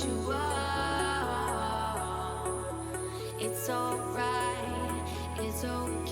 you are. It's alright, it's okay.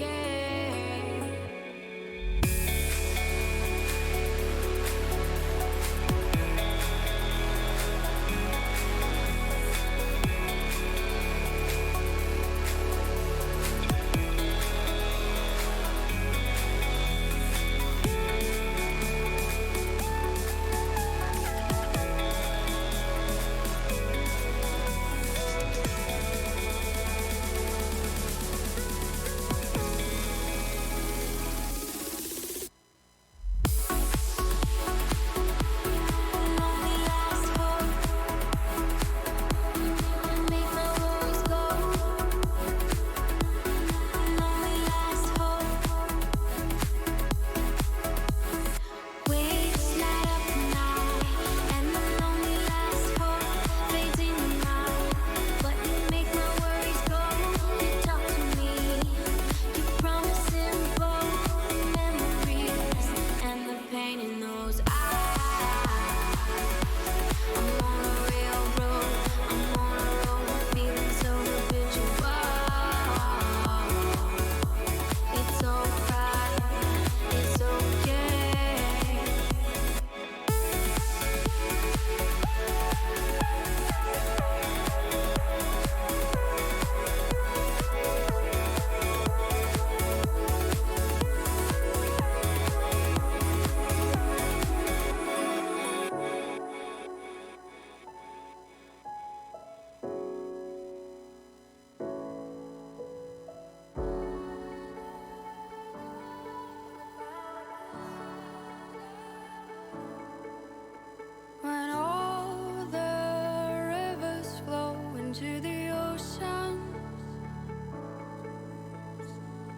When all the rivers flow into the ocean,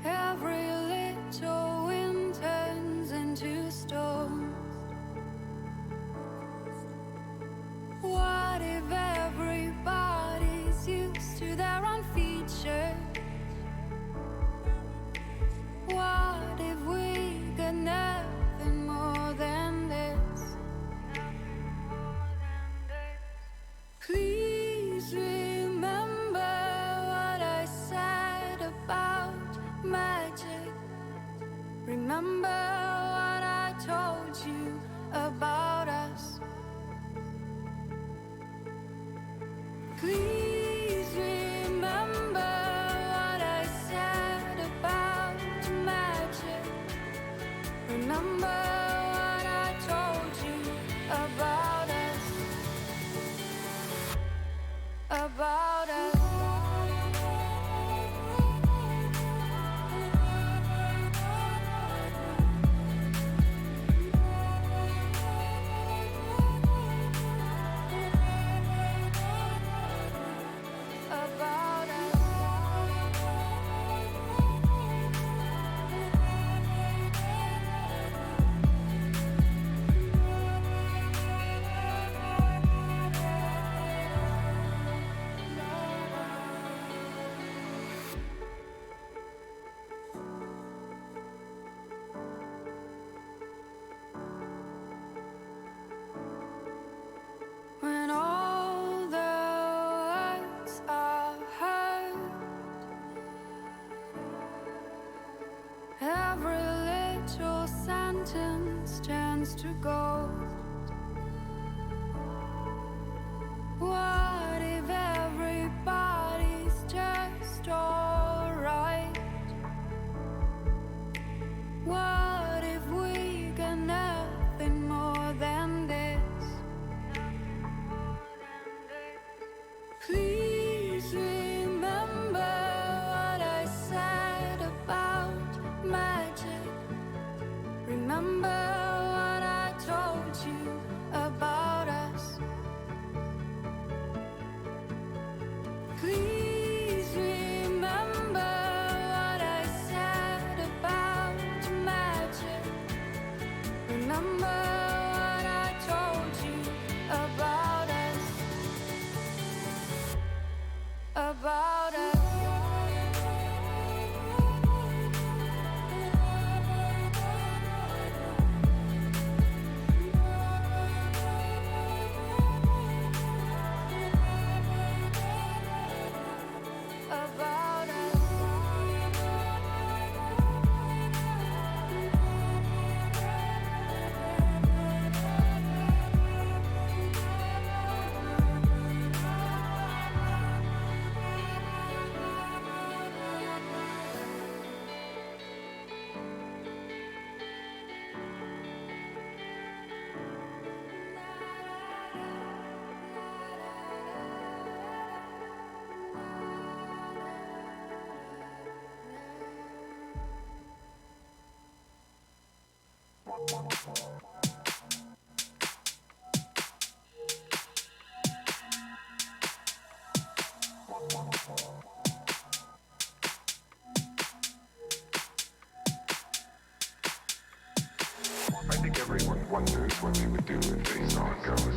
every little wind turns into storms. What if everybody's used to their own features? What if we got nothing more than this? Please remember what I said about magic. Remember what I told you about us. Please remember what I said about magic. Remember what I told you about us. About us. About us. When all the words are heard, every little sentence turns to gold. What if everybody's just alright? What if we got nothing more than this? Please remember what I said about magic. Remember what I told you about us. I think everyone wonders what they would do if they saw a ghost.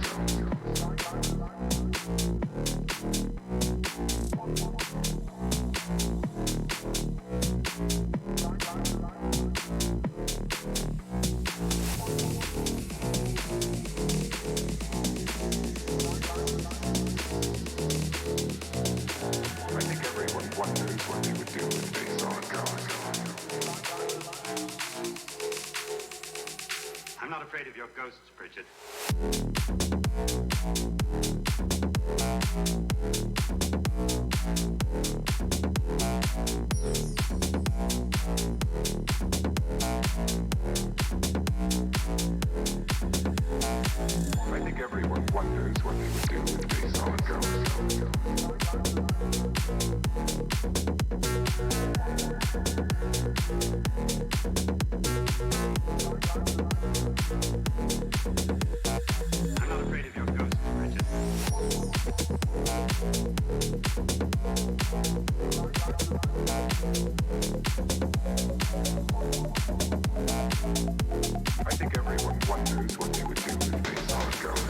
I think everyone wonders what they would do if they saw a ghost. I'm not afraid of your ghosts, Bridget. I think everyone wonders what they would do if they saw a ghost. I'm not afraid of your ghosts, Bridget. I think everyone wonders what they would do if they saw a ghost.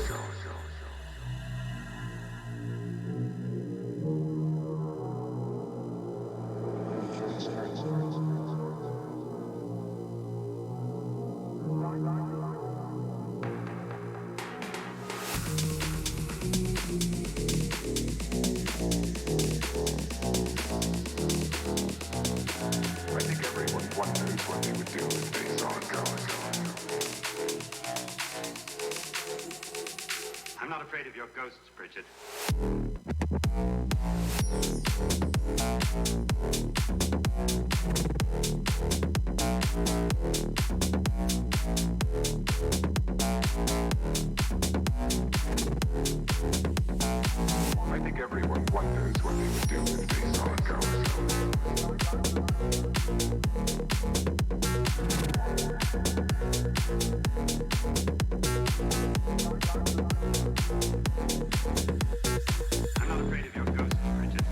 I think everyone wonders what they would do if they saw a ghost. I'm not afraid of your ghosts, Bridget. I think everyone wonders what they would do if they saw a ghost. I'm not afraid of your ghosts, Bridget.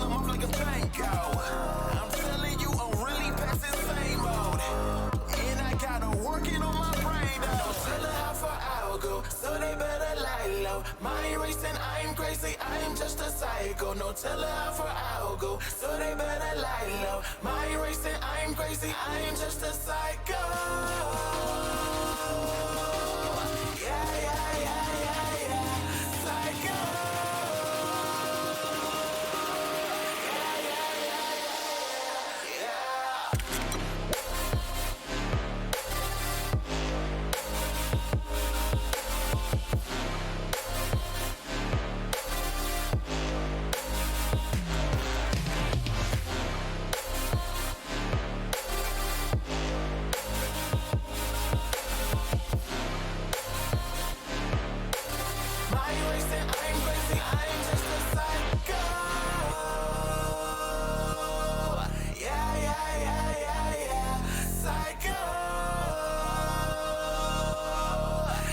I'm off like a Django. I'm telling you, I'm really past insane mode. And I got her working on my brain, though. No telling how far I'll go, so they better lie low. Mind racing, I'm crazy, I'm just a psycho. No telling how far I'll go, so they better lie low. Mind racing, I'm crazy, I'm just a psycho. Yeah, yeah, yeah, yeah, yeah. Psycho. Yeah, yeah, yeah, yeah, yeah. Mind racing, I'm crazy, I'm just a psycho. Yeah, yeah, yeah, yeah, yeah. Psycho.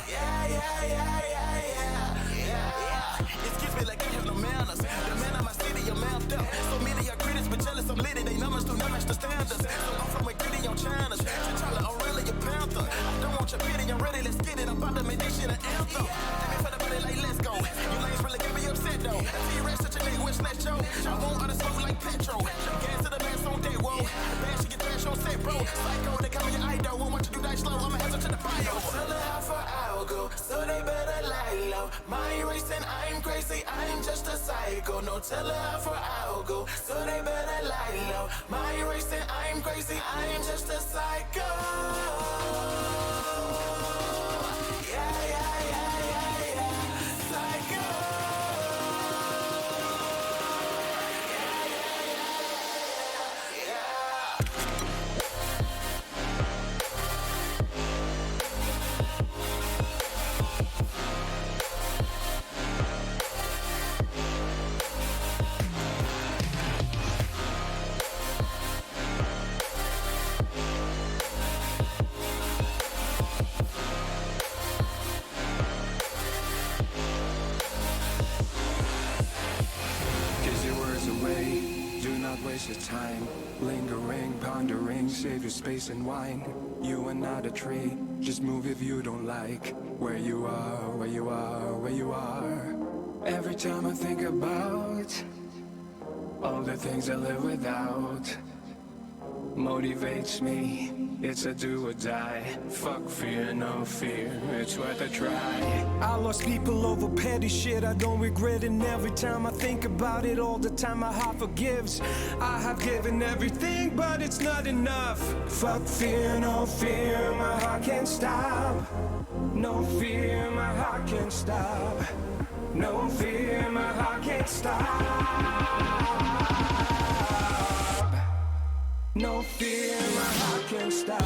Yeah, yeah, yeah, yeah, yeah. Excuse me, like I have no manners. The man of my city, you're mapped up. So many are critics, but jealous, I'm litty. They numbers do not match the standards. So I'm from a gritty on China's. T'Challa, I'm really a panther. I don't want your pity, I'm ready, let's get it. I'm about to make this shit an anthem. Let me for the body like, let's go. You lanes really get me upset, though. T-Rex, such a nigga with snatch, yo. I want all the smoke like petrol. Gas to the mass on day, whoa. Bad shit get trash on set, bro. Psycho, they call me your idol. Won't want you do that slow, I'ma answer to the bio. Tell her how far I'll go, so they better lie low. Mind racing, I'm crazy, I'm just a psycho. No, tell her how far I'll go, so they better lie low. Mind racing, I'm crazy, I'm just a psycho. Yeah, yeah, yeah, yeah, yeah. Psycho. Yeah, yeah, yeah, yeah, yeah. Kiss your words away, do not waste your time. Lingering, pondering, save your space and wine. You are not a tree, just move if you don't like where you are, where you are, where you are. Every time I think about all the things I live without, motivates me, it's a do or die. Fuck fear, no fear, it's worth a try. I lost people over petty shit I don't regret, and every time I think about it, all the time my heart forgives. I have given everything, but it's not enough. Fuck fear, no fear, my heart can't stop. No fear, my heart can't stop. No fear, my heart can't stop. No fear, my heart can't stop.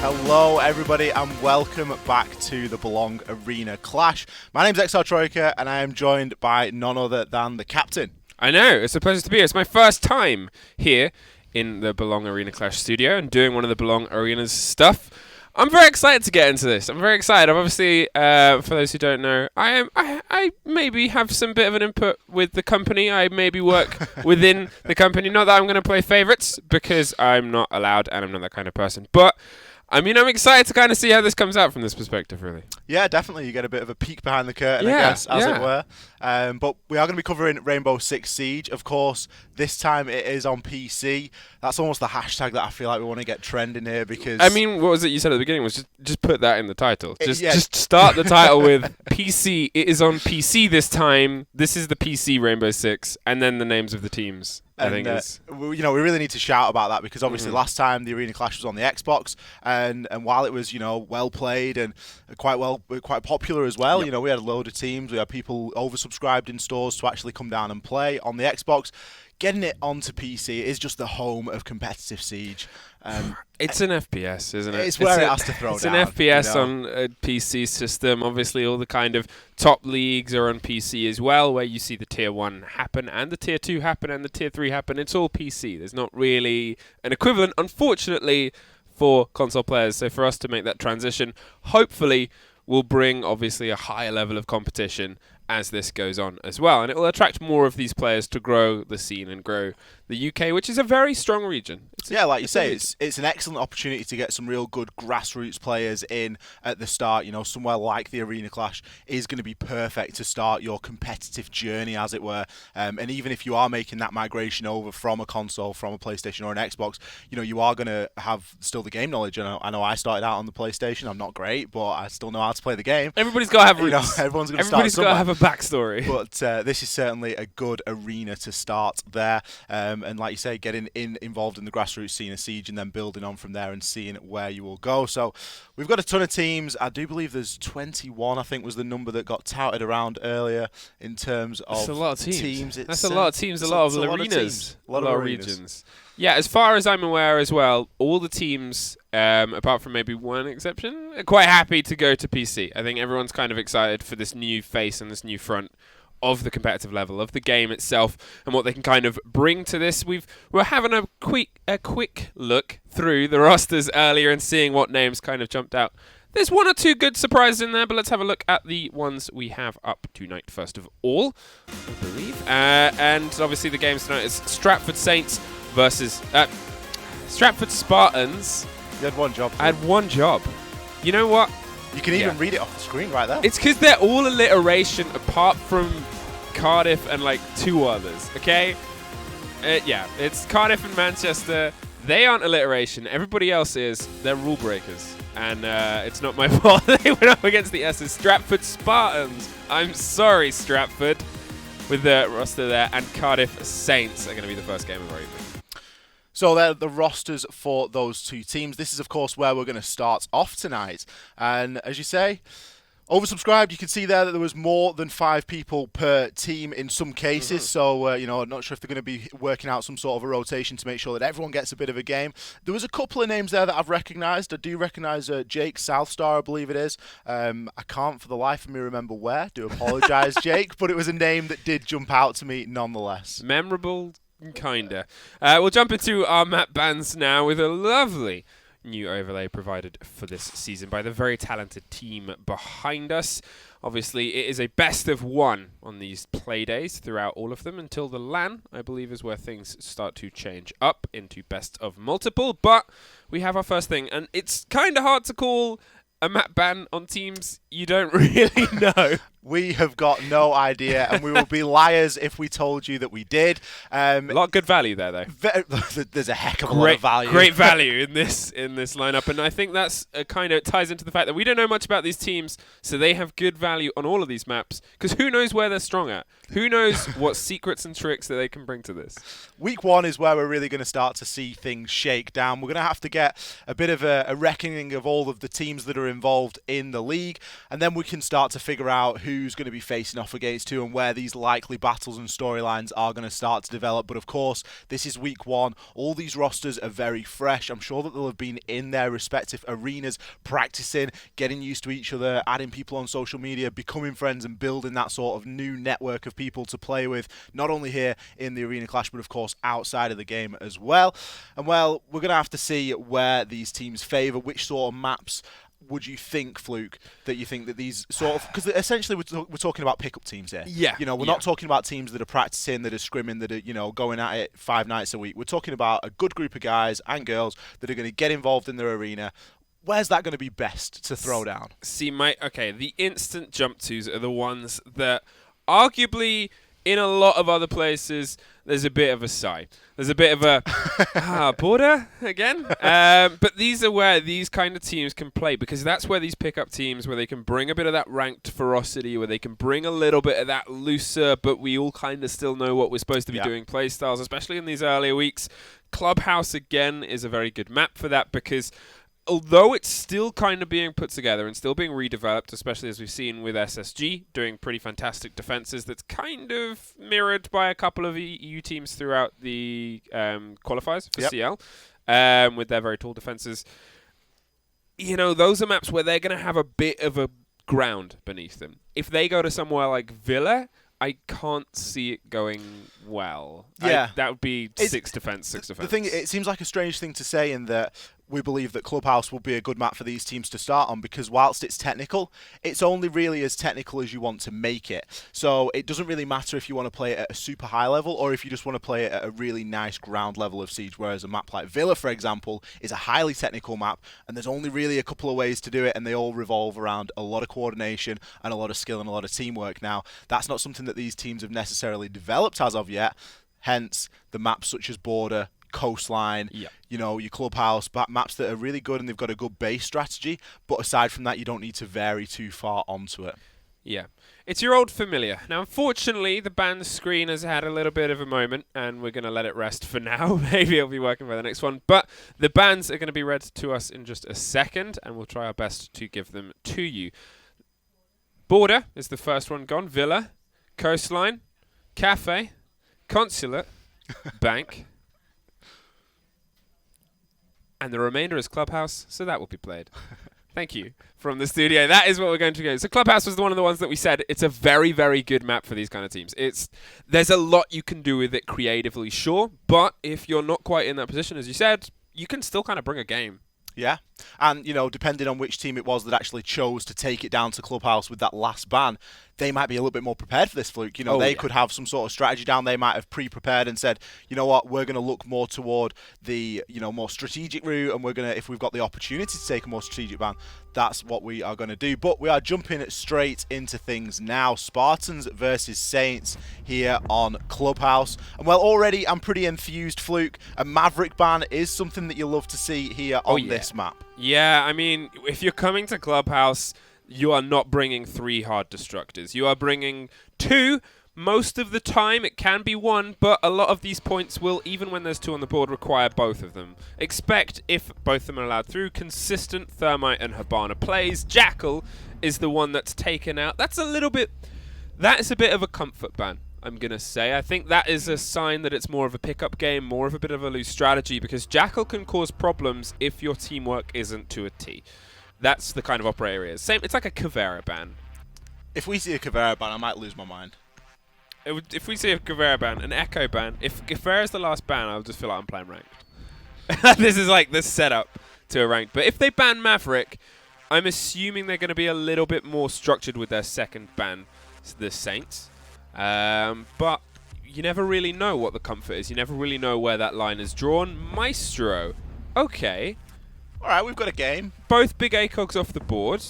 Hello everybody and welcome back to the Belong Arena Clash. My name's XR Troika and I am joined by none other than the captain. I know, it's a pleasure to be here. It's my first time here in the Belong Arena Clash studio and doing one of the Belong Arena's stuff. I'm very excited to get into this. I'm very excited. I'm obviously, for those who don't know, I maybe have some bit of an input with the company. I maybe work within the company. Not that I'm going to play favourites because I'm not allowed and I'm not that kind of person. But I mean, I'm excited to kind of see how this comes out from this perspective, really. Yeah, definitely. You get a bit of a peek behind the curtain, I guess, as it were. But we are going to be covering Rainbow Six Siege. Of course, this time it is on PC. That's almost the hashtag that I feel like we want to get trending here because... I mean, what was it you said at the beginning? Was just put that in the title. Just start the title with PC. It is on PC this time. This is the PC Rainbow Six. And then the names of the teams. I think we really need to shout about that because obviously last time the Arena Clash was on the Xbox and while it was well played and quite well well, quite popular as well. Yep. You know, we had a load of teams. We had people oversubscribed in stores to actually come down and play on the Xbox. Getting it onto PC is just the home of competitive Siege. It's an FPS, isn't it? It's where it has to throw it's down. It's an FPS you know? on a PC system. Obviously, all the kind of top leagues are on PC as well, where you see the Tier 1 happen, and the Tier 2 happen, and the Tier 3 happen. It's all PC. There's not really an equivalent, unfortunately, for console players. So for us to make that transition, hopefully, will bring, obviously, a higher level of competition as this goes on as well. And it will attract more of these players to grow the scene and grow the UK, which is a very strong region. Like you say, it's an excellent opportunity to get some real good grassroots players in at the start. You know, somewhere like the Arena Clash is going to be perfect to start your competitive journey, as it were. And even if you are making that migration over from a console, from a PlayStation or an Xbox, you know, you are going to have still the game knowledge. I know I started out on the PlayStation. I'm not great, but I still know how to play the game. Everybody's got to have roots. You know, everyone's going to start Everybody's got to somewhere. have a backstory. But this is certainly a good arena to start there. And like you say, getting involved in the grassroots scene of Siege and then building on from there and seeing where you will go. So we've got a ton of teams. I do believe there's 21, I think was the number that got touted around earlier in terms of That's a lot of teams. It's, That's a lot of teams, a lot of arenas, a lot of arenas. regions. Yeah, as far as I'm aware as well, all the teams, apart from maybe one exception, are quite happy to go to PC. I think everyone's kind of excited for this new face and this new front of the competitive level of the game itself and what they can kind of bring to this. We're having a quick look through the rosters earlier and seeing what names kind of jumped out. There's one or two good surprises in there, but let's have a look at the ones we have up tonight first of all, I believe. And obviously the games tonight is Stratford Saints versus Stratford Spartans. You had one job. I had one job. You know what? You can even read it off the screen right there. It's because they're all alliteration apart from Cardiff and like two others, okay? It's Cardiff and Manchester. They aren't alliteration. Everybody else is. They're rule breakers. And it's not my fault they went up against the S's. Stratford Spartans. I'm sorry, Stratford, with the roster there. And Cardiff Saints are going to be the first game of our evening. So they're the rosters for those two teams. This is, of course, where we're going to start off tonight. And as you say, oversubscribed. You can see there that there was more than 5 people per team in some cases. So, I'm not sure if they're going to be working out some sort of a rotation to make sure that everyone gets a bit of a game. There was a couple of names there that I've recognised. I do recognise Jake Southstar, I believe it is. I can't for the life of me remember where. Do apologise, Jake. But it was a name that did jump out to me nonetheless. Memorable, kinda. We'll jump into our map bans now with a lovely new overlay provided for this season by the very talented team behind us. Obviously, it is a best of one on these play days throughout all of them until the LAN, I believe, is where things start to change up into best of multiple. But we have our first thing, and it's kind of hard to call a map ban on teams you don't really know. We have got no idea, and we will be liars if we told you that we did. A lot of good value there, though. There's a heck of a lot of value. Great value in this lineup, and I think that's kind of ties into the fact that we don't know much about these teams, so they have good value on all of these maps. Because who knows where they're strong at? Who knows what secrets and tricks that they can bring to this? Week 1 is where we're really going to start to see things shake down. We're going to have to get a bit of a reckoning of all of the teams that are involved in the league, and then we can start to figure out who's going to be facing off against who and where these likely battles and storylines are going to start to develop. But of course, this is week 1. All these rosters are very fresh. I'm sure that they'll have been in their respective arenas, practicing, getting used to each other, adding people on social media, becoming friends and building that sort of new network of people to play with, not only here in the Arena Clash, but of course outside of the game as well. And well, we're going to have to see where these teams favour, which sort of maps would you think, Fluke, that you think that these sort of... Because essentially we're talking about pickup teams here. Yeah. We're not talking about teams that are practicing, that are scrimming, that are, going at it 5 nights a week. We're talking about a good group of guys and girls that are going to get involved in their arena. Where's that going to be best to throw down? See, the instant jump tos are the ones that arguably in a lot of other places there's a bit of a sigh. There's a bit of a border again. But these are where these kind of teams can play, because that's where these pickup teams, where they can bring a bit of that ranked ferocity, where they can bring a little bit of that looser, but we all kind of still know what we're supposed to be doing play styles, especially in these earlier weeks. Clubhouse, again, is a very good map for that, because although it's still kind of being put together and still being redeveloped, especially as we've seen with SSG doing pretty fantastic defenses, that's kind of mirrored by a couple of EU teams throughout the qualifiers for CL with their very tall defenses. You know, those are maps where they're going to have a bit of a ground beneath them. If they go to somewhere like Villa, I can't see it going well. Yeah. That would be 6 defense, 6 defense. The thing, it seems like a strange thing to say in that we believe that Clubhouse will be a good map for these teams to start on, because whilst it's technical, it's only really as technical as you want to make it. So it doesn't really matter if you want to play it at a super high level or if you just want to play it at a really nice ground level of Siege, whereas a map like Villa, for example, is a highly technical map, and there's only really a couple of ways to do it, and they all revolve around a lot of coordination and a lot of skill and a lot of teamwork. Now, that's not something that these teams have necessarily developed as of yet, hence the maps such as Border, Coastline, you know, your Clubhouse, maps that are really good and they've got a good base strategy, but aside from that, you don't need to vary too far onto it. Yeah. It's your old familiar. Now, unfortunately, the ban screen has had a little bit of a moment, and we're going to let it rest for now. Maybe it'll be working for the next one. But the bans are going to be read to us in just a second, and we'll try our best to give them to you. Border is the first one gone. Villa, Coastline, Cafe, Consulate, Bank. And the remainder is Clubhouse, so that will be played. Thank you. From the studio, that is what we're going to go. So Clubhouse was one of the ones that we said, it's a very, very good map for these kind of teams. There's a lot you can do with it creatively, sure, but if you're not quite in that position, as you said, you can still kind of bring a game. Yeah, and, you know, depending on which team it was that actually chose to take it down to Clubhouse with that last ban, they might be a little bit more prepared for this, Fluke. You know, they could have some sort of strategy down. They might have pre-prepared and said, you know what, we're going to look more toward the, you know, more strategic route, and we're going to, if we've got the opportunity to take a more strategic ban, that's what we are going to do. But we are jumping straight into things now. Spartans versus Saints here on Clubhouse. And, well, already I'm pretty enthused, Fluke. A Maverick ban is something that you love to see here on this map. Yeah, I mean, if you're coming to Clubhouse, you are not bringing 3 hard destructors. You are bringing 2. Most of the time, it can be 1, but a lot of these points will, even when there's 2 on the board, require both of them. Expect, if both of them are allowed through, consistent Thermite and Hibana plays. Jackal is the one that's taken out. That is a bit of a comfort ban, I'm going to say. I think that is a sign that it's more of a pickup game, more of a bit of a loose strategy, because Jackal can cause problems if your teamwork isn't to a T. That's the kind of operator it is. Same, it's like a Caveira ban. If we see a Caveira ban, I might lose my mind. If we see a Caveira ban, an Echo ban, if Caveira is the last ban, I'll just feel like I'm playing ranked. This is like the setup to a ranked. But if they ban Maverick, I'm assuming they're going to be a little bit more structured with their second ban, the Saints. But you never really know what the comfort is. You never really know where that line is drawn. Maestro. Okay. All right, we've got a game. Both big ACOGs off the board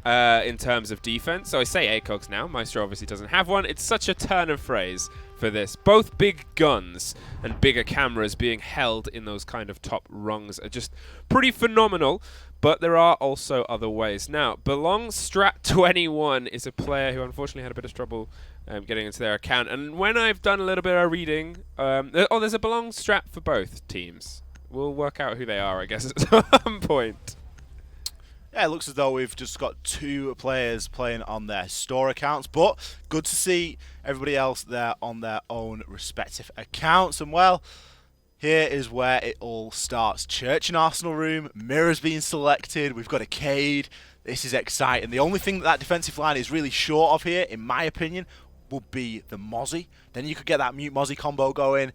in terms of defense. So I say ACOGs now. Maestro obviously doesn't have one. It's such a turn of phrase for this. Both big guns and bigger cameras being held in those kind of top rungs are just pretty phenomenal. But there are also other ways. Now, Belong Strat 21 is a player who unfortunately had a bit of trouble getting into their account. And when I've done a little bit of reading, there's a Belong Strat for both teams. We'll work out who they are, I guess, at some point. Yeah, it looks as though we've just got 2 players playing on their store accounts, but good to see everybody else there on their own respective accounts. And, well, here is where it all starts. Church and Arsenal room, Mirror's being selected, we've got a Cade. This is exciting. The only thing that defensive line is really short of here, in my opinion, would be the Mozzie. Then you could get that Mute Mozzie combo going.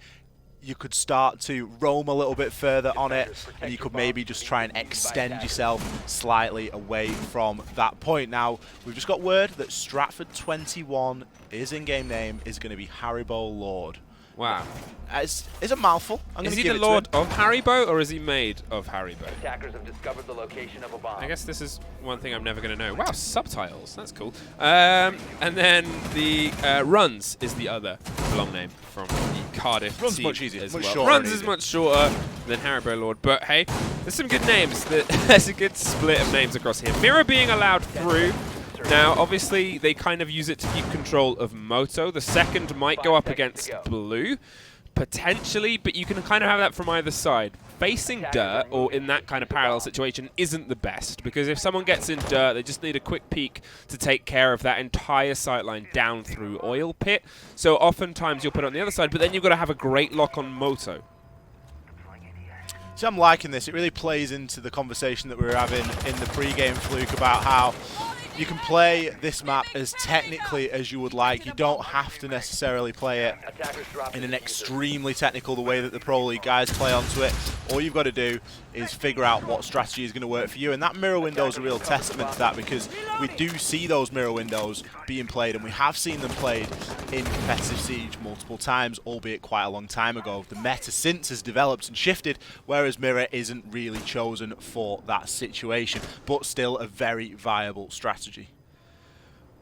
You could start to roam a little bit further on it, and you could maybe just try and extend yourself slightly away from that point. Now, we've just got word that Stratford 21, his in-game name, is going to be Haribo Lord. Wow. It's a mouthful. Is he the Lord of Haribo, or is he made of Haribo? Attackers have discovered the location of a bomb. I guess this is one thing I'm never going to know. Wow, subtitles. That's cool. And then the Runs is the other long name from the Cardiff Runs team much easier. as Much well. shorter. Runs is much shorter than Haribo Lord. But hey, there's some good names. There's a good split of names across here. Mirror being allowed through. Now, obviously, they kind of use it to keep control of Moto. The second might go up against Blue. Potentially, but you can kind of have that from either side. Facing dirt, or in that kind of parallel situation, isn't the best, because if someone gets in dirt, they just need a quick peek to take care of that entire sightline down through oil pit. So oftentimes you'll put it on the other side, but then you've got to have a great lock on Moto. So I'm liking this. It really plays into the conversation that we were having in the pre-game, Fluke, about how you can play this map as technically as you would like. You don't have to necessarily play it in an extremely technical, the way that the Pro League guys play onto it. All you've got to do is figure out what strategy is going to work for you, and that mirror window is a real testament to that, because we do see those mirror windows being played, and we have seen them played in competitive Siege multiple times, albeit quite a long time ago. The meta since has developed and shifted, whereas mirror isn't really chosen for that situation, but still a very viable strategy.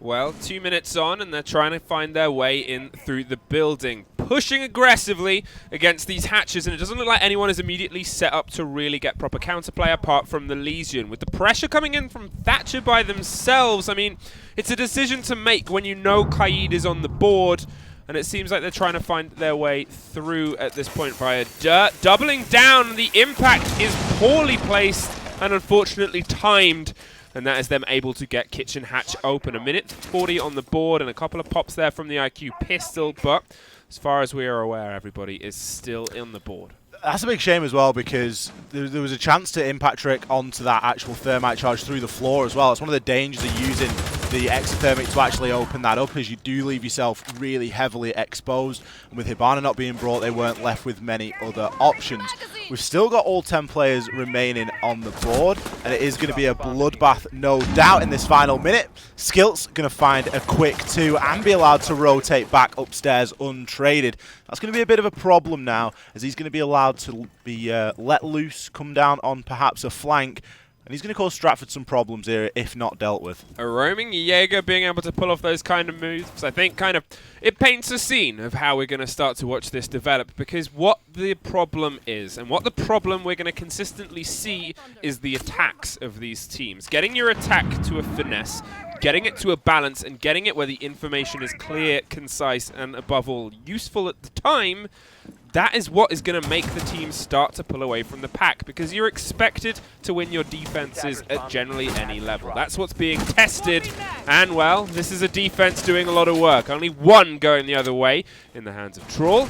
Well, 2 minutes on, and they're trying to find their way in through the building. Pushing aggressively against these hatches, and it doesn't look like anyone is immediately set up to really get proper counterplay apart from the Lesion. With the pressure coming in from Thatcher by themselves, I mean, it's a decision to make when you know Kaid is on the board, and it seems like they're trying to find their way through at this point via dirt. Doubling down, the impact is poorly placed and unfortunately timed, and that is them able to get Kitchen Hatch open. 1:40 on the board and a couple of pops there from the IQ pistol, but as far as we are aware, everybody is still on the board. That's a big shame as well, because there was a chance to impact trick onto that actual thermite charge through the floor as well. It's one of the dangers of using the exothermic to actually open that up, is you do leave yourself really heavily exposed. And with Hibana not being brought, they weren't left with many other options. We've still got all 10 players remaining on the board, and it is going to be a bloodbath, no doubt, in this final minute. Skilt's going to find a quick 2 and be allowed to rotate back upstairs untraded. That's going to be a bit of a problem now, as he's going to be allowed to be let loose, come down on perhaps a flank, and he's going to cause Stratford some problems here if not dealt with. A roaming Jaeger being able to pull off those kind of moves, I think it paints a scene of how we're going to start to watch this develop, because what the problem is, and what the problem we're going to consistently see, is the attacks of these teams. Getting your attack to a finesse, getting it to a balance, and getting it where the information is clear, concise, and above all, useful at the time. That is what is going to make the team start to pull away from the pack, because you're expected to win your defenses at generally any level. That's what's being tested, and well, this is a defense doing a lot of work. Only one going the other way in the hands of Troll,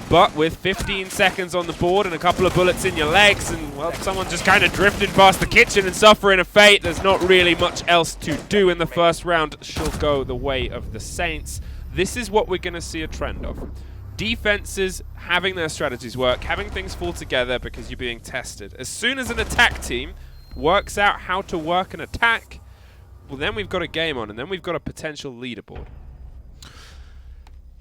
but with 15 seconds on the board and a couple of bullets in your legs, and well, someone just kind of drifting past the kitchen and suffering a fate, there's not really much else to do in the first round. She'll go the way of the Saints. This is what we're going to see a trend of. Defenses having their strategies work, having things fall together because you're being tested. As soon as an attack team works out how to work an attack, well, then we've got a game on, and then we've got a potential leaderboard.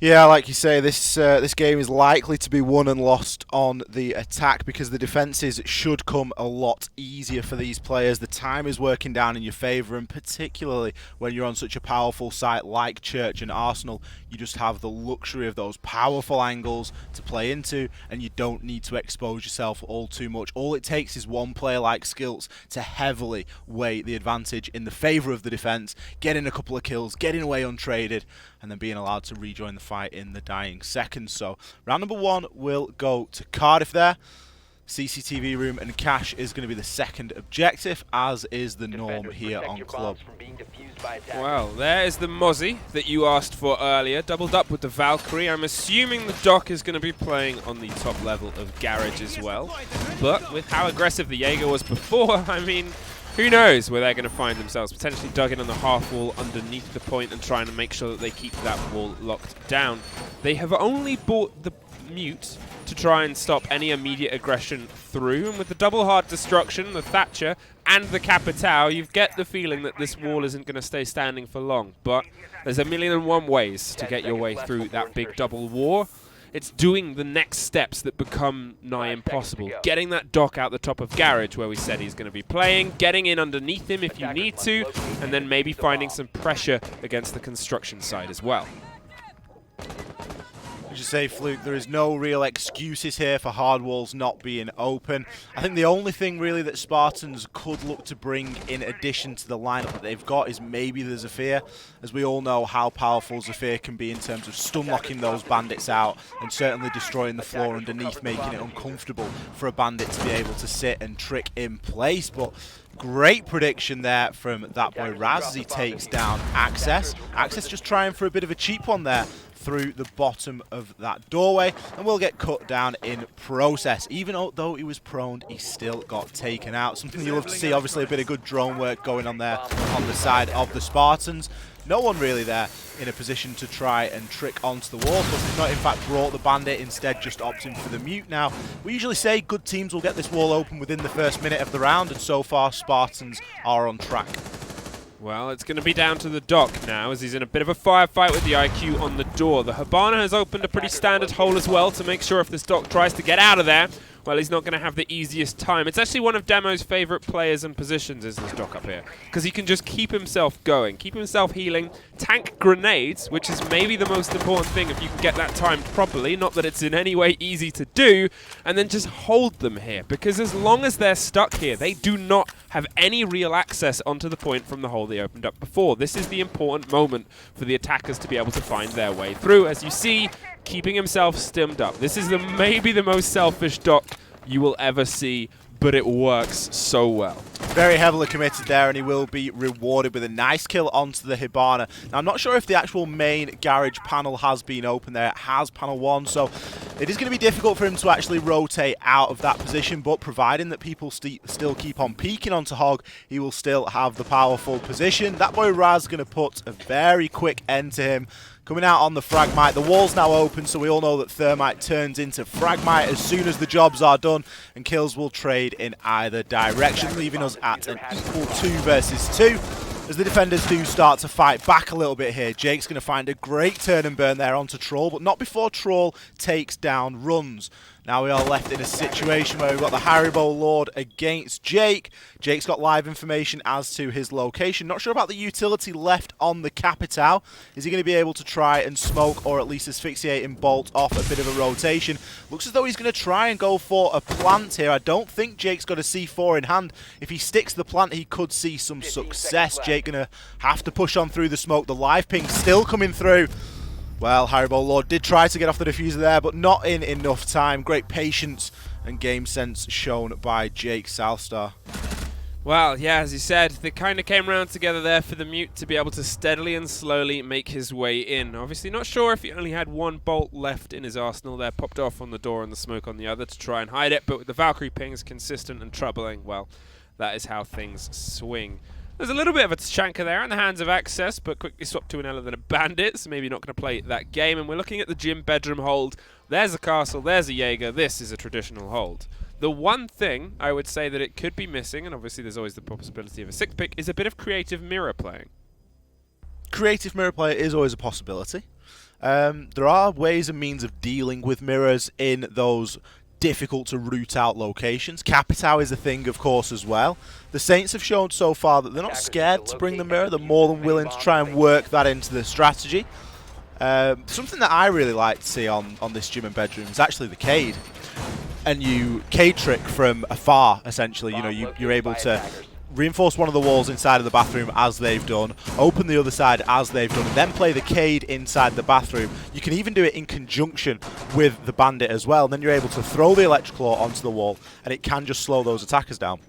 Yeah, like you say, this game is likely to be won and lost on the attack, because the defences should come a lot easier for these players. The time is working down in your favour, and particularly when you're on such a powerful site like Church and Arsenal, you just have the luxury of those powerful angles to play into, and you don't need to expose yourself all too much. All it takes is one player like Skilts to heavily weigh the advantage in the favour of the defence, getting a couple of kills, getting away untraded, and then being allowed to rejoin the fight in the dying seconds. So round number 1 will go to Cardiff there. CCTV room and cash is going to be the second objective, as is the norm here on Club. Well, there is the Mozzie that you asked for earlier, doubled up with the Valkyrie. I'm assuming the Doc is going to be playing on the top level of Garage as well. But with how aggressive the Jaeger was before, I mean, who knows where they're going to find themselves. Potentially dug in on the half wall underneath the point and trying to make sure that they keep that wall locked down. They have only bought the Mute to try and stop any immediate aggression through, and with the double hard destruction, the Thatcher and the Capitao, you get the feeling that this wall isn't going to stay standing for long. But there's 1,000,001 ways to get your way through that big double war. It's doing the next steps that become nigh impossible. Getting that Doc out the top of Garage, where we said he's going to be playing, getting in underneath him if you need to, and then maybe finding some pressure against the construction side as well. As you say, Fluke, there is no real excuses here for hard walls not being open. I think the only thing really that Spartans could look to bring in addition to the lineup that they've got is maybe the Zephyr, as we all know how powerful Zephyr can be in terms of stun locking those bandits out and certainly destroying the floor underneath, making it uncomfortable for a bandit to be able to sit and trick in place. But great prediction there from that boy Raz as he takes down Access. Access just trying for a bit of a cheap one there through the bottom of that doorway, and will get cut down in process. Even though he was prone, he still got taken out. Something you love to see, obviously a bit of good drone work going on there on the side of the Spartans. No one really there in a position to try and trick onto the wall, but they've not in fact brought the bandit, instead just opting for the mute. Now, we usually say good teams will get this wall open within the first minute of the round, and so far Spartans are on track. Well, it's going to be down to the Doc now, as he's in a bit of a firefight with the IQ on the door. The Hibana has opened a pretty standard hole as well to make sure if this Doc tries to get out of there, well, he's not going to have the easiest time. It's actually one of Demo's favourite players and positions, is this Doc up here, because he can just keep himself going, keep himself healing, tank grenades, which is maybe the most important thing if you can get that timed properly, not that it's in any way easy to do, and then just hold them here, because as long as they're stuck here, they do not have any real access onto the point from the hole they opened up before. This is the important moment for the attackers to be able to find their way through. As you see, keeping himself stimmed up. This is maybe the most selfish Doc you will ever see, but it works so well. Very heavily committed there, and he will be rewarded with a nice kill onto the Hibana. Now, I'm not sure if the actual main garage panel has been open there. It has panel 1, so it is going to be difficult for him to actually rotate out of that position, but providing that people still keep on peeking onto Hog, he will still have the powerful position. That boy Raz going to put a very quick end to him. Coming out on the Fragmite. The wall's now open, so we all know that Thermite turns into Fragmite as soon as the jobs are done, and kills will trade in either direction, leaving us at an equal 2 versus 2. As the defenders do start to fight back a little bit here, Jake's going to find a great turn and burn there onto Troll, but not before Troll takes down Runs. Now we are left in a situation where we've got the Haribo Lord against Jake. Jake's got live information as to his location. Not sure about the utility left on the Capitao. Is he going to be able to try and smoke, or at least asphyxiate and bolt off a bit of a rotation? Looks as though he's going to try and go for a plant here. I don't think Jake's got a C4 in hand. If he sticks the plant, he could see some success. Jake going to have to push on through the smoke. The live ping still coming through. Well, Haribo Lord did try to get off the diffuser there, but not in enough time. Great patience and game sense shown by Jake Southstar. Well, yeah, as you said, they kind of came around together there for the mute to be able to steadily and slowly make his way in. Obviously not sure if he only had one bolt left in his arsenal there, popped off on the door and the smoke on the other to try and hide it, but with the Valkyrie pings consistent and troubling, well, that is how things swing. There's a little bit of a shanker there in the hands of Access, but quickly swapped to an element of Bandits, maybe not going to play that game, and we're looking at the gym bedroom hold. There's a castle, there's a Jaeger, this is a traditional hold. The one thing I would say that it could be missing, and obviously there's always the possibility of a 6-pick, is a bit of creative mirror playing. Creative mirror play is always a possibility. There are ways and means of dealing with mirrors in those difficult to root out locations. Capitao is a thing, of course, as well. The Saints have shown so far that they're not scared to bring the mirror. They're more than willing to try and work that into the strategy. Something that I really like to see on this gym and bedroom is actually the Cade. And you Cade trick from afar, essentially. You know, you're able to reinforce one of the walls inside of the bathroom as they've done, open the other side as they've done, and then play the Cade inside the bathroom. You can even do it in conjunction with the Bandit as well, and then you're able to throw the Electroclaw onto the wall, and it can just slow those attackers down.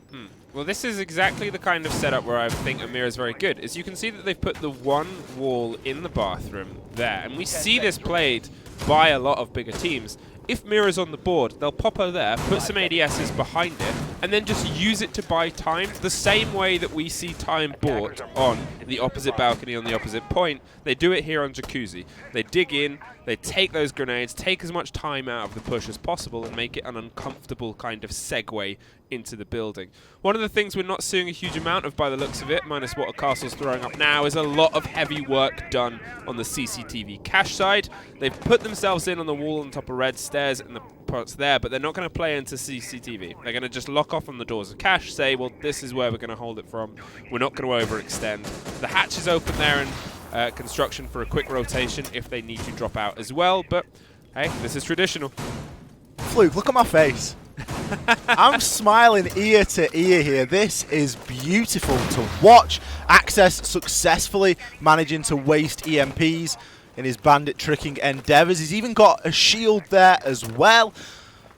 Well, this is exactly the kind of setup where I think Amir is very good. As you can see that they've put the one wall in the bathroom there, and we see this played by a lot of bigger teams. If Mirror's on the board, they'll pop her there, put some ADSs behind it, and then just use it to buy time, the same way that we see time bought on the opposite balcony on the opposite point. They do it here on Jacuzzi. They dig in, they take those grenades, take as much time out of the push as possible, and make it an uncomfortable kind of segue into the building. One of the things we're not seeing a huge amount of by the looks of it, minus what Castle's throwing up now, is a lot of heavy work done on the CCTV cache side. They've put themselves in on the wall on top of red stairs and the parts there, but they're not going to play into CCTV. They're going to just lock off on the doors of cache, say, well, this is where we're going to hold it from. We're not going to overextend. The hatch is open there, and construction for a quick rotation if they need to drop out as well, but Hey, this is traditional. Fluke, look at my face. I'm smiling ear to ear here. This is beautiful to watch. Access successfully managing to waste EMPs in his bandit tricking endeavors. He's even got a shield there as well.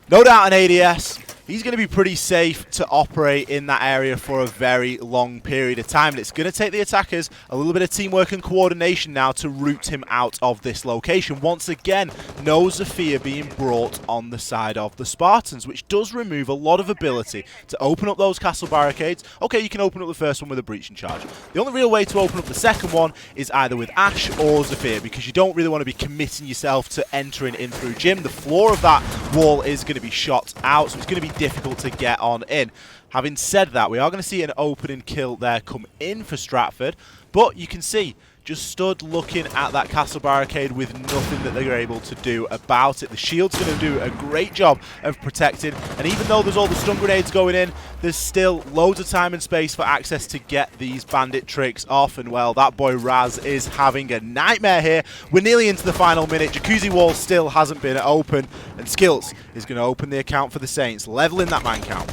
No doubt an ADS. He's going to be pretty safe to operate in that area for a very long period of time. And it's going to take the attackers a little bit of teamwork and coordination now to root him out of this location. Once again, no Zofia being brought on the side of the Spartans, which does remove a lot of ability to open up those castle barricades. Okay, you can open up the first one with a breaching charge. The only real way to open up the second one is either with Ash or Zofia, because you don't really want to be committing yourself to entering in through Jim. The floor of that wall is going to be shot out, so it's going to be difficult to get on in. Having said that, we are going to see an opening kill there come in for Stratford, but you can see just stood looking at that castle barricade with nothing that they're able to do about it. The shield's going to do a great job of protecting, and even though there's all the stun grenades going in, there's still loads of time and space for Access to get these bandit tricks off, and well, that boy Raz is having a nightmare here. We're nearly into the final minute. Jacuzzi Wall still hasn't been open, and Skills is going to open the account for the Saints, leveling that man count.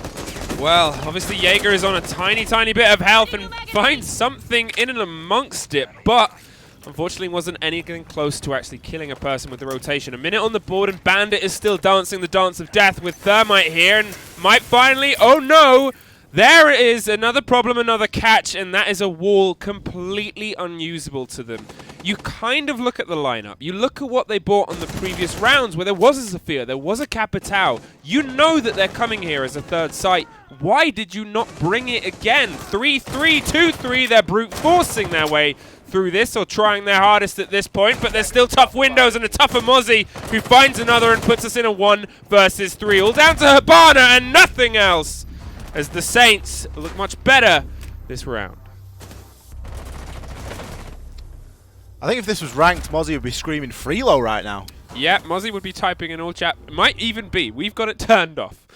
Well, obviously Jaeger is on a tiny bit of health and finds something in and amongst it, but unfortunately wasn't anything close to actually killing a person with the rotation. A minute on the board and Bandit is still dancing the dance of death with Thermite here, and might finally, oh no, there is another problem, another catch, and that is a wall completely unusable to them. You kind of look at the lineup. You look at what they bought on the previous rounds where there was a Zofia, there was a Capitao. You know that they're coming here as a third site. Why did you not bring it again? 3-3, 2-3, they're brute forcing their way through this, or trying their hardest at this point, but there's still tough windows and a tougher Mozzie who finds another and puts us in a 1 versus 3. All down to Hibana and nothing else, as the Saints look much better this round. I think if this was ranked, Mozzie would be screaming freelo right now. Yeah, Mozzie would be typing in all chat. It might even be. We've got it turned off.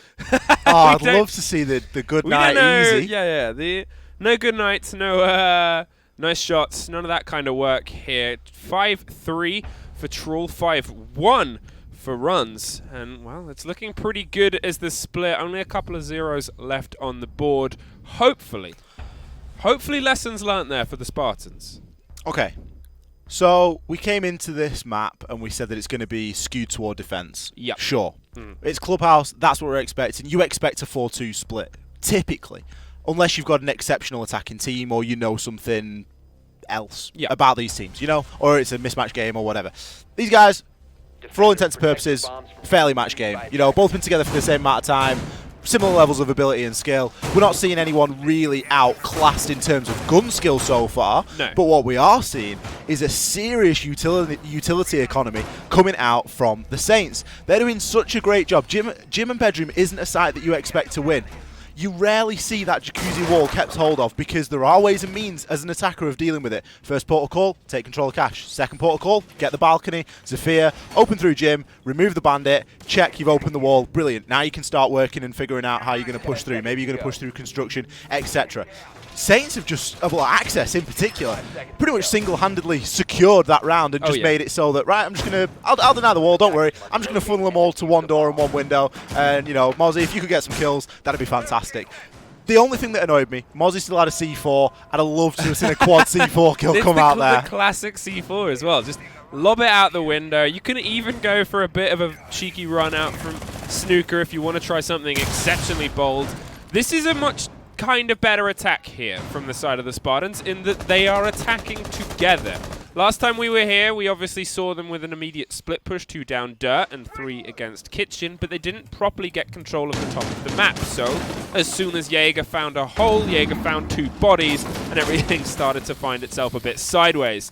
Oh, I'd love to see the good night easy. Yeah. No good nights, no nice shots, none of that kind of work here. 5-3 for Troll, 5-1 for runs. And, well, it's looking pretty good as the split. Only a couple of zeros left on the board. Hopefully lessons learnt there for the Spartans. Okay. So, we came into this map and we said that it's going to be skewed toward defense. Yep. Sure. It's Clubhouse, that's what we're expecting. You expect a 4-2 split, typically. Unless you've got an exceptional attacking team or you know something else about these teams, you know? Or it's a mismatch game or whatever. These guys, for all intents and purposes, fairly match game. You know, both been together for the same amount of time. Similar levels of ability and skill. We're not seeing anyone really outclassed in terms of gun skill so far. No. But what we are seeing is a serious utility economy coming out from the Saints. They're doing such a great job. Gym and Bedroom isn't a site that you expect to win. You rarely see that Jacuzzi Wall kept hold of because there are ways and means as an attacker of dealing with it. First portal call, take control of cash. Second portal call, get the balcony, Zofia, open through Gym, remove the bandit, check, you've opened the wall. Brilliant. Now you can start working and figuring out how you're going to push through. Maybe you're going to push through construction, etc. Saints have just, well, Access in particular, pretty much single-handedly secured that round and just made it so that, right, I'm just going to, I'll deny the wall, don't worry. I'm just going to funnel them all to one door and one window. And, you know, Mozzie, if you could get some kills, that'd be fantastic. The only thing that annoyed me, Mozzie still had a C4. I'd have loved to have seen a quad C4 kill come out there. The classic C4 as well. Just lob it out the window. You can even go for a bit of a cheeky run out from Snooker if you want to try something exceptionally bold. This is a much kind of better attack here from the side of the Spartans in that they are attacking together. Last time we were here, we obviously saw them with an immediate split push, 2 down Dirt and 3 against Kitchen, but they didn't properly get control of the top of the map. So as soon as Jaeger found a hole, Jaeger found 2 bodies, and everything started to find itself a bit sideways.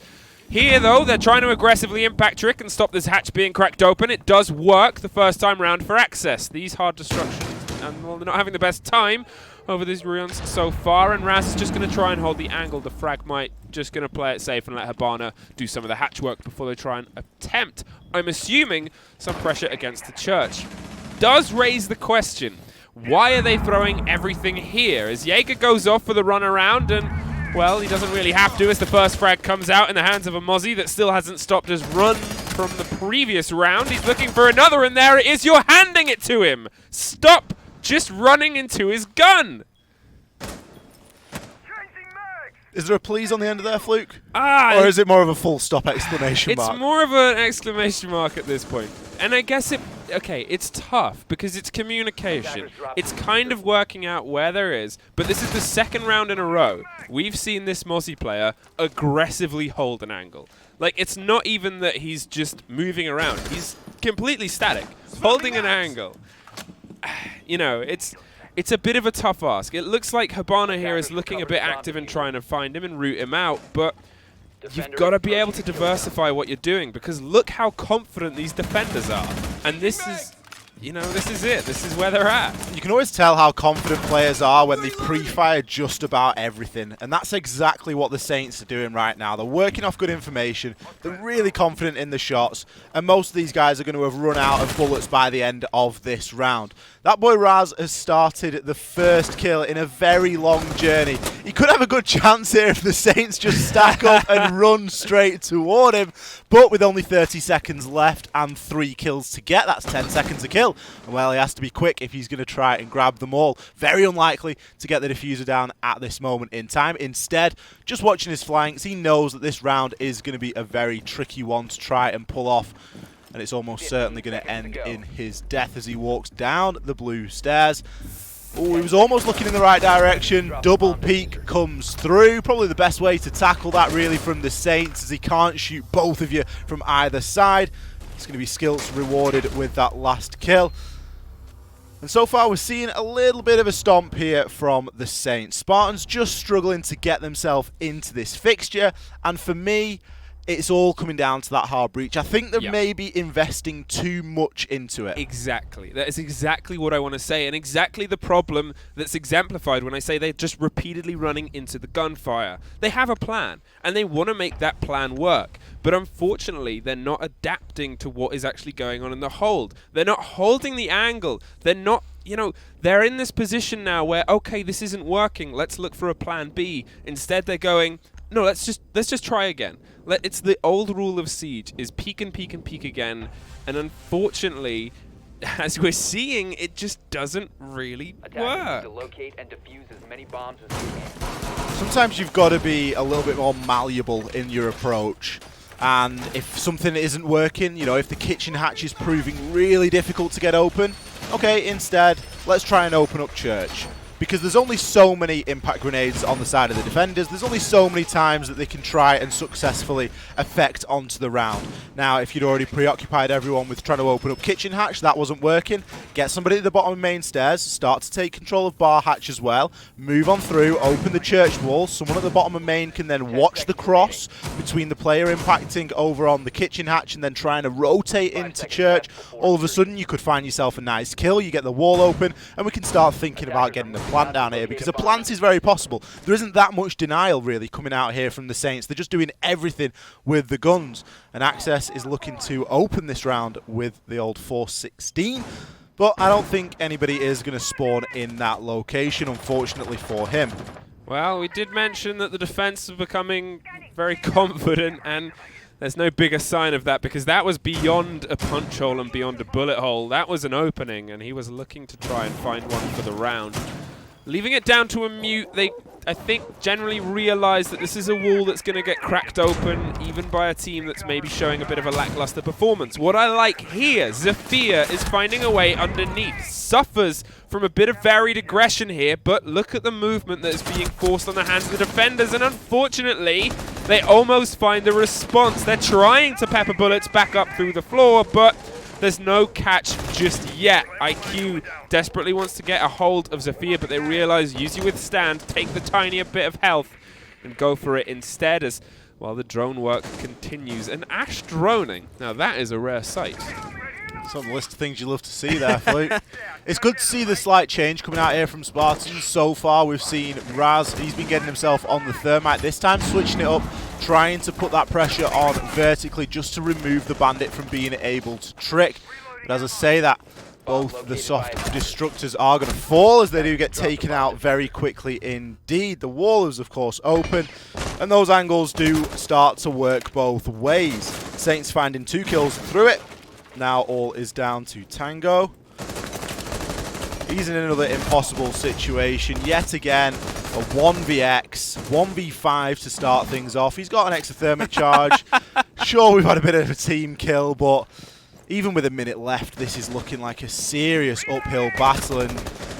Here, though, they're trying to aggressively impact Trick and stop this hatch being cracked open. It does work the first time round for Access. These hard destructions, and well, they're not having the best time over these ruins so far, and Raz is just going to try and hold the angle. The Fragmite just going to play it safe and let Hibana do some of the hatch work before they try and attempt, I'm assuming, some pressure against the church. Does raise the question, why are they throwing everything here? As Jaeger goes off for the run around, and, well, he doesn't really have to as the first frag comes out in the hands of a Mozzie that still hasn't stopped his run from the previous round. He's looking for another, and there it is. You're handing it to him. Stop just running into his gun. Is there a please on the end of there, Fluke? Or is it more of a full stop exclamation mark? It's more of an exclamation mark at this point. And I guess it's tough because it's communication. It's kind of working out where there is, but this is the second round in a row we've seen this Mozzie player aggressively hold an angle. Like, it's not even that he's just moving around. He's completely static, holding an angle. You know, it's a bit of a tough ask. It looks like Hibana here is looking a bit active in trying to find him and root him out, but you've got to be able to diversify what you're doing because look how confident these defenders are. And this is, you know, this is it. This is where they're at. You can always tell how confident players are when they pre-fire just about everything. And that's exactly what the Saints are doing right now. They're working off good information. They're really confident in the shots. And most of these guys are going to have run out of bullets by the end of this round. That boy Raz has started the first kill in a very long journey. He could have a good chance here if the Saints just stack up and run straight toward him. But with only 30 seconds left and 3 kills to get, that's 10 seconds a kill. And well, he has to be quick if he's going to try and grab them all. Very unlikely to get the diffuser down at this moment in time. Instead, just watching his flanks, he knows that this round is going to be a very tricky one to try and pull off. And it's almost certainly going to end in his death as he walks down the blue stairs. Oh, he was almost looking in the right direction. Double peek comes through. Probably the best way to tackle that really from the Saints as he can't shoot both of you from either side. It's going to be skills rewarded with that last kill. And so far we're seeing a little bit of a stomp here from the Saints. Spartans just struggling to get themselves into this fixture. And for me, it's all coming down to that hard breach. I think they're maybe investing too much into it. Exactly. That is exactly what I want to say, and exactly the problem that's exemplified when I say they're just repeatedly running into the gunfire. They have a plan, and they want to make that plan work. But unfortunately, they're not adapting to what is actually going on in the hold. They're not holding the angle. They're not, you know, they're in this position now where, okay, this isn't working. Let's look for a plan B. Instead, they're going, no, let's just try again. It's the old rule of Siege, is peek and peek and peek again. And unfortunately, as we're seeing, it just doesn't really work. To locate and defuse as many bombs as you can. Sometimes you've got to be a little bit more malleable in your approach. And if something isn't working, you know, if the kitchen hatch is proving really difficult to get open, okay, instead, let's try and open up church. Because there's only so many impact grenades on the side of the defenders. There's only so many times that they can try and successfully affect onto the round. Now, if you'd already preoccupied everyone with trying to open up kitchen hatch, that wasn't working. Get somebody at the bottom of main stairs, start to take control of bar hatch as well. Move on through, open the church wall. Someone at the bottom of main can then watch the cross between the player impacting over on the kitchen hatch and then trying to rotate into church. All of a sudden, you could find yourself a nice kill. You get the wall open, and we can start thinking about getting the plant down here, because a plant is very possible. There isn't that much denial really coming out here from the Saints. They're just doing everything with the guns, and Access is looking to open this round with the old 416, but I don't think anybody is going to spawn in that location, unfortunately for him. Well, we did mention that the defense is becoming very confident, and there's no bigger sign of that, because that was beyond a punch hole and beyond a bullet hole. That was an opening, and he was looking to try and find one for the round. Leaving it down to a mute, they, I think, generally realize that this is a wall that's going to get cracked open, even by a team that's maybe showing a bit of a lackluster performance. What I like here, Zafir is finding a way underneath. Suffers from a bit of varied aggression here, but look at the movement that is being forced on the hands of the defenders, and unfortunately, they almost find the response. They're trying to pepper bullets back up through the floor, but there's no catch just yet. IQ desperately wants to get a hold of Zafir, but they realize use your withstand, take the tinier bit of health, and go for it instead as, well, the drone work continues. And Ash droning, now that is a rare sight. It's on the list of things you love to see there, Fluke. It's good to see the slight change coming out here from Spartans. So far, we've seen Raz, he's been getting himself on the thermite, this time switching it up, trying to put that pressure on vertically just to remove the bandit from being able to trick. But as I say that, both the soft destructors are going to fall as they do get taken out very quickly indeed. The wall is, of course, open. And those angles do start to work both ways. Saints finding 2 kills through it. Now all is down to Tango. He's in another impossible situation. Yet again, a 1vx, 1v5 to start things off. He's got an exothermic charge. Sure, we've had a bit of a team kill, but even with a minute left, this is looking like a serious uphill battle. And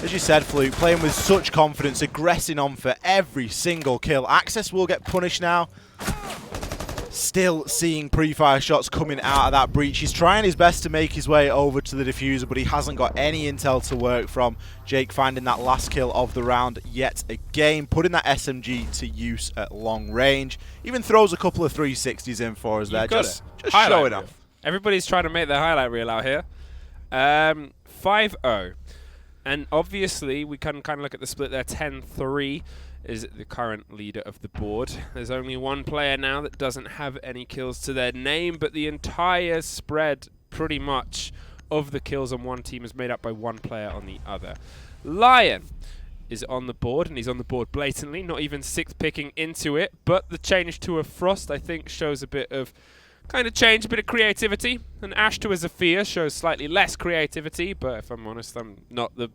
as you said, Fluke, playing with such confidence, aggressing on for every single kill. Access will get punished now. Still seeing pre-fire shots coming out of that breach. He's trying his best to make his way over to the diffuser, but he hasn't got any intel to work from. Jake finding that last kill of the round yet again, putting that SMG to use at long range. Even throws a couple of 360s in for us there. Just showing off. Everybody's trying to make their highlight reel out here. 5-0. And obviously, we can kind of look at the split there. 10-3 is the current leader of the board. There's only one player now that doesn't have any kills to their name, but the entire spread, pretty much, of the kills on one team is made up by one player on the other. Lion is on the board, and he's on the board blatantly, not even 6th picking into it, but the change to a Frost, I think, shows a bit of kind of change, a bit of creativity. And Ash to a Zofia shows slightly less creativity, but if I'm honest, I'm not the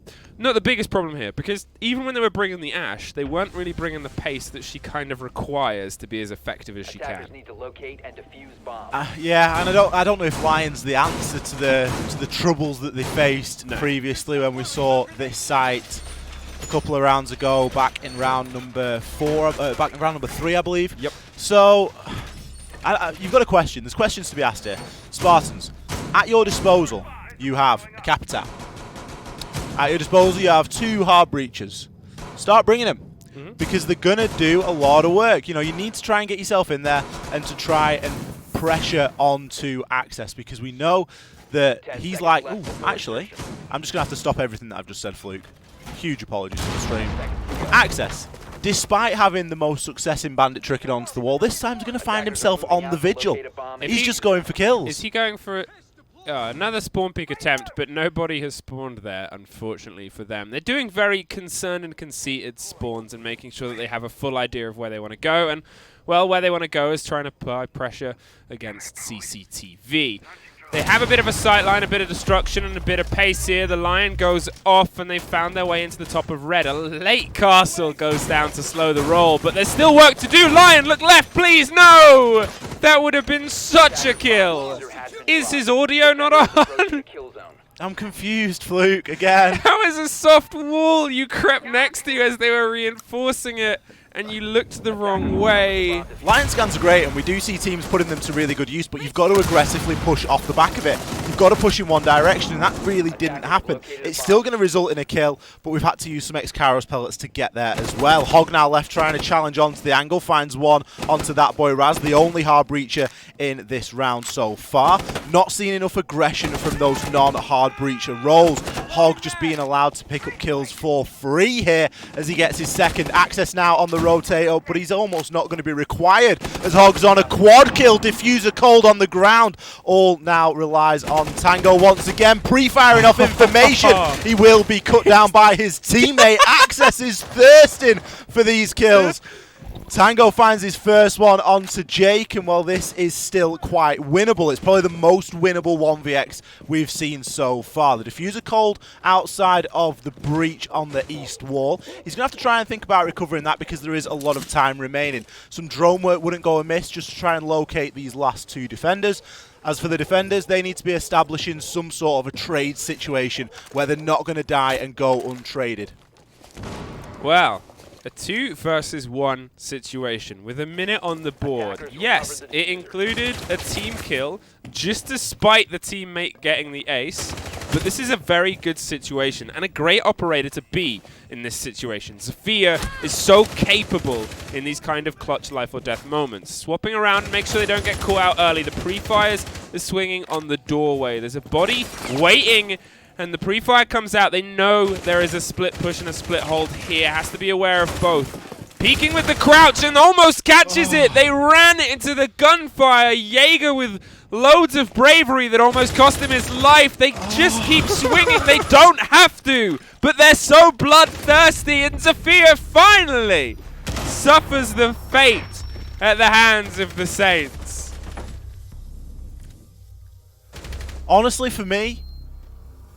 biggest problem here, because even when they were bringing the Ash, they weren't really bringing the pace that she kind of requires to be as effective as she can. Need to locate and defuse bombs. Yeah, and I don't know if Lion's the answer to the troubles that they faced previously when we saw this site a couple of rounds ago, back in round number 3, I believe. Yep. So you've got a question. There's questions to be asked here. Spartans, at your disposal, you have a Capitan. At your disposal, you have 2 hard breachers. Start bringing them, because they're going to do a lot of work. You know, you need to try and get yourself in there and to try and pressure onto Access, because we know that he's like, ooh, actually, I'm just going to have to stop everything that I've just said, Fluke. Huge apologies for the stream. Access, despite having the most success in Bandit tricking onto the wall, this time he's going to find himself on the Vigil. He's just going for kills. Is he going for another spawn peek attempt, but nobody has spawned there, unfortunately for them. They're doing very concerned and conceited spawns and making sure that they have a full idea of where they want to go. And, well, where they want to go is trying to apply pressure against CCTV. They have a bit of a sightline, a bit of destruction, and a bit of pace here. The Lion goes off, and they found their way into the top of red. A late castle goes down to slow the roll, but there's still work to do. Lion, look left, please. No! That would have been such a kill. Is his audio not on? I'm confused, Fluke, again. That was a soft wall you crept next to as they were reinforcing it, and you looked the wrong way. Lion scans are great, and we do see teams putting them to really good use, but you've got to aggressively push off the back of it. You've got to push in one direction, and that really didn't happen. It's still going to result in a kill, but we've had to use some X-Kairos pellets to get there as well. Hog now left trying to challenge onto the angle, finds one onto that boy Raz, the only hard breacher in this round so far. Not seeing enough aggression from those non-hard breacher roles. Hog just being allowed to pick up kills for free here as he gets his second. Access now on the rotator, but he's almost not going to be required as Hog's on a quad kill. Diffuser cold on the ground. All now relies on Tango once again, pre-firing off information. He will be cut down by his teammate. Access is thirsting for these kills. Tango finds his first one onto Jake, and while this is still quite winnable, it's probably the most winnable 1vx we've seen so far. The diffuser cold outside of the breach on the east wall. He's going to have to try and think about recovering that because there is a lot of time remaining. Some drone work wouldn't go amiss just to try and locate these last 2 defenders. As for the defenders, they need to be establishing some sort of a trade situation where they're not going to die and go untraded. Well, a 2 versus 1 situation with a minute on the board. Yes, it included a team kill, just despite the teammate getting the ace. But this is a very good situation and a great operator to be in this situation. Zofia is so capable in these kind of clutch life or death moments. Swapping around, make sure they don't get caught out early. The pre-fires are swinging on the doorway. There's a body waiting, and the pre-fire comes out. They know there is a split push and a split hold here. Has to be aware of both. Peeking with the crouch and almost catches it. They ran into the gunfire. Jaeger with loads of bravery that almost cost him his life. They just keep swinging. They don't have to, but they're so bloodthirsty. And Zofia finally suffers the fate at the hands of the Saints. Honestly, for me,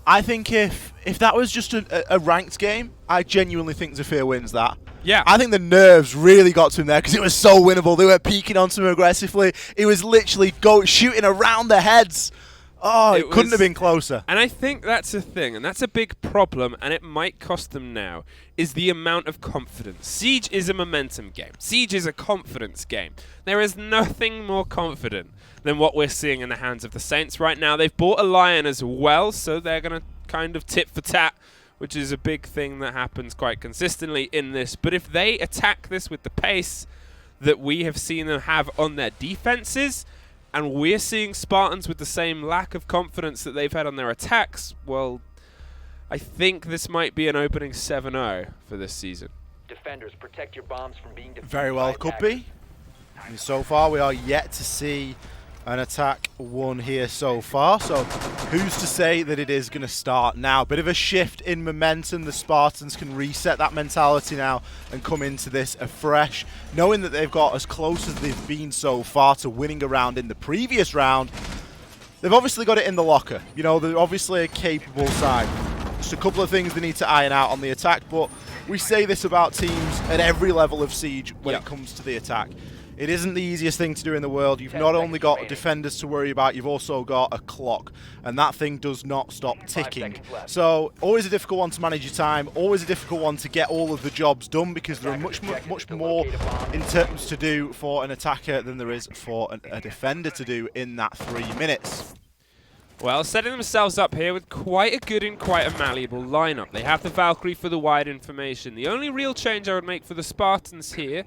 I think if that was just a ranked game, I genuinely think Zafir wins that. Yeah. I think the nerves really got to him there because it was so winnable. They were peeking onto him aggressively. He was literally shooting around their heads. Oh, it couldn't have been closer. And I think that's a thing, and that's a big problem, and it might cost them now, is the amount of confidence. Siege is a momentum game. Siege is a confidence game. There is nothing more confident than what we're seeing in the hands of the Saints right now. They've bought a Lion as well, so they're going to kind of tit for tat, which is a big thing that happens quite consistently in this. But if they attack this with the pace that we have seen them have on their defenses, and we're seeing Spartans with the same lack of confidence that they've had on their attacks, well, I think this might be an opening 7-0 for this season. Defenders, protect your bombs from being defeated. Very well, by could attackers. be. And so far, we are yet to see an attack won here so far. So who's to say that it is going to start now? Bit of a shift in momentum. The Spartans can reset that mentality now and come into this afresh, knowing that they've got as close as they've been so far to winning a round in the previous round. They've obviously got it in the locker. You know, they're obviously a capable side. Just a couple of things they need to iron out on the attack, but we say this about teams at every level of Siege when it comes to the attack. It isn't the easiest thing to do in the world. You've not only got defenders to worry about, you've also got a clock, and that thing does not stop ticking. So always a difficult one to manage your time, always a difficult one to get all of the jobs done, because there are much more in terms to do for an attacker than there is for a defender to do in that 3 minutes. Well, setting themselves up here with quite a good and quite a malleable lineup. They have the Valkyrie for the wide information. The only real change I would make for the Spartans here,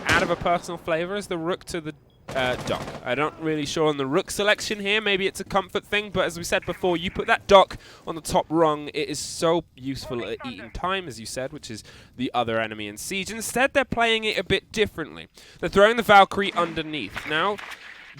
out of a personal flavour, is the Rook to the Dock. I'm not really sure on the Rook selection here. Maybe it's a comfort thing, but as we said before, you put that Dock on the top rung. It is so useful at eating time, as you said, which is the other enemy in Siege. Instead, they're playing it a bit differently. They're throwing the Valkyrie underneath. Now,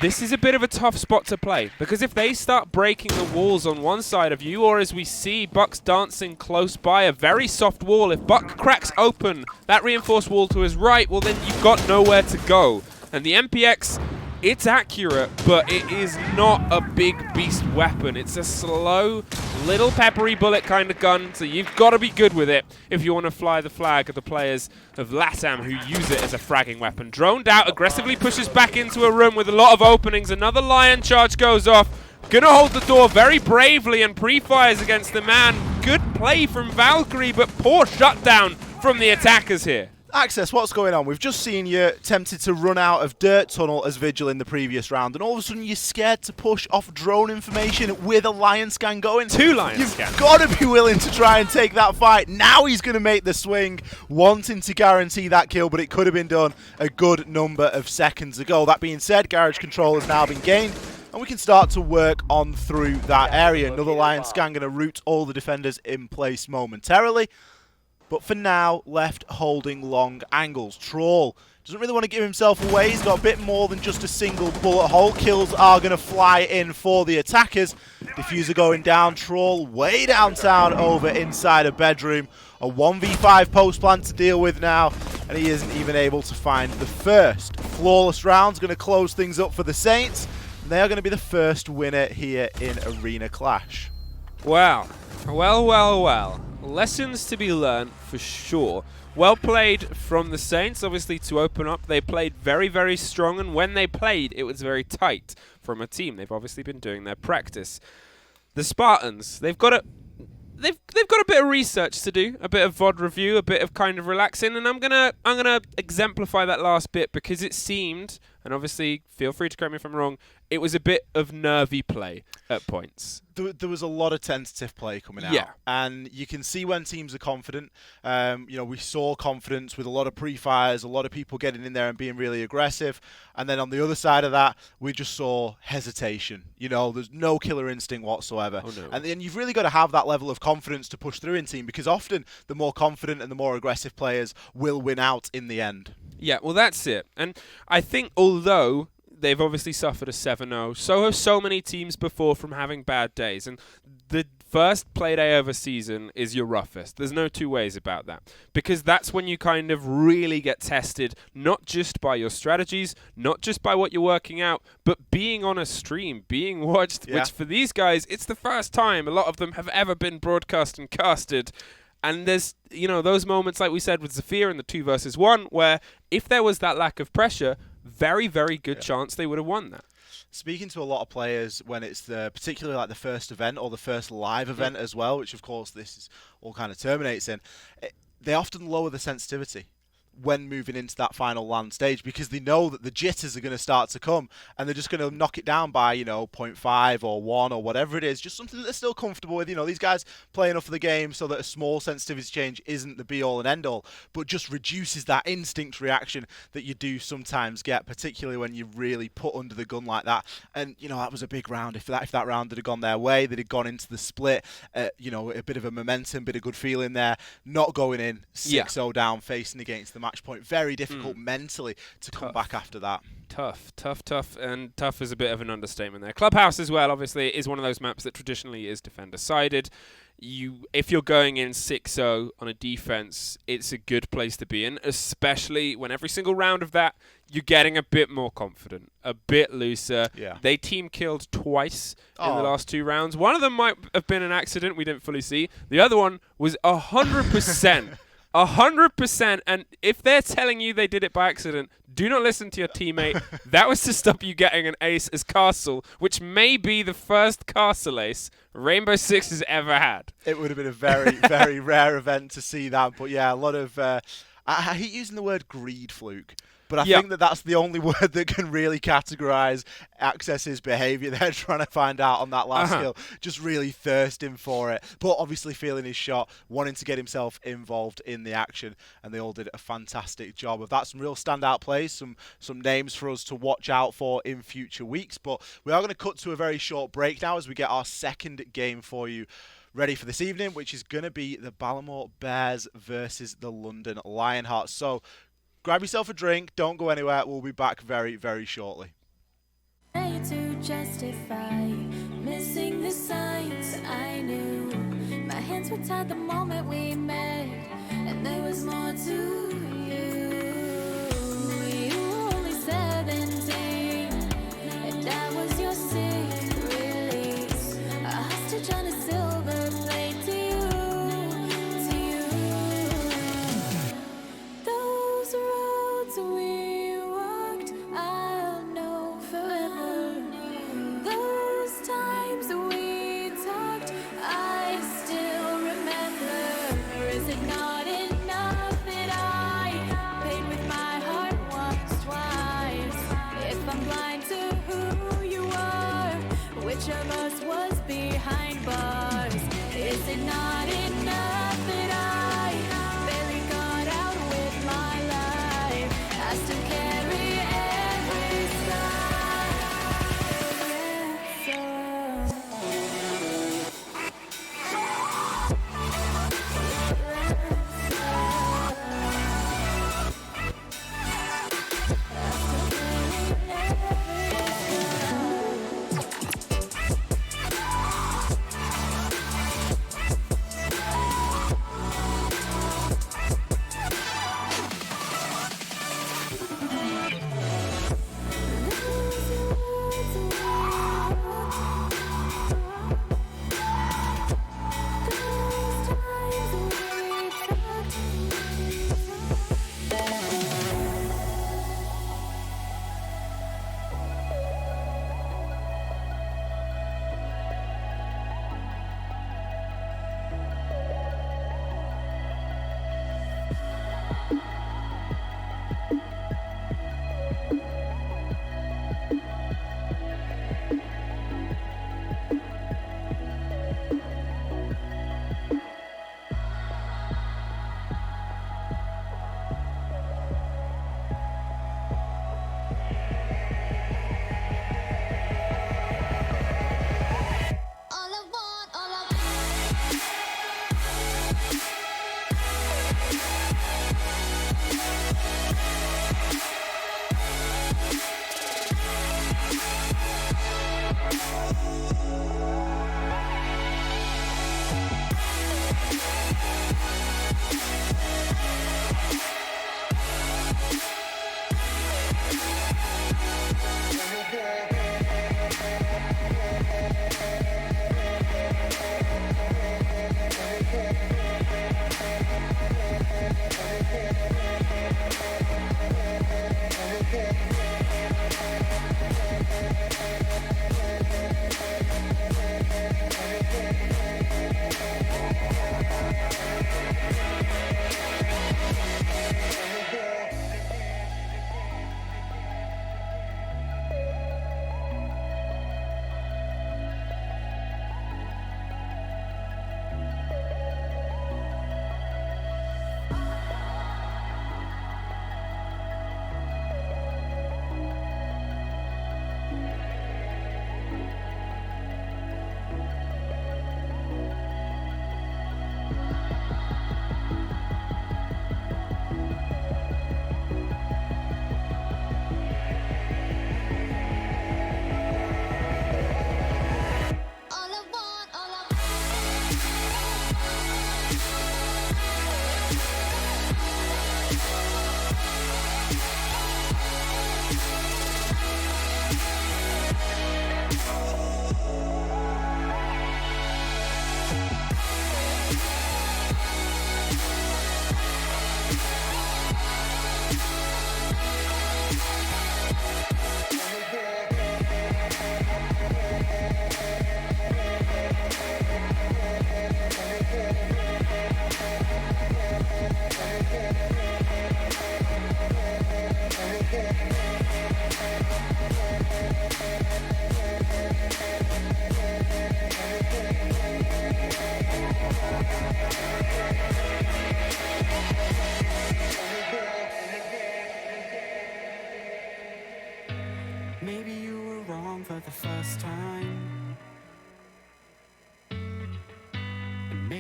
this is a bit of a tough spot to play, because if they start breaking the walls on one side of you, or as we see Bucks dancing close by a very soft wall, if Buck cracks open that reinforced wall to his right, well then you've got nowhere to go. And the MPX, it's accurate, but it is not a big beast weapon. It's a slow, little peppery bullet kind of gun, so you've got to be good with it if you want to fly the flag of the players of LATAM who use it as a fragging weapon. Droned out, aggressively pushes back into a room with a lot of openings. Another Lion charge goes off. Gonna hold the door very bravely and pre-fires against the man. Good play from Valkyrie, but poor shutdown from the attackers here. Access, what's going on? We've just seen you tempted to run out of Dirt Tunnel as Vigil in the previous round, and all of a sudden you're scared to push off drone information with a Lion Scan going. 2 Lion Scans. You've got to be willing to try and take that fight. Now he's going to make the swing, wanting to guarantee that kill, but it could have been done a good number of seconds ago. That being said, Garage Control has now been gained, and we can start to work on through that area. Another Lion Scan going to root all the defenders in place momentarily. But for now, left holding long angles. Troll doesn't really want to give himself away. He's got a bit more than just a single bullet hole. Kills are going to fly in for the attackers. Diffuser going down. Troll way downtown over inside a bedroom. A 1v5 post plant to deal with now. And he isn't even able to find the first. Flawless round's going to close things up for the Saints. And they are going to be the first winner here in Arena Clash. Wow. Well. Lessons to be learned for sure. Well played from the Saints, obviously, to open up. They played very, very strong, and when they played, it was very tight from a team. They've obviously been doing their practice. The Spartans, they've got a bit of research to do, a bit of VOD review, a bit of kind of relaxing, and I'm gonna exemplify that last bit because it seemed, and obviously feel free to correct me if I'm wrong, it was a bit of nervy play at points. There was a lot of tentative play coming out, and you can see when teams are confident. We saw confidence with a lot of pre-fires, a lot of people getting in there and being really aggressive, and then on the other side of that, we just saw hesitation. There's no killer instinct whatsoever. Oh, no. And then you've really got to have that level of confidence to push through in team, because often the more confident and the more aggressive players will win out in the end. Yeah, well, that's it. And I think although they've obviously suffered a 7-0, so have so many teams before from having bad days. And the first play day of a season is your roughest. There's no two ways about that. Because that's when you kind of really get tested, not just by your strategies, not just by what you're working out, but being on a stream, being watched, which for these guys, it's the first time a lot of them have ever been broadcast and casted. And there's, those moments, like we said with Zafir in the 2 versus 1, where if there was that lack of pressure, very, very good chance they would have won that. Speaking to a lot of players when it's particularly like the first event or the first live event as well, which of course this is all kind of terminates in, they often lower the sensitivity when moving into that final land stage because they know that the jitters are going to start to come and they're just going to knock it down by 0.5 or 1 or whatever it is, just something that they're still comfortable with. These guys play enough of the game so that a small sensitivity change isn't the be all and end all, but just reduces that instinct reaction that you do sometimes get, particularly when you really put under the gun like that. And that was a big round. If that round had gone their way, they'd have gone into the split, a bit of a momentum, bit of good feeling there, not going in 6-0 down, facing against the match point. Very difficult mentally to come back after that. Tough. And tough is a bit of an understatement there. Clubhouse as well, obviously, is one of those maps that traditionally is defender-sided. If you're going in 6-0 on a defense, it's a good place to be in, especially when every single round of that, you're getting a bit more confident, a bit looser. Yeah. They team killed twice in the last 2 rounds. One of them might have been an accident we didn't fully see. The other one was 100%. 100%, and if they're telling you they did it by accident, do not listen to your teammate. That was to stop you getting an ace as Castle, which may be the first Castle ace Rainbow Six has ever had. It would have been a very, very rare event to see that, but yeah, a lot of... I hate using the word greed, Fluke. But I think that's the only word that can really categorize Access's behavior. They're trying to find out on that last kill, just really thirsting for it. But obviously feeling his shot, wanting to get himself involved in the action. And they all did a fantastic job of that. Some real standout plays, some names for us to watch out for in future weeks. But we are going to cut to a very short break now as we get our second game for you ready for this evening, which is going to be the Ballamore Bears versus the London Lionhearts. So grab yourself a drink, don't go anywhere, we'll be back very, very shortly. To justify missing the signs I knew. My hands were tied the moment we met, and there was more to you. You were only 17, and I was your sick release. A hostage on a silver plate to you. Those roads we walked, I'll know forever. Those times we talked, I still remember. Is it not enough that I paid with my heart once, twice? If I'm blind to who you are, which of us was behind bars? Is it not enough that I barely got out with my life? I still carry every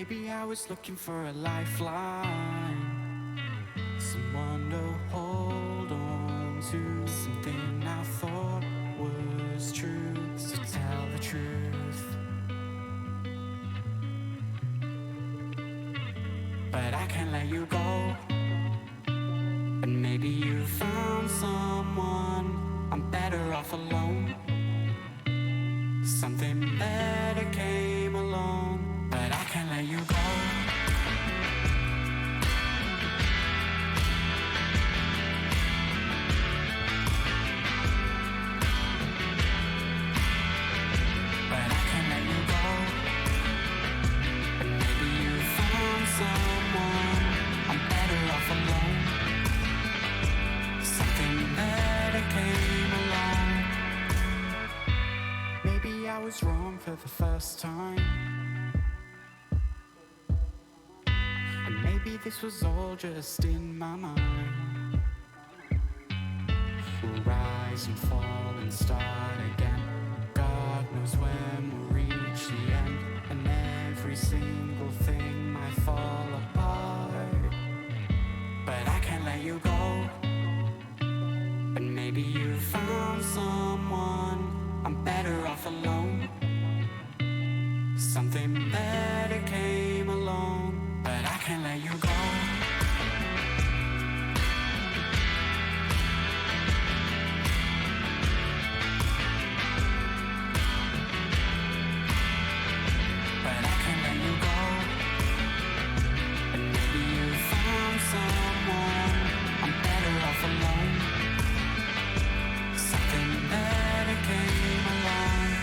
Maybe I was looking for a lifeline, someone to hold on to, something I thought was true. So tell the truth. But I can't let you go. And maybe you found someone. I'm better off alone. Something better came along, but I can't let you go. But I can't let you go. And maybe you found someone. I'm better off alone. Something better came along. Maybe I was wrong for the first time. And maybe this was all just in my mind. We'll rise and fall and start again. God knows when we'll reach the end. And every single thing might fall apart. But I can't let you go. And maybe you found someone. I'm better off alone. Something better came along, but I can't let you go. But I can't let you go. And maybe you found someone. I'm better off alone. Something better came along.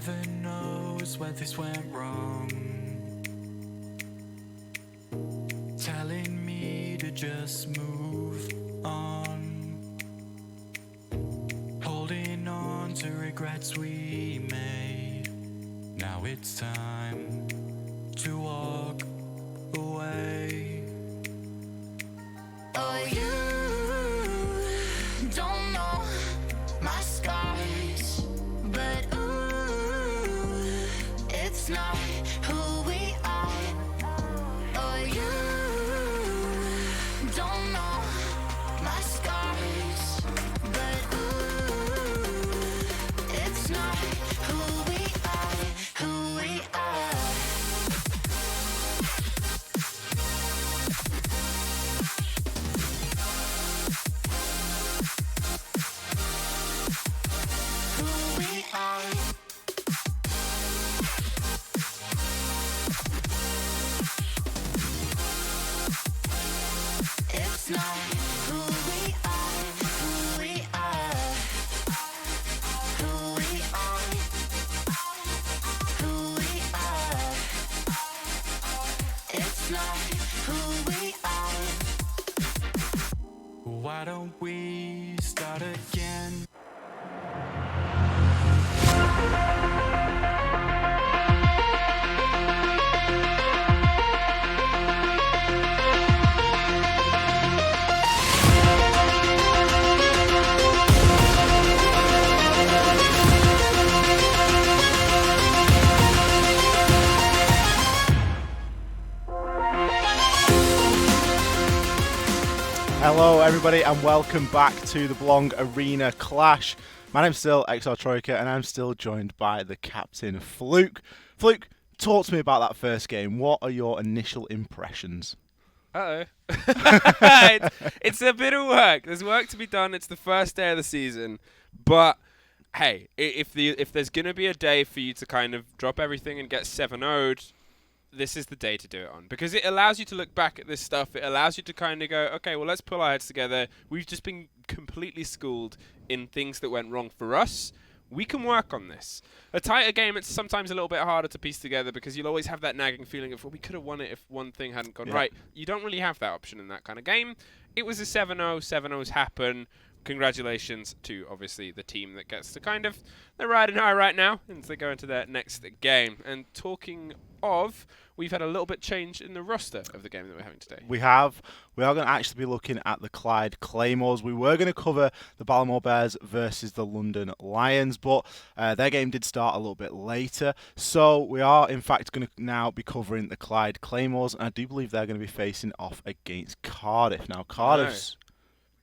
Heaven knows where this went wrong. Telling me to just move on. Holding on to regrets we made. Now it's time to walk away. Oh, you don't know my scars, but ooh, it's not who we are. Oh, you don't know my scars, but ooh, it's not who we are, who we are. Who we are. It's not who we are, who we are, who we are, who we are. It's not who we are. Why don't we start again? Hello, everybody, and welcome back to the Belong Arena Clash. My name's still XR Troika, and I'm still joined by the captain, Fluke. Fluke, talk to me about that first game. What are your initial impressions? Uh-oh. It's a bit of work. There's work to be done. It's the first day of the season. But, hey, if there's going to be a day for you to kind of drop everything and get 7-0'd, this is the day to do it on. Because it allows you to look back at this stuff. It allows you to kind of go, okay, well, let's pull our heads together. We've just been completely schooled in things that went wrong for us. We can work on this. A tighter game, it's sometimes a little bit harder to piece together because you'll always have that nagging feeling of, well, we could have won it if one thing hadn't gone right. You don't really have that option in that kind of game. It was a 7-0. 7-0s happen. Congratulations to, obviously, the team that gets to kind of, they're riding high right now as they go into their next game. And talking of, we've had a little bit change in the roster of the game that we're having today. We are going to actually be looking at the Clyde Claymores. We were going to cover the Ballamore Bears versus the London Lions, but their game did start a little bit later. So we are, in fact, going to now be covering the Clyde Claymores, and I do believe they're going to be facing off against Cardiff. Now, Cardiff's...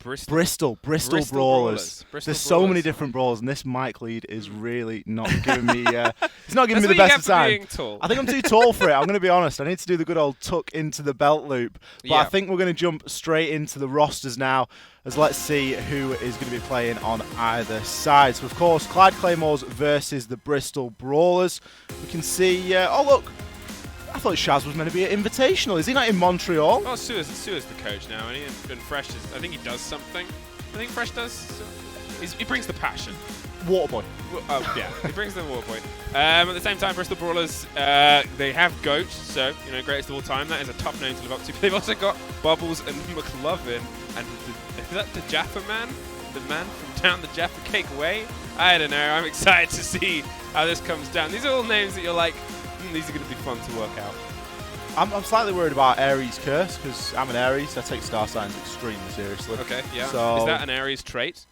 Bristol Brawlers. There's so many different brawlers, and this Mike lead is really not giving me. It's not giving me the best of time. I think I'm too tall for it. I'm going to be honest. I need to do the good old tuck into the belt loop. But I think we're going to jump straight into the rosters now, as let's see who is going to be playing on either side. So of course, Clyde Claymores versus the Bristol Brawlers. We can see. Oh look. I thought Shaz was meant to be at Invitational. Is he not in Montreal? Oh, Sua's the coach now, and Fresh I think he does something. I think Fresh does. He brings the passion. Waterboy. Yeah, he brings the Waterboy. At the same time, Bristol Brawlers, they have Goat, so, greatest of all time. That is a tough name to live up to. But they've also got Bubbles and McLovin, and is that the Jaffa man? The man from down the Jaffa Cake Way? I don't know. I'm excited to see how this comes down. These are all names that you're like, these are going to be fun to work out. I'm slightly worried about Aries Curse because I'm an Aries. I take star signs extremely seriously. Okay, yeah. So is that an Aries trait?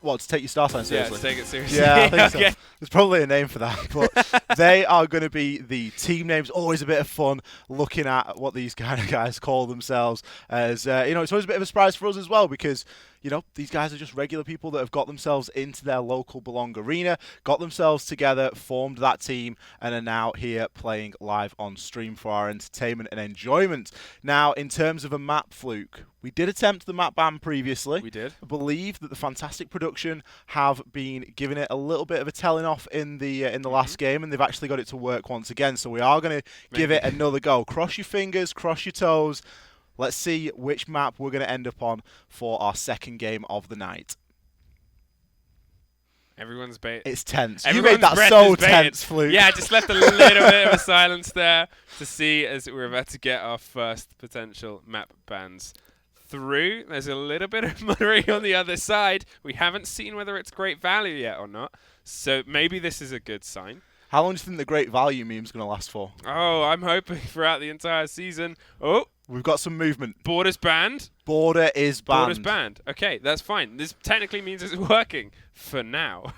What, to take your star sign seriously? Yeah, to take it seriously. Yeah, I think okay. so. There's probably a name for that. But they are going to be the team names. Always a bit of fun looking at what these kind of guys call themselves. As it's always a bit of a surprise for us as well because, these guys are just regular people that have got themselves into their local Belong Arena, got themselves together, formed that team, and are now here playing live on stream for our entertainment and enjoyment. Now, in terms of a map, Fluke, we did attempt the map ban previously. We did. I believe that the Fantastic Production have been giving it a little bit of a telling off in the last game, and they've actually got it to work once again. So we are going to give it another go. Cross your fingers, cross your toes. Let's see which map we're going to end up on for our second game of the night. Everyone's bait. It's tense. You Everyone's made that breath so is baited. tense, Fluke. Yeah, I just left a little bit of a silence there to see as we're about to get our first potential map bans through. There's a little bit of muttering on the other side. We haven't seen whether it's great value yet or not, so maybe this is a good sign. How long do you think the great value meme's going to last for? Oh, I'm hoping throughout the entire season. Oh, we've got some movement. Border's banned. Border is banned. Border's banned. Okay, that's fine. This technically means it's working for now.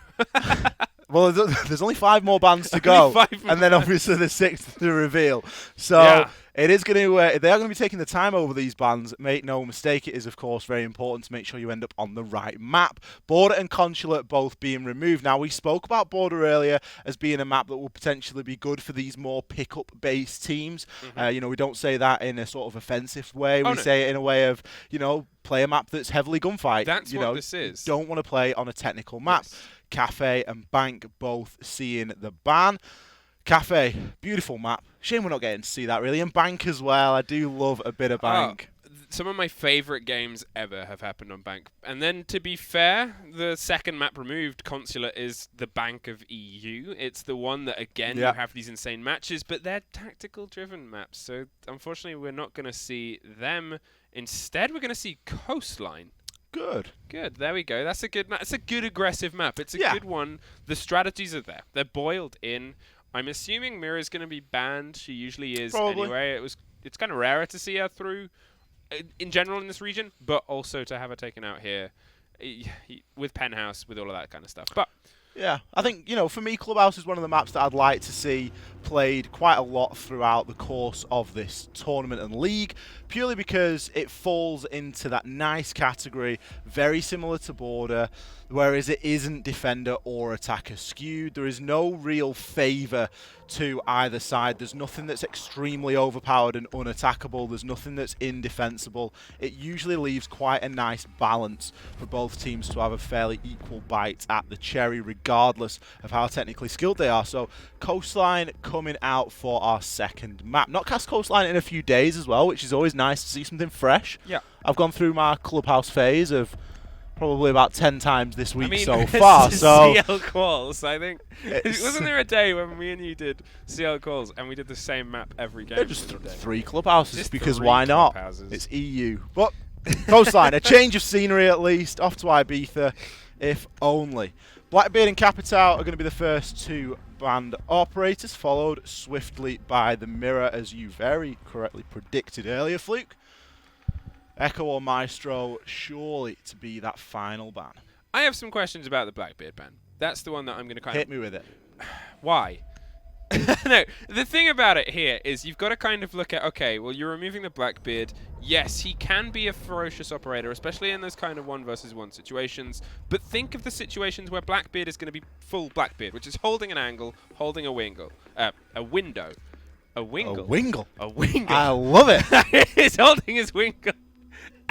Well, there's only 5 more bans to go, and then obviously the 6th to reveal. So it is going to. They are going to be taking the time over these bans. Make no mistake, it is of course very important to make sure you end up on the right map. Border and Consulate both being removed. Now we spoke about Border earlier as being a map that will potentially be good for these more pick-up-based teams. You know, we don't say that in a sort of offensive way. We say it in a way of, you know, play a map that's heavily gunfight. That's you what know, this is. Don't want to play on a technical map. Yes. Cafe and Bank both seeing the ban. Cafe, beautiful map. Shame we're not getting to see that really. And Bank as well. I do love a bit of Bank. Some of my favourite games ever have happened on Bank. And then, to be fair, the second map removed, Consulate, is the Bank of EU. It's the one that, again, you have these insane matches, but they're tactical-driven maps. So, unfortunately, we're not going to see them. Instead, we're going to see Coastline. Good. There we go. That's a good map. It's a good aggressive map. It's a good one. The strategies are there. They're boiled in. I'm assuming Mira's going to be banned. She usually is anyway. It's kind of rarer to see her through in general in this region, but also to have her taken out here with Penthouse, with all of that kind of stuff. But yeah, I think, you know, for me, Clubhouse is one of the maps that I'd like to see played quite a lot throughout the course of this tournament and league, purely because it falls into that nice category, very similar to Border, whereas it isn't defender or attacker skewed. There is no real favour to either side. There's nothing that's extremely overpowered and unattackable. There's nothing that's indefensible. It usually leaves quite a nice balance for both teams to have a fairly equal bite at the cherry, regardless of how technically skilled they are. So Coastline coming out for our second map. Not cast Coastline in a few days as well, which is always nice to see something fresh. Yeah. I've gone through my Clubhouse phase of probably about 10 times this week so far. So CL calls, I think. Wasn't there a day when me and you did CL calls and we did the same map every game? Just 3 clubhouses, just because why not? It's EU. But Coastline, a change of scenery at least, off to Ibiza, if only. Blackbeard and Capital are going to be the first 2 banned operators, followed swiftly by the Mirror, as you very correctly predicted earlier, Fluke. Echo or Maestro, surely to be that final ban. I have some questions about the Blackbeard ban. That's the one that I'm going to hit me with it. Why? No, the thing about it here is you've got to kind of look at, okay, well, you're removing the Blackbeard. Yes, he can be a ferocious operator, especially in those kind of 1-versus-1 situations. But think of the situations where Blackbeard is going to be full Blackbeard, which is holding an angle, holding a window. A wingle. A wingle? A wingle. I love it. He's holding his wingle.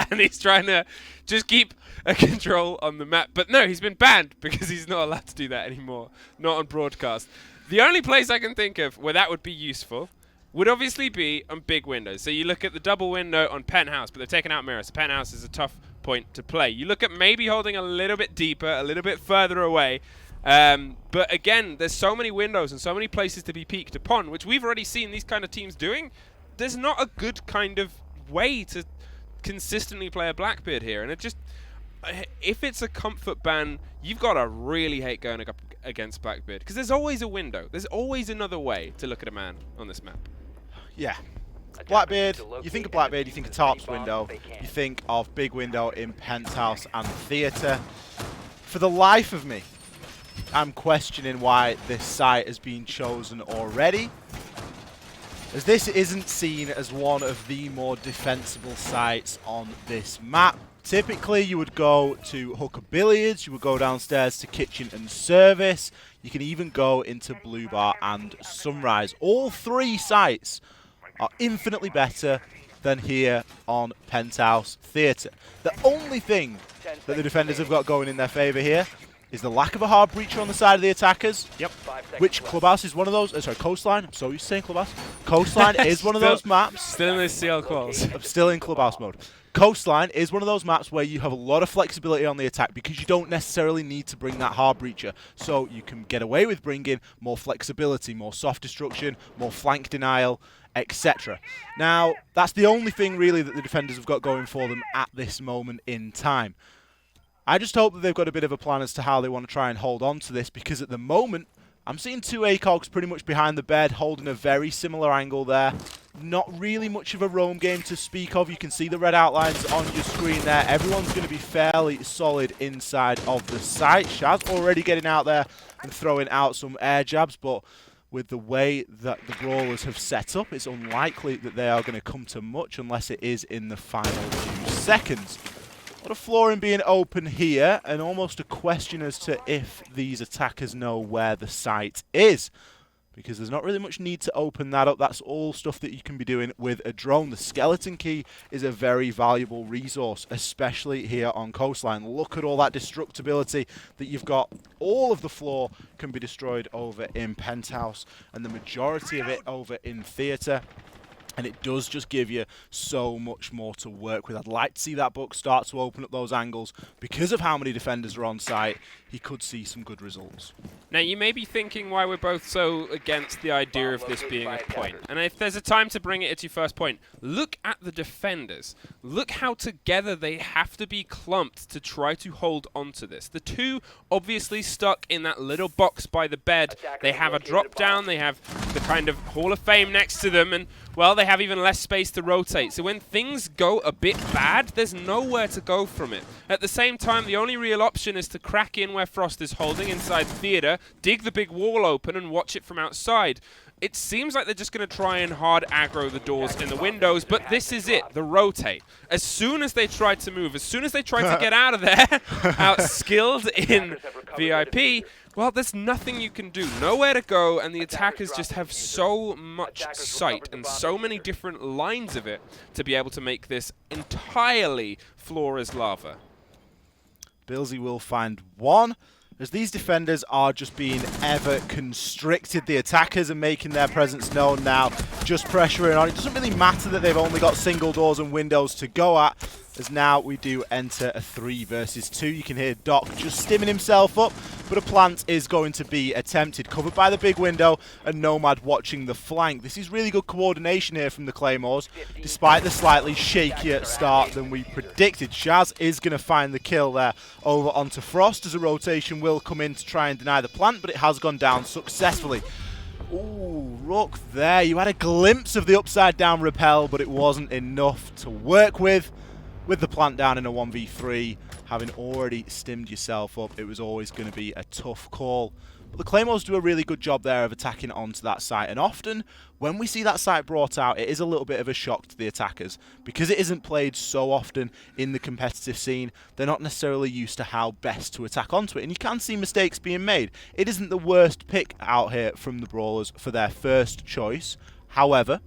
And he's trying to just keep a control on the map. But no, he's been banned because he's not allowed to do that anymore. Not on broadcast. The only place I can think of where that would be useful would obviously be on big windows. So you look at the double window on Penthouse, but they've taken out Mirror. So Penthouse is a tough point to play. You look at maybe holding a little bit deeper, a little bit further away. But again, there's so many windows and so many places to be peeked upon, which we've already seen these kind of teams doing. There's not a good kind of way to consistently play a Blackbeard here, and it just, if it's a comfort ban, you've got to really hate going up against Blackbeard, because there's always a window, there's always another way to look at a man on this map. Yeah, Blackbeard, you think of Blackbeard, you think of Tarp's window, you think of big window in Penthouse and Theatre. For the life of me, I'm questioning why this site has been chosen already, as this isn't seen as one of the more defensible sites on this map. Typically, you would go to Hooker Billiards, you would go downstairs to Kitchen and Service, you can even go into Blue Bar and Sunrise. All 3 sites are infinitely better than here on Penthouse Theatre. The only thing that the defenders have got going in their favour here is the lack of a hard breacher on the side of the attackers. Yep. 5 seconds Which left. Clubhouse is one of those? Sorry, Coastline. I'm so used to saying Clubhouse. Coastline is one of those maps. Still in the CL calls. I'm still in Clubhouse mode. Coastline is one of those maps where you have a lot of flexibility on the attack because you don't necessarily need to bring that hard breacher. So you can get away with bringing more flexibility, more soft destruction, more flank denial, etc. Now, that's the only thing really that the defenders have got going for them at this moment in time. I just hope that they've got a bit of a plan as to how they want to try and hold on to this, because at the moment, I'm seeing two ACOGs pretty much behind the bed, holding a very similar angle there. Not really much of a roam game to speak of. You can see the red outlines on your screen there. Everyone's going to be fairly solid inside of the site. Shaz already getting out there and throwing out some air jabs, but with the way that the Brawlers have set up, it's unlikely that they are going to come to much unless it is in the final 2 seconds. A lot of flooring being open here, and almost a question as to if these attackers know where the site is, because there's not really much need to open that up. That's all stuff that you can be doing with a drone. The skeleton key is a very valuable resource, especially here on Coastline. Look at all that destructibility that you've got. All of the floor can be destroyed over in Penthouse, and the majority of it over in Theatre. And it does just give you so much more to work with. I'd like to see that book start to open up those angles. Because of how many defenders are on site, he could see some good results. Now, you may be thinking why we're both so against the idea of this being a point. And if there's a time to bring it, it's your first point. Look at the defenders. Look how together they have to be clumped to try to hold onto this. The two obviously stuck in that little box by the bed. They have a drop down. They have the kind of Hall of Fame next to them. And, well, they have even less space to rotate. So when things go a bit bad, there's nowhere to go from it. At the same time, the only real option is to crack in where Frost is holding inside Theatre, dig the big wall open and watch it from outside. It seems like they're just going to try and hard aggro the doors and the windows, but this is it, the rotate. As soon as they try to move, as soon as they try to get out of there, outskilled in VIP, well, there's nothing you can do. Nowhere to go, and the attackers just have so much sight and so many different lines of it to be able to make this entirely floor as lava. Billsy will find one, as these defenders are just being ever constricted. The attackers are making their presence known now, just pressuring on. It doesn't really matter that they've only got single doors and windows to go at, as now we do enter a 3 versus 2. You can hear Doc just stimming himself up, but a plant is going to be attempted, covered by the big window, and Nomad watching the flank. This is really good coordination here from the Claymores, despite the slightly shakier start than we predicted. Shaz is going to find the kill there over onto Frost, as a rotation will come in to try and deny the plant, but it has gone down successfully. Ooh, Rook there. You had a glimpse of the upside down repel, but it wasn't enough to work with. With the plant down in a 1v3, having already stimmed yourself up, it was always going to be a tough call. But the Claymores do a really good job there of attacking onto that site, and often when we see that site brought out, it is a little bit of a shock to the attackers. Because it isn't played so often in the competitive scene, they're not necessarily used to how best to attack onto it, and you can see mistakes being made. It isn't the worst pick out here from the Brawlers for their first choice. However,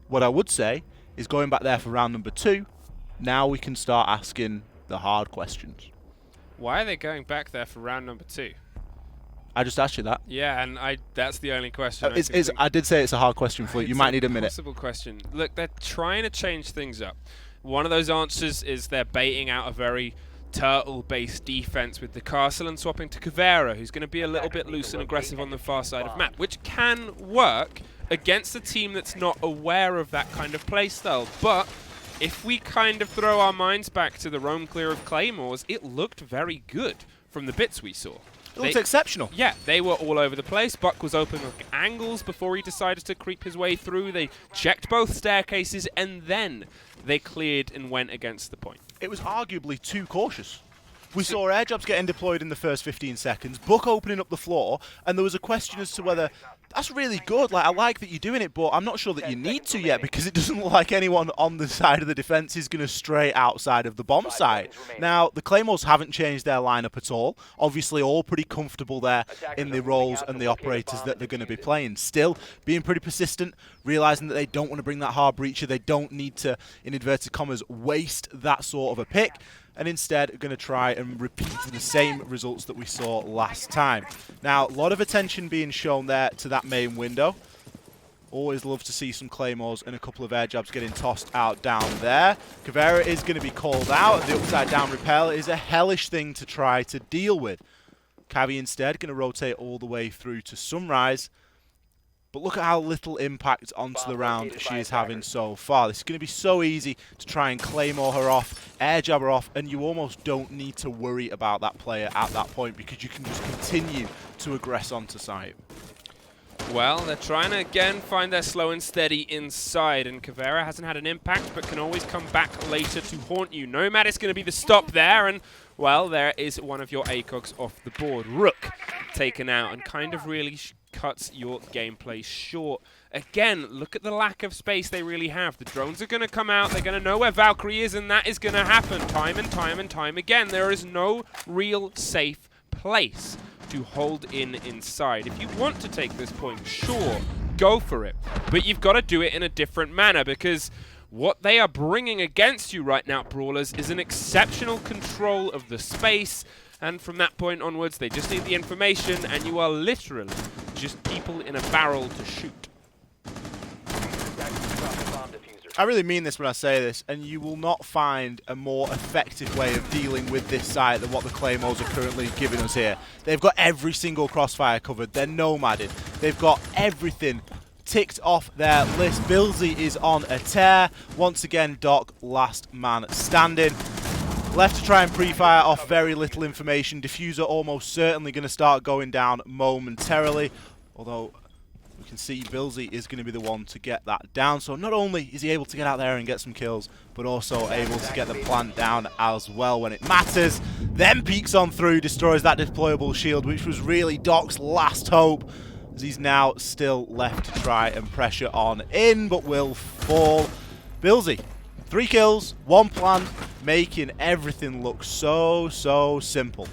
what I would say is, going back there for round number 2, now we can start asking the hard questions. Why are they going back there for round number 2? I just asked you that. Yeah, and that's the only question. I did say it's a hard question for you. You might need a minute. Possible question. Look, they're trying to change things up. One of those answers is they're baiting out a very turtle-based defense with the castle and swapping to Caveira, who's going to be a little bit loose and aggressive on the far side of map, which can work against a team that's not aware of that kind of playstyle. But if we kind of throw our minds back to the roam clear of Claymores, it looked very good from the bits we saw. It looked exceptional. Yeah, they were all over the place. Buck was opening angles before he decided to creep his way through. They checked both staircases, and then they cleared and went against the point. It was arguably too cautious. We saw air jobs getting deployed in the first 15 seconds, Buck opening up the floor, and there was a question as to whether That's really good. Like, I like that you're doing it, but I'm not sure that you need to yet because it doesn't look like anyone on the side of the defense is going to stray outside of the bomb site. Now, the Claymores haven't changed their lineup at all. Obviously, all pretty comfortable there in the roles and the operators that they're going to be playing. Still, being pretty persistent, realizing that they don't want to bring that hard breacher. They don't need to, in inverted commas, waste that sort of a pick. And instead are going to try and repeat the same results that we saw last time. Now, a lot of attention being shown there to that main window. Always love to see some Claymores and a couple of air jabs getting tossed out down there. Caveira is going to be called out. The upside down repel is a hellish thing to try to deal with. Cavi instead going to rotate all the way through to Sunrise. But look at how little impact onto the round she is having so far. This is going to be so easy to try and Claymore her off, air jab her off, and you almost don't need to worry about that player at that point because you can just continue to aggress onto site. Well, they're trying to, again, find their slow and steady inside, and Caveira hasn't had an impact, but can always come back later to haunt you. Nomad is going to be the stop there, and, well, there is one of your ACOGs off the board. Rook taken out, and kind of really cuts your gameplay short. Again, look at the lack of space they really have. The drones are going to come out, they're going to know where Valkyrie is, and that is going to happen time and time and time again. There is no real safe place to hold in inside. If you want to take this point, sure, go for it. But you've got to do it in a different manner because what they are bringing against you right now, Brawlers, is an exceptional control of the space. And from that point onwards, they just need the information, and you are literally just people in a barrel to shoot. I really mean this when I say this, and you will not find a more effective way of dealing with this site than what the Claymores are currently giving us here. They've got every single crossfire covered. They're nomaded. They've got everything ticked off their list. Billsy is on a tear. Once again, Doc, last man standing. Left to try and pre-fire off very little information. Diffuser almost certainly going to start going down momentarily, although we can see Billsy is going to be the one to get that down. So not only is he able to get out there and get some kills, but also able to get the plant down as well when it matters. Then peeks on through, destroys that deployable shield, which was really Doc's last hope, as he's now still left to try and pressure on in, but will fall. Billsy, 3 kills, 1 plant, making everything look so simple.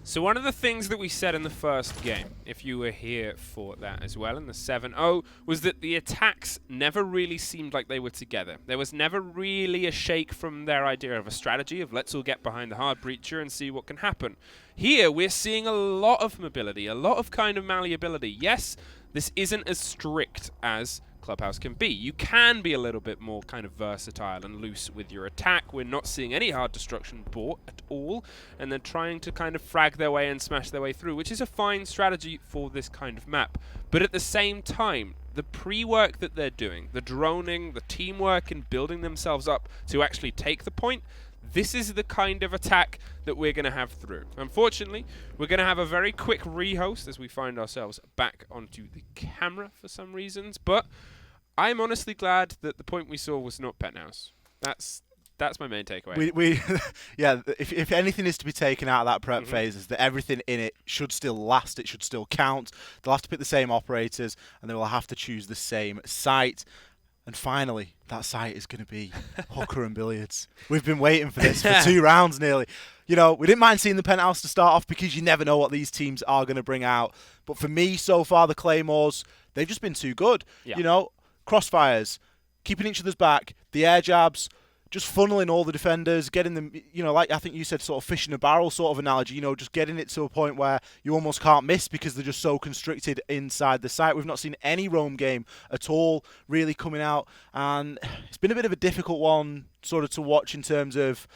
So one of the things that we said in the first game, if you were here for that as well, in the 7-0, was that the attacks never really seemed like they were together. There was never really a shake from their idea of a strategy of let's all get behind the hard breacher and see what can happen. Here, we're seeing a lot of mobility, a lot of kind of malleability. Yes, this isn't as strict as Clubhouse can be. You can be a little bit more kind of versatile and loose with your attack. We're not seeing any hard destruction bought at all, and they're trying to kind of frag their way and smash their way through, which is a fine strategy for this kind of map. But at the same time, the pre-work that they're doing, the droning, the teamwork and building themselves up to actually take the point, this is the kind of attack that we're going to have through. Unfortunately, we're going to have a very quick rehost as we find ourselves back onto the camera for some reasons, but I'm honestly glad that the point we saw was not Penthouse. That's my main takeaway. Yeah, if anything is to be taken out of that prep phase is that everything in it should still last, it should still count. They'll have to pick the same operators, and they will have to choose the same site. And finally, that site is going to be Hooker and Billiards. We've been waiting for this for 2 rounds nearly. You know, we didn't mind seeing the Penthouse to start off because you never know what these teams are going to bring out. But for me, so far, the Claymores, they've just been too good. Yeah. You know, crossfires, keeping each other's back, the air jabs, just funneling all the defenders, getting them, you know, like I think you said, sort of fish in a barrel sort of analogy, you know, just getting it to a point where you almost can't miss because they're just so constricted inside the site. We've not seen any roam game at all really coming out, and it's been a bit of a difficult one sort of to watch in terms of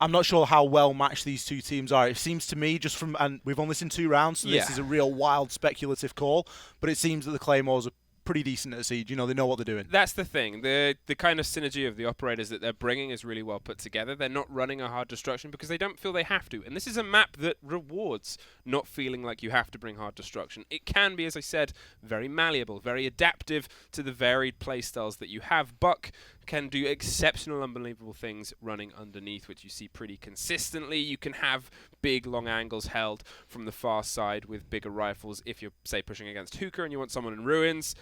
I'm not sure how well matched these two teams are. It seems to me just from, and we've only seen 2 rounds, so this is a real wild speculative call, but it seems that the Claymores are pretty decent at Siege. You know, they know what they're doing. That's the thing. The kind of synergy of the operators that they're bringing is really well put together. They're not running a hard destruction because they don't feel they have to. And this is a map that rewards not feeling like you have to bring hard destruction. It can be, as I said, very malleable, very adaptive to the varied playstyles that you have. Buck can do exceptional, unbelievable things running underneath, which you see pretty consistently. You can have big, long angles held from the far side with bigger rifles if you're, say, pushing against Hookah and you want someone in ruins.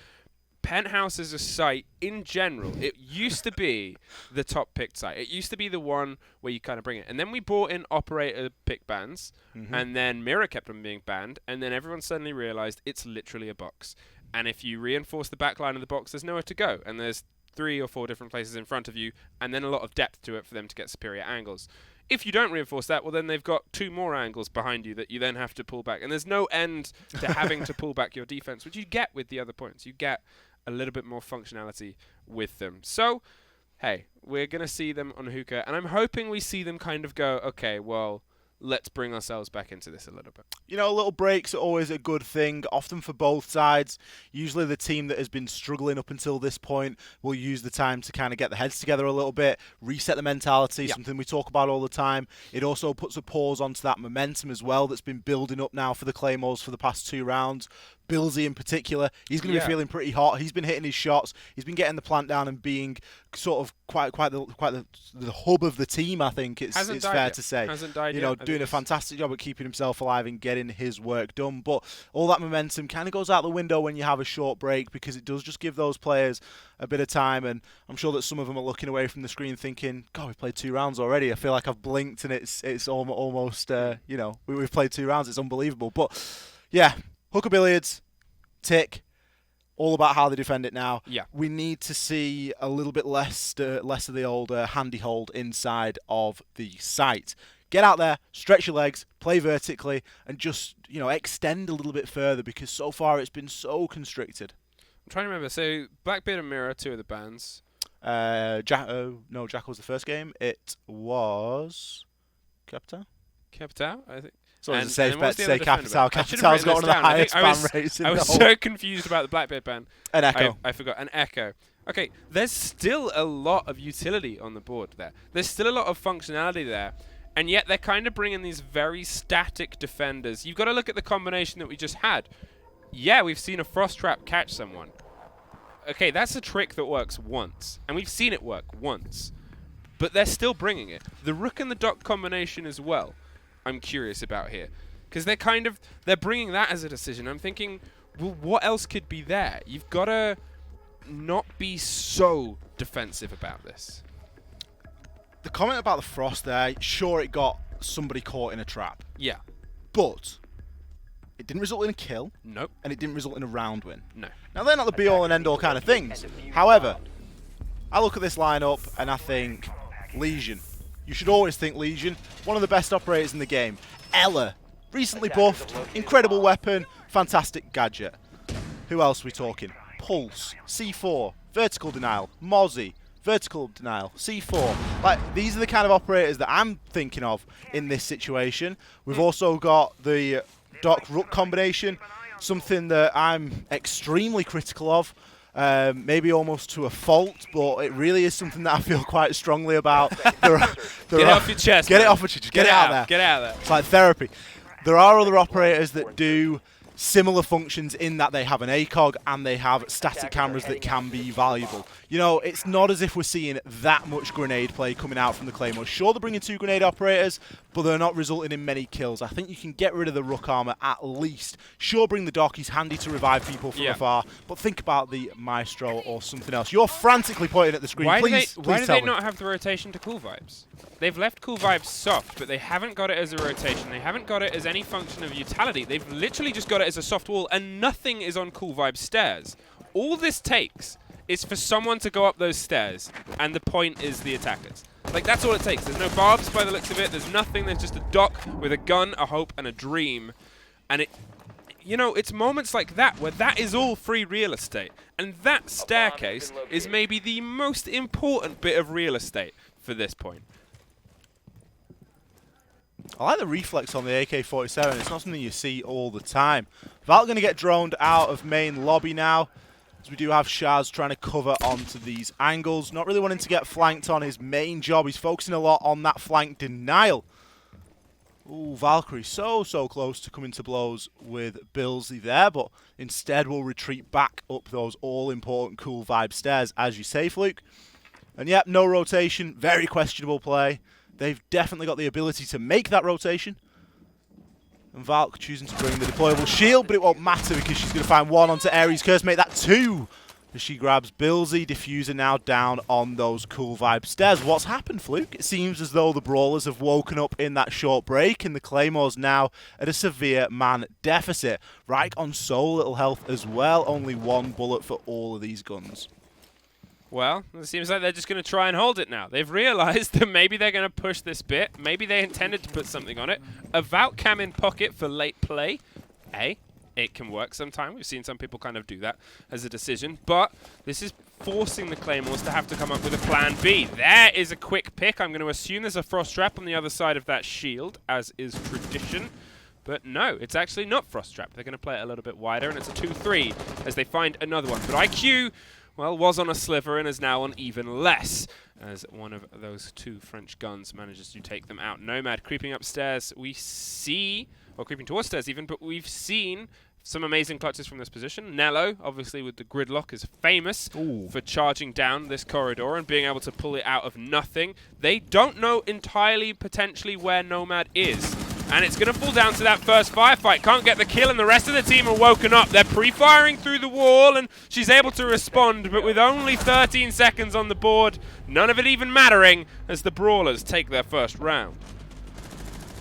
Penthouse as a site, in general, it used to be the top picked site. It used to be the one where you kind of bring it. And then we brought in operator pick bans, and then Mirror kept on being banned, and then everyone suddenly realized it's literally a box. And if you reinforce the back line of the box, there's nowhere to go. And there's 3 or 4 different places in front of you, and then a lot of depth to it for them to get superior angles. If you don't reinforce that, well, then they've got 2 more angles behind you that you then have to pull back. And there's no end to having to pull back your defense, which you get with the other points. You get a little bit more functionality with them. So, hey, we're going to see them on Hookah, and I'm hoping we see them kind of go, okay, well, let's bring ourselves back into this a little bit. You know, little breaks are always a good thing, often for both sides. Usually the team that has been struggling up until this point will use the time to kind of get the heads together a little bit, reset the mentality, something we talk about all the time. It also puts a pause onto that momentum as well that's been building up now for the Claymores for the past 2 rounds. Billsy in particular, he's going to be feeling pretty hot. He's been hitting his shots. He's been getting the plant down and being sort of quite the hub of the team. I think it's fair to say. Hasn't died you yet. know, doing a fantastic job at keeping himself alive and getting his work done. But all that momentum kind of goes out the window when you have a short break, because it does just give those players a bit of time. And I'm sure that some of them are looking away from the screen thinking, "God, we've played 2 rounds already. I feel like I've blinked and it's almost you know, we've played 2 rounds. It's unbelievable." But yeah, Hookah Billiards. Tick, all about how they defend it now. Yeah. We need to see a little bit less of the old handy hold inside of the site. Get out there, stretch your legs, play vertically, and just, you know, extend a little bit further, because so far it's been so constricted. I'm trying to remember. So Blackbeard and Mirror, 2 of the bans. Jackal was the first game. It was Capital, I think. So it's a safe bet to say Capital. Capital's got one of the highest ban rates in the whole. I was so confused about the Blackbeard ban. An Echo. I forgot. An Echo. Okay, there's still a lot of utility on the board there. There's still a lot of functionality there. And yet they're kind of bringing these very static defenders. You've got to look at the combination that we just had. Yeah, we've seen a Frost Trap catch someone. Okay, that's a trick that works once. And we've seen it work once. But they're still bringing it. The Rook and the Dock combination as well, I'm curious about here, because they're bringing that as a decision. I'm thinking, well, what else could be there? You've got to not be so defensive about this. The comment about the Frost there, sure, it got somebody caught in a trap. Yeah. But it didn't result in a kill. Nope. And it didn't result in a round win. No. Now, they're not the be-all and end-all kind of things. However, I look at this lineup and I think Legion. You should always think Legion, one of the best operators in the game. Ella, recently buffed, incredible weapon, fantastic gadget. Who else are we talking? Pulse, C4, Vertical Denial, Mozzie, Vertical Denial, C4. Like, these are the kind of operators that I'm thinking of in this situation. We've also got the Doc Rook combination, something that I'm extremely critical of. Maybe almost to a fault, but it really is something that I feel quite strongly about. Get it off your chest. Get it off your chest. Get it out there. Get out there. It's like therapy. There are other operators that do similar functions in that they have an ACOG and they have static cameras that can be valuable. You know, it's not as if we're seeing that much grenade play coming out from the Claymore. Sure, they're bringing 2 grenade operators, but they're not resulting in many kills. I think you can get rid of the Rook armor at least. Sure, bring the Dock. He's handy to revive people from afar, but think about the Maestro or something else. You're frantically pointing at the screen. Why please do they tell me. not have the rotation to Cool Vibes? They've left Cool Vibes soft, but they haven't got it as a rotation. They haven't got it as any function of utility. They've literally just got it as a soft wall, and nothing is on Cool Vibes stairs. All this takes is for someone to go up those stairs, and the point is the attackers. Like, that's all it takes. There's no barbs by the looks of it. There's nothing. There's just a Dock with a gun, a hope, and a dream. And you know, it's moments like that where that is all free real estate. And that staircase is maybe the most important bit of real estate for this point. I like the reflex on the AK-47. It's not something you see all the time. Val going to get droned out of main lobby now, as we do have Shaz trying to cover onto these angles. Not really wanting to get flanked on his main job. He's focusing a lot on that flank denial. Ooh, Valkyrie so close to coming to blows with Billsy there, but instead will retreat back up those all-important Cool Vibe stairs, as you say, Fluke. And yep, no rotation. Very questionable play. They've definitely got the ability to make that rotation. And Valk choosing to bring the deployable shield, but it won't matter because she's going to find one onto Ares Curse, make that 2. As she grabs Billsy, Diffuser now down on those cool vibe stairs. What's happened, Fluke? It seems as though the Brawlers have woken up in that short break, and the Claymores now at a severe man deficit. Reich on so little health as well, only 1 bullet for all of these guns. Well, it seems like they're just going to try and hold it now. They've realized that maybe they're going to push this bit. Maybe they intended to put something on it. A Valk cam in pocket for late play. It can work sometime. We've seen some people kind of do that as a decision. But this is forcing the Claymores to have to come up with a plan B. There is a quick pick. I'm going to assume there's a Frost Trap on the other side of that shield, as is tradition. But no, it's actually not Frost Trap. They're going to play it a little bit wider, and it's a 2-3 as they find another one. But IQ, well, was on a sliver and is now on even less, as one of those 2 French guns manages to take them out. Nomad creeping upstairs. We see, or creeping towards stairs even, but we've seen some amazing clutches from this position. Nello, obviously with the gridlock, is famous for charging down this corridor and being able to pull it out of nothing. They don't know entirely, potentially, where Nomad is. And it's going to fall down to that first firefight. Can't get the kill, and the rest of the team are woken up. They're pre-firing through the wall, and she's able to respond, but with only 13 seconds on the board, none of it even mattering as the Brawlers take their first round.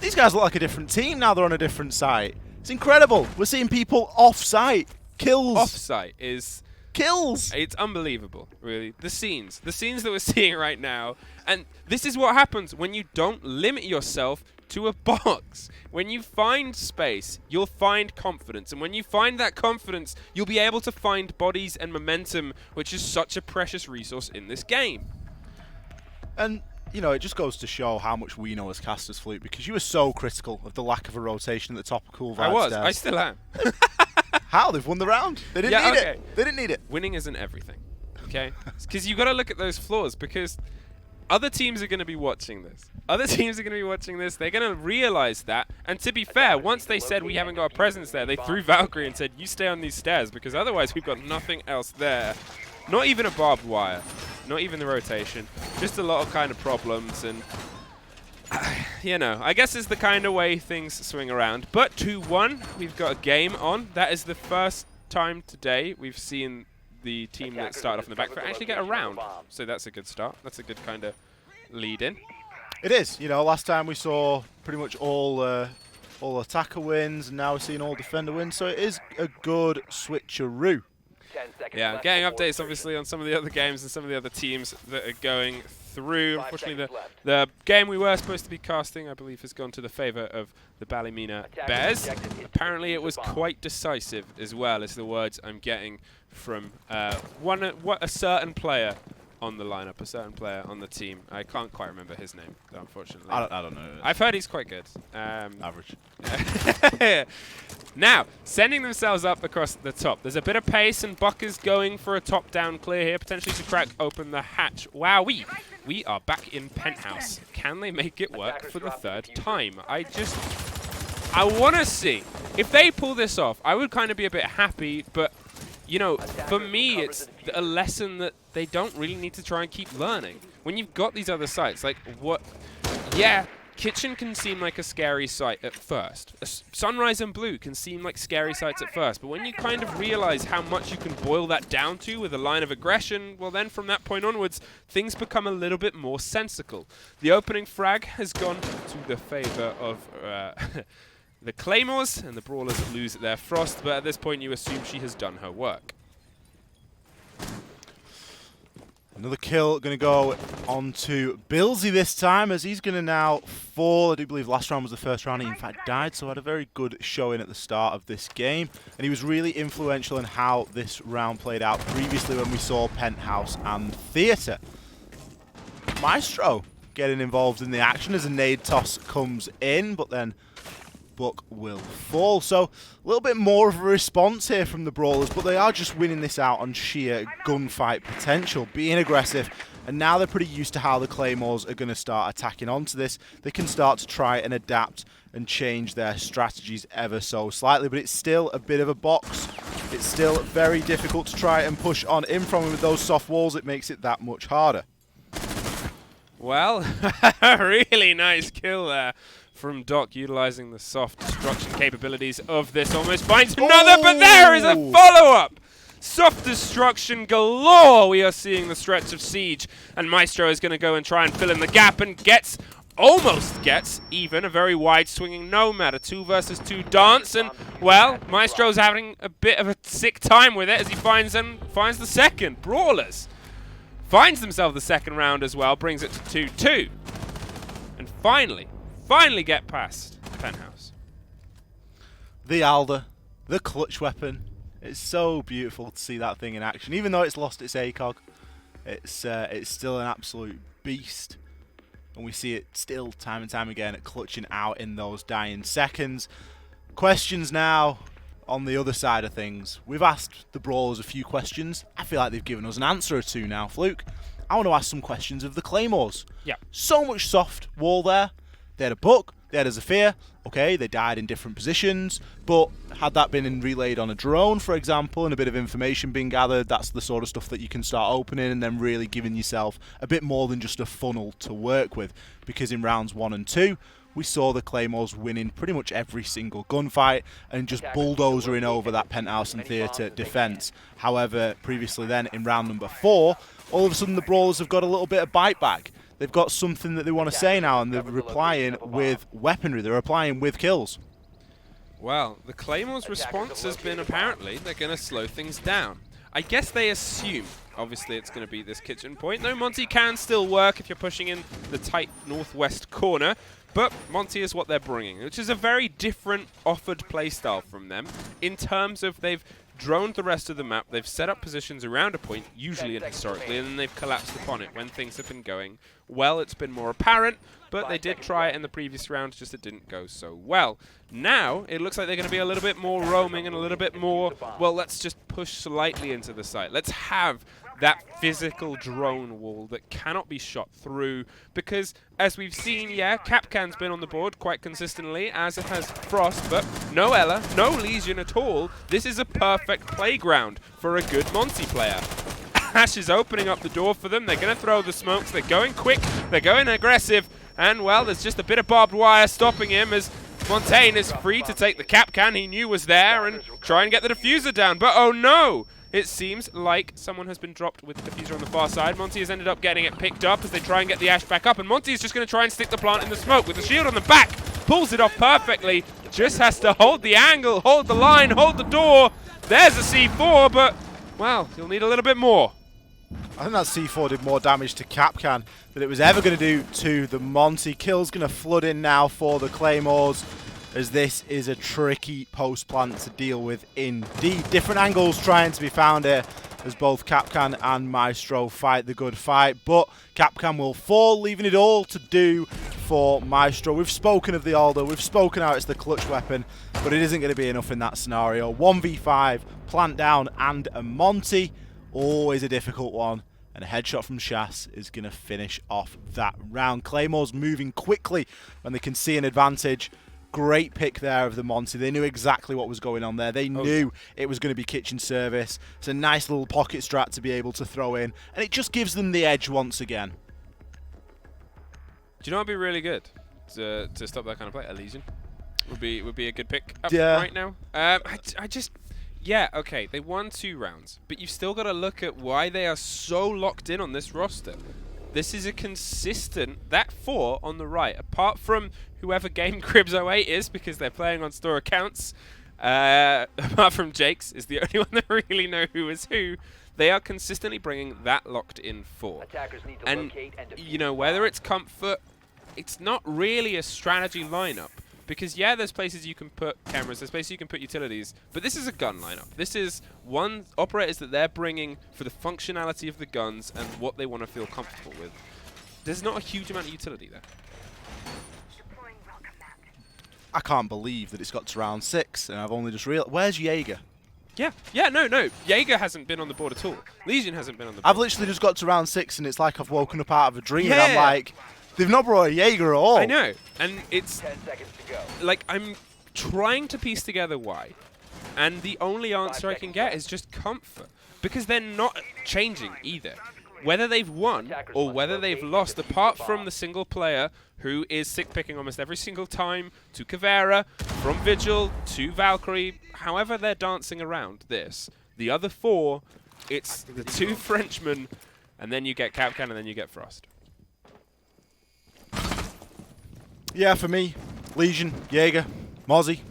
These guys look like a different team now they're on a different site. It's incredible. We're seeing people off-site. Kills. Off-site is... Kills. It's unbelievable, really. The scenes that we're seeing right now. And this is what happens when you don't limit yourself to a box. When you find space, you'll find confidence. And when you find that confidence, you'll be able to find bodies and momentum, which is such a precious resource in this game. And, you know, it just goes to show how much we know as casters, Fleet, because you were so critical of the lack of a rotation at the top of Cool Vibes. I was. Stairs. I still am. How? They've won the round. They didn't need it. They didn't need it. Winning isn't everything, okay? Because you've got to look at those flaws, because other teams are going to be watching this. Other teams are going to be watching this. They're going to realize that. And to be fair, once they said we haven't got a presence there, they threw Valkyrie and said, you stay on these stairs, because otherwise we've got nothing else there. Not even a barbed wire. Not even the rotation. Just a lot of kind of problems. And, you know, I guess it's the kind of way things swing around. But 2-1, we've got a game on. That is the first time today we've seen the team that started off in the back foot actually get a round. So that's a good start. That's a good kind of lead in. It is. You know, last time we saw pretty much all attacker wins, and now we're seeing all defender wins. So it is a good switcheroo. Yeah, getting updates obviously on some of the other games and some of the other teams that are going through. Unfortunately, the game we were supposed to be casting, I believe, has gone to the favor of the Ballymena Bears. Apparently, it was quite decisive as well, is the words I'm getting from a certain player on the lineup, a certain player on the team. I can't quite remember his name, though, unfortunately. I don't know. I've heard he's quite good. Average. Now, sending themselves up across the top. There's a bit of pace, and Buck is going for a top-down clear here, potentially to crack open the hatch. Wow, we are back in Penthouse. Can they make it work for the third time? I want to see. If they pull this off, I would kind of be a bit happy, but, you know, for me, it's a lesson that they don't really need to try and keep learning. When you've got these other sites, like, what... Yeah, Kitchen can seem like a scary site at first. Sunrise and Blue can seem like scary sites at first, but when you kind of realize how much you can boil that down to with a line of aggression, well then from that point onwards, things become a little bit more sensical. The opening frag has gone to the favor of the Claymores, and the Brawlers lose their Frost, but at this point you assume she has done her work. Another kill going to go on to Billsy this time, as he's going to now fall. I do believe last round was the first round he in fact died, so had a very good showing at the start of this game. And he was really influential in how this round played out previously when we saw Penthouse and Theatre. Maestro getting involved in the action as a nade toss comes in, but then Buck will fall. So a little bit more of a response here from the Brawlers, but they are just winning this out on sheer gunfight potential, being aggressive, and now they're pretty used to how the Claymores are going to start attacking onto this. They can start to try and adapt and change their strategies ever so slightly, but it's still a bit of a box. It's still very difficult to try and push on in from with those soft walls. It makes it that much harder. Well, really nice kill there from Doc, utilizing the soft destruction capabilities of this. Almost finds another, but there is a follow-up! Soft destruction galore! We are seeing the stretch of Siege, and Maestro is going to go and try and fill in the gap and almost gets even a very wide swinging Nomad, a 2 versus 2 dance, and well, Maestro's having a bit of a sick time with it as he finds the second. Brawlers finds themselves the second round as well, brings it to 2-2, and finally get past Penthouse. The Alder, the clutch weapon. It's so beautiful to see that thing in action, even though it's lost its ACOG. It's still an absolute beast. And we see it still time and time again at clutching out in those dying seconds. Questions now on the other side of things. We've asked the Brawlers a few questions. I feel like they've given us an answer or two now, Fluke. I want to ask some questions of the Claymores. Yeah. So much soft wall there. They had a Buck, they had a Zafir. Okay, they died in different positions, but had that been relayed on a drone, for example, and a bit of information being gathered, that's the sort of stuff that you can start opening and then really giving yourself a bit more than just a funnel to work with. Because in rounds 1 and 2, we saw the Claymores winning pretty much every single gunfight and just bulldozering over that Penthouse and Theatre defense. However, previously then, in round number 4, all of a sudden the Brawlers have got a little bit of bite back. They've got something that they want to say now, and they're replying with weaponry. They're replying with kills. Well, the Claymore's response has been apparently they're going to slow things down. I guess they assume, obviously, it's going to be this kitchen point. Though Monty can still work if you're pushing in the tight northwest corner. But Monty is what they're bringing, which is a very different offered playstyle from them in terms of they've droned the rest of the map, they've set up positions around a point, usually and historically, and then they've collapsed upon it when things have been going well. It's been more apparent, but they did try it in the previous round, just it didn't go so well. Now, it looks like they're going to be a little bit more roaming and a little bit more, well, let's just push slightly into the site. Let's have that physical drone wall that cannot be shot through, because as we've seen, yeah, Kapkan's been on the board quite consistently, as has Frost, but no Ela, no Lesion at all. This is a perfect playground for a good Monty player. Ash is opening up the door for them. They're going to throw the smokes. They're going quick. They're going aggressive. And, well, there's just a bit of barbed wire stopping him as Montaigne is free to take the Kapkan he knew was there and try and get the diffuser down. But, oh, no! It seems like someone has been dropped with the diffuser on the far side. Monty has ended up getting it picked up as they try and get the Ash back up. And Monty is just going to try and stick the plant in the smoke with the shield on the back. Pulls it off perfectly. Just has to hold the angle, hold the line, hold the door. There's a C4, but, well, you'll need a little bit more. I think that C4 did more damage to Kapkan than it was ever going to do to the Monty. Kill's going to flood in now for the Claymores, as this is a tricky post plant to deal with indeed. Different angles trying to be found here as both Kapkan and Maestro fight the good fight, but Kapkan will fall, leaving it all to do for Maestro. We've spoken of the Alder, we've spoken how it's the clutch weapon, but it isn't going to be enough in that scenario. 1v5, plant down and a Monty, always a difficult one. And a headshot from Shas is going to finish off that round. Claymore's moving quickly when they can see an advantage. Great pick there of the Monty. They knew exactly what was going on there. They knew it was going to be kitchen service. It's a nice little pocket strat to be able to throw in. And it just gives them the edge once again. Do you know what would be really good to stop that kind of play? Elysian would be a good pick up Yeah. right now. I just... Yeah, okay, they won 2 rounds, but you've still got to look at why they are so locked in on this roster. This is a consistent, that 4 on the right, apart from whoever Game Cribs 08 is, because they're playing on store accounts, apart from Jake's, is the only one that really know who is who, they are consistently bringing that locked in 4. And, you know, whether it's comfort, it's not really a strategy lineup. Because, yeah, there's places you can put cameras, there's places you can put utilities, but this is a gun lineup. This is one operators that they're bringing for the functionality of the guns and what they want to feel comfortable with. There's not a huge amount of utility there. I can't believe that it's got to round 6, and I've only just realized. Where's Jaeger? Yeah, no. Jaeger hasn't been on the board at all. Lesion hasn't been on the board. I've literally just got to round 6, and it's like I've woken up out of a dream, Yeah. and I'm like, they've not brought a Jaeger at all. I know, and it's like I'm trying to piece together why, and the only answer I can get is just comfort, because they're not changing either. whether they've won or whether they've lost, apart from the single player who is sick picking almost every single time to Caveira, from Vigil to Valkyrie, however they're dancing around this, the other 4, it's the 2 Frenchmen, and then you get Kapkan, and then you get Frost. Yeah, for me, Legion, Jaeger, Mozzie,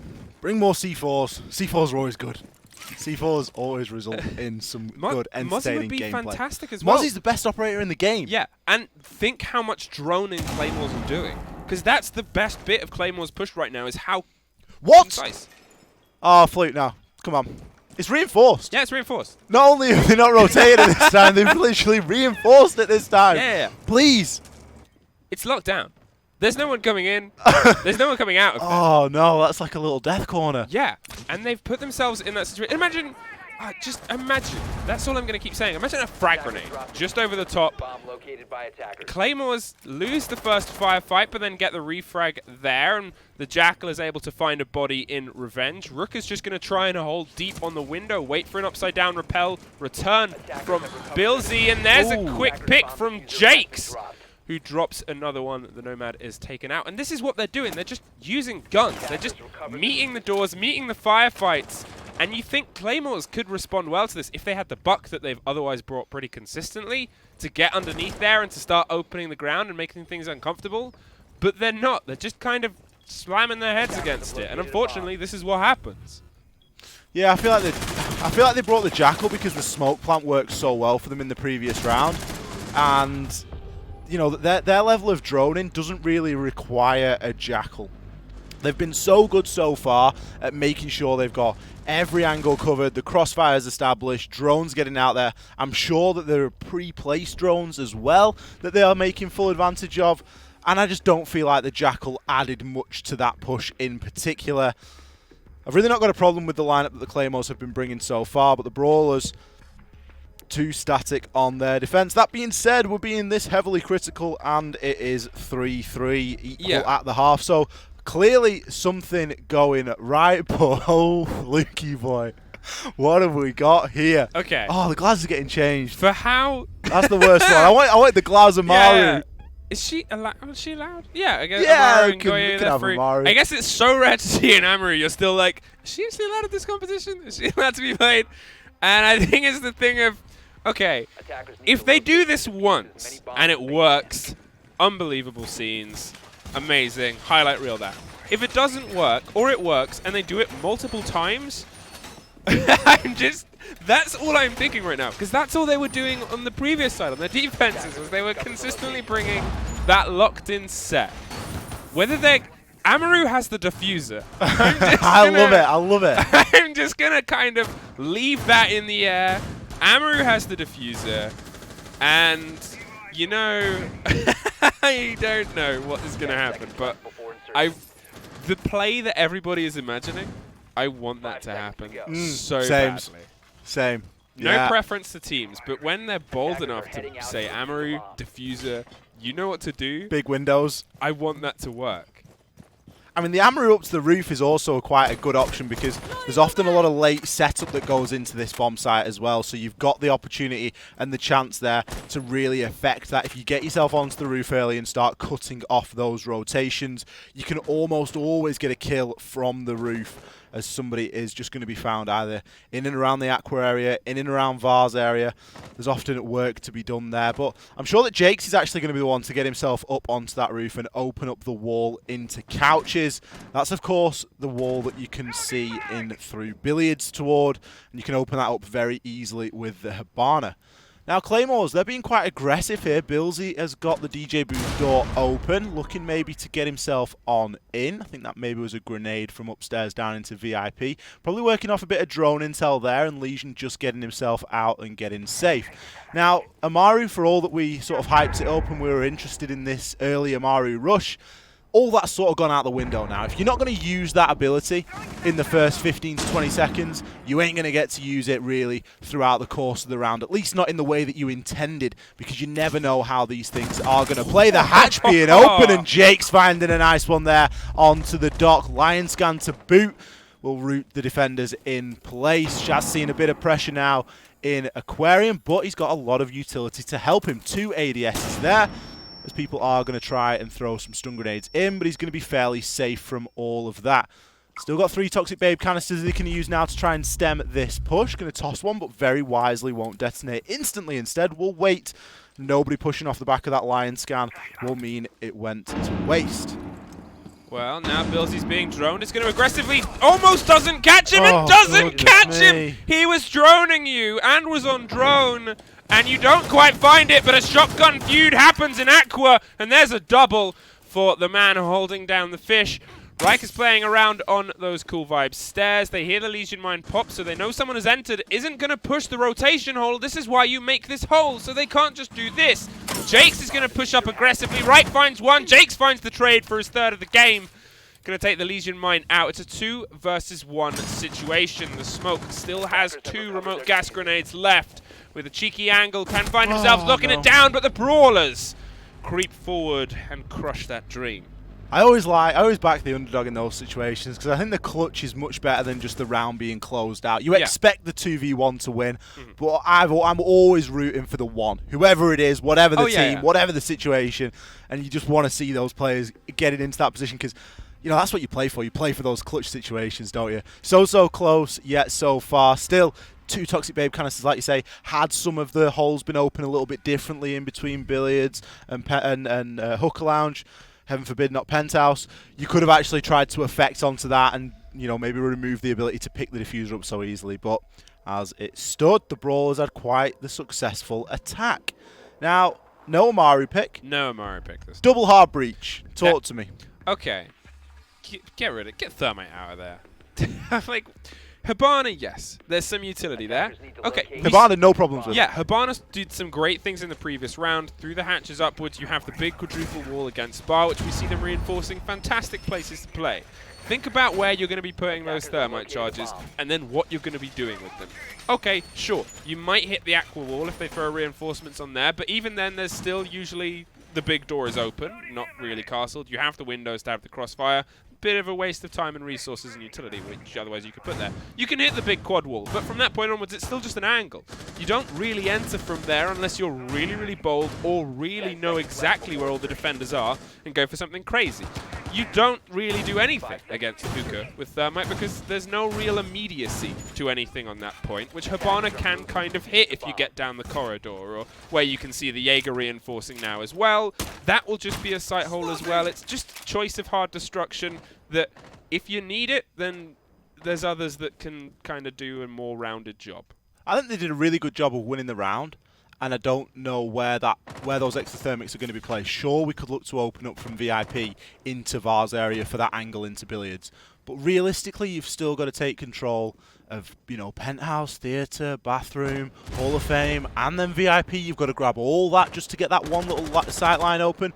bring more C4s. C4s are always good. C4s always result in some good, Mozzie entertaining would be gameplay. fantastic as well. Mozzie's the best operator in the game. Yeah, and think how much droning Claymores are doing. Because that's the best bit of Claymore's push right now, is how concise. Oh, Flute now. Come on. It's reinforced. Yeah, it's reinforced. Not only have they not rotated it this time, they've literally reinforced it this time. Yeah. Please. It's locked down. There's no one coming in. There's no one coming out of Oh, no, that's like a little death corner. Yeah, and they've put themselves in that situation. Imagine, just imagine, that's all I'm going to keep saying. Imagine a frag grenade just over the top. Bomb located by attackers. Claymores lose the first firefight, but then get the refrag there, and the Jackal is able to find a body in revenge. Rook is just going to try and hold deep on the window, wait for an upside-down repel, return from Billsy, and there's a quick pick from Jakes, who drops another one. The Nomad is taken out. And this is what they're doing. They're just using guns. They're just meeting the doors, meeting the firefights. And you think Claymores could respond well to this if they had the buck that they've otherwise brought pretty consistently to get underneath there and to start opening the ground and making things uncomfortable. But they're not. They're just kind of slamming their heads against it. And unfortunately, this is what happens. Yeah, I feel like they brought the Jackal because the smoke plant worked so well for them in the previous round. And you know, their level of droning doesn't really require a Jackal. They've been so good so far at making sure they've got every angle covered, the crossfires established, drones getting out there. I'm sure that there are pre-placed drones as well that they are making full advantage of. And I just don't feel like the Jackal added much to that push in particular. I've really not got a problem with the lineup that the Claymores have been bringing so far, but the Brawlers too static on their defense. That being said, we're being this heavily critical, and it is 3-3 equal at the half. So clearly something going right, but oh, Lukey boy, what have we got here? Okay. Oh, the glass is getting changed. For how? That's the worst one. I want the glass of Maru. Yeah. Is she allowed? Is she allowed? Yeah, I guess. Yeah, Amaru and Goye, can have free. Amaru. I guess it's so rare to see an Amaru. You're still like, is she actually allowed at this competition? Is she allowed to be played? And I think it's the thing of, okay, if they do this once and it works, unbelievable scenes, amazing, highlight reel that. If it doesn't work, or it works and they do it multiple times, that's all I'm thinking right now, because that's all they were doing on the previous side, on their defenses, was they were consistently bringing that locked-in set. Whether they're... Amaru has the diffuser. I love it. I'm just going to kind of leave that in the air. Amaru has the diffuser, and, you know, I don't know what is going to happen, but the play that everybody is imagining, I want that to happen so badly. Same. No preference to teams, but when they're bold enough to say Amaru, diffuser, you know what to do. Big windows. I want that to work. I mean, the Amaru up to the roof is also quite a good option because there's often a lot of late setup that goes into this bomb site as well. So you've got the opportunity and the chance there to really affect that. If you get yourself onto the roof early and start cutting off those rotations, you can almost always get a kill from the roof, as somebody is just going to be found either in and around the Aqua area, in and around Vars area. There's often work to be done there, but I'm sure that Jakes is actually going to be the one to get himself up onto that roof and open up the wall into couches. That's, of course, the wall that you can see in through billiards toward, and you can open that up very easily with the Hibana. Now, Claymores, they're being quite aggressive here. Billsy has got the DJ booth door open, looking maybe to get himself on in. I think that maybe was a grenade from upstairs down into VIP. Probably working off a bit of drone intel there, and Legion just getting himself out and getting safe. Now, Amaru, for all that we sort of hyped it up and we were interested in this early Amaru rush, all that's sort of gone out the window now. If you're not going to use that ability in the first 15 to 20 seconds, you ain't going to get to use it really throughout the course of the round, at least not in the way that you intended, because you never know how these things are going to play. The hatch being open, and Jake's finding a nice one there onto the dock. Lion scan to boot. will root the defenders in place. Shaz seeing a bit of pressure now in Aquarium, but he's got a lot of utility to help him. 2 ADSs there, as people are going to try and throw some stun grenades in, but he's going to be fairly safe from all of that. Still got 3 Toxic Babe canisters that he can use now to try and stem this push. Going to toss one, but very wisely won't detonate instantly. Instead, we'll wait. Nobody pushing off the back of that Lion Scan will mean it went to waste. Well, now Billsy's being droned. It's going to aggressively, almost doesn't catch him and doesn't catch him. He was droning you and was on drone, and you don't quite find it, but a shotgun feud happens in Aqua, and there's a double for the man holding down the fish. Reich is playing around on those Cool Vibes stairs. They hear the Legion Mine pop, so they know someone has entered. Isn't going to push the rotation hole. This is why you make this hole, so they can't just do this. Jakes is going to push up aggressively. Reich finds one. Jakes finds the trade for his 3rd of the game. Going to take the Legion Mine out. It's a 2 versus 1 situation. The Smoke still has 2 remote gas grenades left. With a cheeky angle, can find himself locking it down, but the Brawlers creep forward and crush that dream. I always back the underdog in those situations because I think the clutch is much better than just the round being closed out. You expect the 2v1 to win, but I'm always rooting for the 1. Whoever it is, whatever the team, whatever the situation, and you just want to see those players getting into that position because, you know, that's what you play for. You play for those clutch situations, don't you? So close, yet so far. Still, 2 Toxic Babe canisters, like you say, had some of the holes been open a little bit differently in between Billiards and Hooker Lounge. Heaven forbid, not Penthouse. You could have actually tried to effect onto that and, you know, maybe remove the ability to pick the diffuser up so easily. But as it stood, the Brawlers had quite the successful attack. Now, no Amaru pick. No Amaru pick this time. Double hard breach. Talk to me. Okay. Get rid of it. Get Thermite out of there. Like, Hibana, yes. There's some utility there. Okay. Hibana, no problems with. Yeah, Hibana did some great things in the previous round. Through the hatches upwards, you have the big quadruple wall against Bar, which we see them reinforcing. Fantastic places to play. Think about where you're going to be putting those thermite charges and then what you're going to be doing with them. Okay, sure. You might hit the aqua wall if they throw reinforcements on there, but even then there's still usually the big door is open, not really castled. You have the windows to have the crossfire. Bit of a waste of time and resources and utility, which otherwise you could put there. You can hit the big quad wall, but from that point onwards, it's still just an angle. You don't really enter from there unless you're really, really bold or really know exactly where all the defenders are and go for something crazy. You don't really do anything against Hookah with Thermite because there's no real immediacy to anything on that point, which Hibana can kind of hit if you get down the corridor, or where you can see the Jaeger reinforcing now as well. That will just be a sight hole as well. It's just choice of hard destruction that if you need it, then there's others that can kind of do a more rounded job. I think they did a really good job of winning the round, and I don't know where those extra thermics are going to be placed. Sure, we could look to open up from VIP into VAR's area for that angle into Billiards, but realistically, you've still got to take control of, you know, Penthouse, Theatre, Bathroom, Hall of Fame, and then VIP. You've got to grab all that just to get that one little sight line open.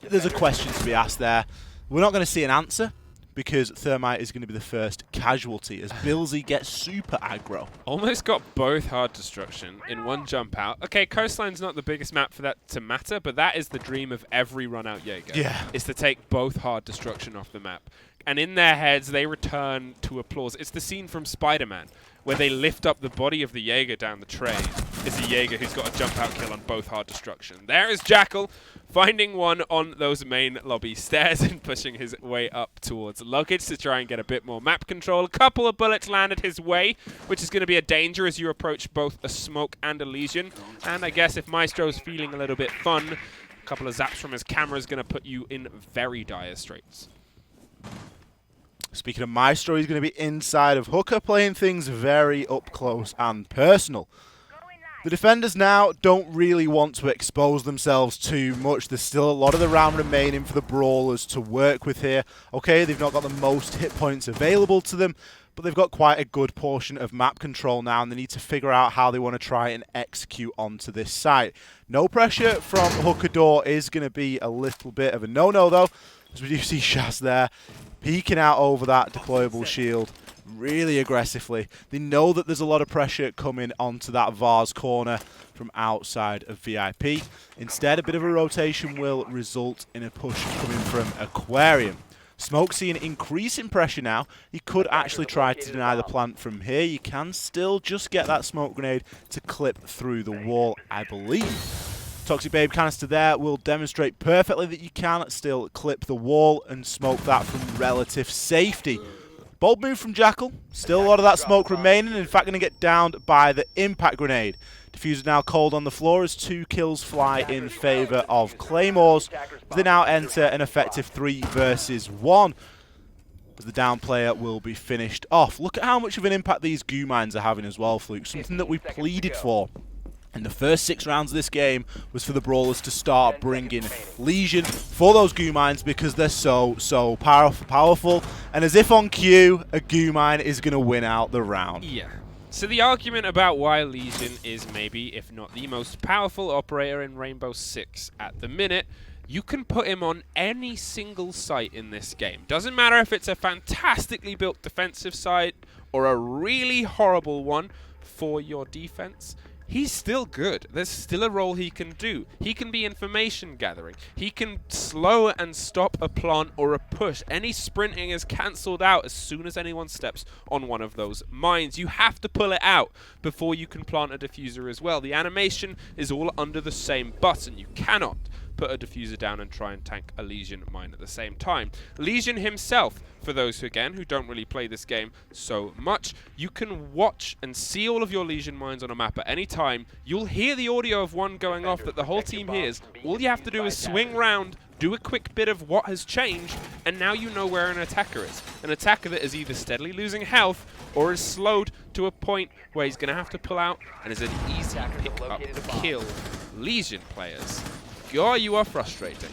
There's a question to be asked there. We're not going to see an answer, because Thermite is going to be the first casualty as Billsy gets super aggro. Almost got both hard destruction in one jump out. Okay, Coastline's not the biggest map for that to matter, but that is the dream of every run-out Jaeger. Yeah. Is to take both hard destruction off the map. And in their heads, they return to applause. It's the scene from Spider-Man, where they lift up the body of the Jaeger down the train. It's a Jaeger who's got a jump-out kill on both hard destruction. There is Jackal, finding one on those main lobby stairs and pushing his way up towards luggage to try and get a bit more map control. A couple of bullets landed his way, which is going to be a danger as you approach both a Smoke and a Legion. And I guess if Maestro's feeling a little bit fun, a couple of zaps from his camera is going to put you in very dire straits. Speaking of Maestro, he's going to be inside of Hooker, playing things very up close and personal. The defenders now don't really want to expose themselves too much. There's still a lot of the round remaining for the Brawlers to work with here. Okay, they've not got the most hit points available to them, but they've got quite a good portion of map control now, and they need to figure out how they want to try and execute onto this site. No pressure from Hooker Door is going to be a little bit of a no-no, though, as we do see Shaz there peeking out over that deployable shield really aggressively. They know that there's a lot of pressure coming onto that VAR's corner from outside of VIP. Instead, a bit of a rotation will result in a push coming from Aquarium. Smoke seeing increasing pressure now. He could actually try to deny the plant from here. You can still just get that smoke grenade to clip through the wall, I believe. Toxic Babe canister there will demonstrate perfectly that you can still clip the wall and smoke that from relative safety. Bold move from Jackal. Still a lot of that smoke remaining. In fact, going to get downed by the impact grenade. Diffuser now cold on the floor as 2 kills fly in favour of Claymores. They now enter an effective 3 versus 1. As the down player will be finished off. Look at how much of an impact these goo mines are having as well, Fluke. Something that we pleaded for in the first 6 rounds of this game was for the Brawlers to start bringing Lesion for those goo mines because they're so powerful. And as if on cue, a goo mine is going to win out the round. Yeah. So the argument about why Lesion is maybe, if not the most powerful operator in Rainbow Six at the minute, you can put him on any single site in this game. Doesn't matter if it's a fantastically built defensive site or a really horrible one for your defense. He's still good. There's still a role he can do. He can be information gathering. He can slow and stop a plant or a push. Any sprinting is cancelled out as soon as anyone steps on one of those mines. You have to pull it out before you can plant a diffuser as well. The animation is all under the same button. You cannot put a diffuser down and try and tank a Lesion mine at the same time. Lesion himself, for those who don't really play this game so much, you can watch and see all of your Lesion mines on a map at any time. You'll hear the audio of one going off that the whole team hears. All you have to do is swing round, do a quick bit of what has changed, and now you know where an attacker is. An attacker that is either steadily losing health or is slowed to a point where he's going to have to pull out and is an easy pick up kill. Lesion players, God, you are frustrating.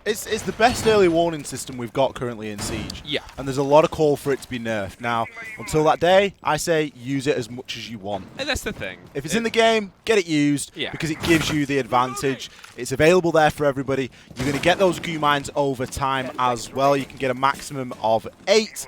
It's the best early warning system we've got currently in Siege. Yeah. And there's a lot of call for it to be nerfed. Now, until that day, I say use it as much as you want. And that's the thing. If it's in the game, get it used because it gives you the advantage. It's available there for everybody. You're going to get those goo mines over time as well. You can get a maximum of 8.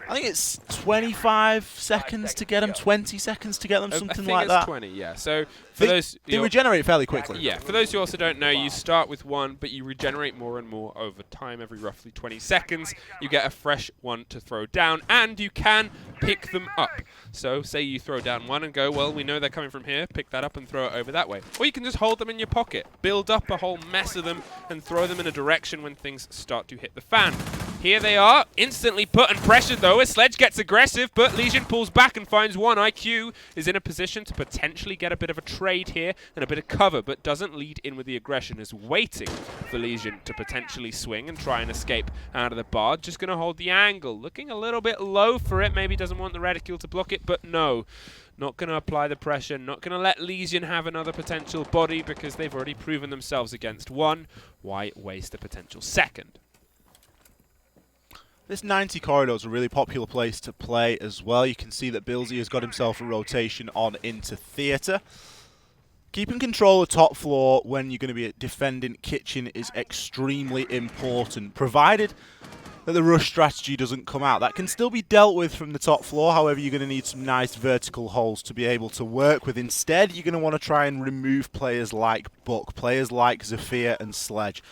I think it's 25 seconds to get them, 20 seconds to get them, something like that. I think it's 20, yeah. So for those, they regenerate fairly quickly. Yeah, for those who also don't know, you start with 1, but you regenerate more and more over time. Every roughly 20 seconds, you get a fresh one to throw down, and you can pick them up. So say you throw down 1 and go, well, we know they're coming from here, pick that up and throw it over that way. Or you can just hold them in your pocket, build up a whole mess of them, and throw them in a direction when things start to hit the fan. Here they are, instantly put and pressured though, as Sledge gets aggressive, but Lesion pulls back and finds 1. IQ is in a position to potentially get a bit of a trade here and a bit of cover, but doesn't lead in with the aggression, is waiting for Lesion to potentially swing and try and escape out of the bar. Just going to hold the angle, looking a little bit low for it, maybe doesn't want the reticule to block it, but no. Not going to apply the pressure, not going to let Lesion have another potential body because they've already proven themselves against 1. Why waste a potential second? This 90 corridor is a really popular place to play as well. You can see that Billsy has got himself a rotation on into theatre. Keeping control of top floor when you're going to be defending kitchen is extremely important, provided that the rush strategy doesn't come out. That can still be dealt with from the top floor, however you're going to need some nice vertical holes to be able to work with. Instead, you're going to want to try and remove players like Buck, players like Zafir and Sledge.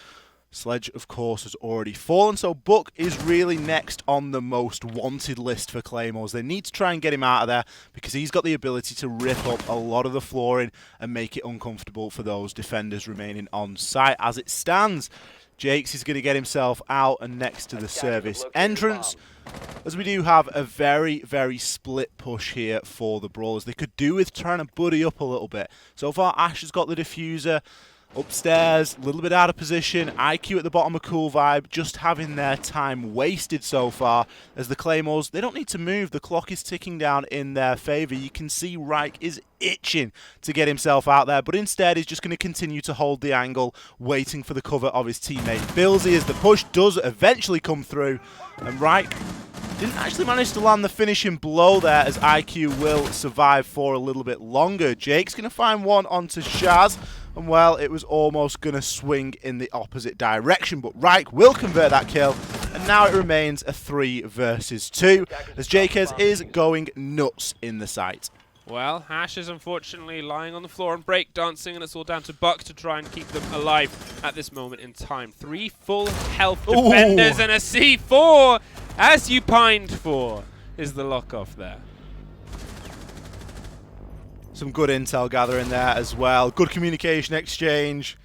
Sledge, of course, has already fallen, so Buck is really next on the most wanted list for Claymores. They need to try and get him out of there because he's got the ability to rip up a lot of the flooring and make it uncomfortable for those defenders remaining on site. As it stands, Jakes is going to get himself out and next to the service entrance, as we do have a very, very split push here for the Brawlers. They could do with trying to buddy up a little bit. So far, Ash has got the diffuser. Upstairs, a little bit out of position. IQ at the bottom of Cool Vibe, just having their time wasted so far. As the Claymores, they don't need to move. The clock is ticking down in their favour. You can see Reich is itching to get himself out there, but instead he's just going to continue to hold the angle, waiting for the cover of his teammate Billsy, as the push does eventually come through. And Reich didn't actually manage to land the finishing blow there, as IQ will survive for a little bit longer. Jake's going to find 1 onto Shaz. And well, it was almost going to swing in the opposite direction, but Reich will convert that kill, and now it remains a 3 versus 2, as Jakes is going nuts in the site. Well, Hash is unfortunately lying on the floor and breakdancing, and it's all down to Buck to try and keep them alive at this moment in time. 3 full health defenders and a C4, as you pined for, is the lock-off there. Some good intel gathering there as well. Good communication exchange.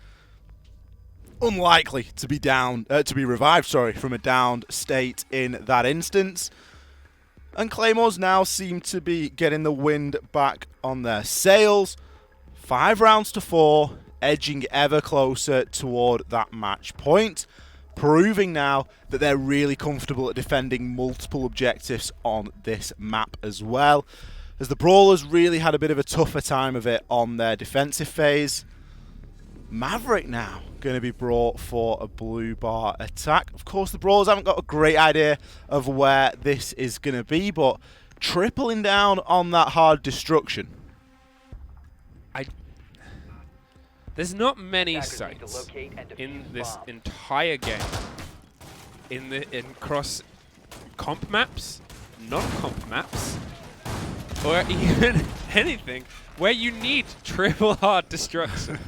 Unlikely to be revived, from a downed state in that instance. And Claymores now seem to be getting the wind back on their sails. 5 rounds to 4, edging ever closer toward that match point, proving now that they're really comfortable at defending multiple objectives on this map as well, as the Brawlers really had a bit of a tougher time of it on their defensive phase. Maverick now going to be brought for a blue bar attack. Of course, the Brawlers haven't got a great idea of where this is going to be, but tripling down on that hard destruction. There's not many sites in this entire game, in cross comp maps, non-comp maps, or even anything where you need triple hard destruction.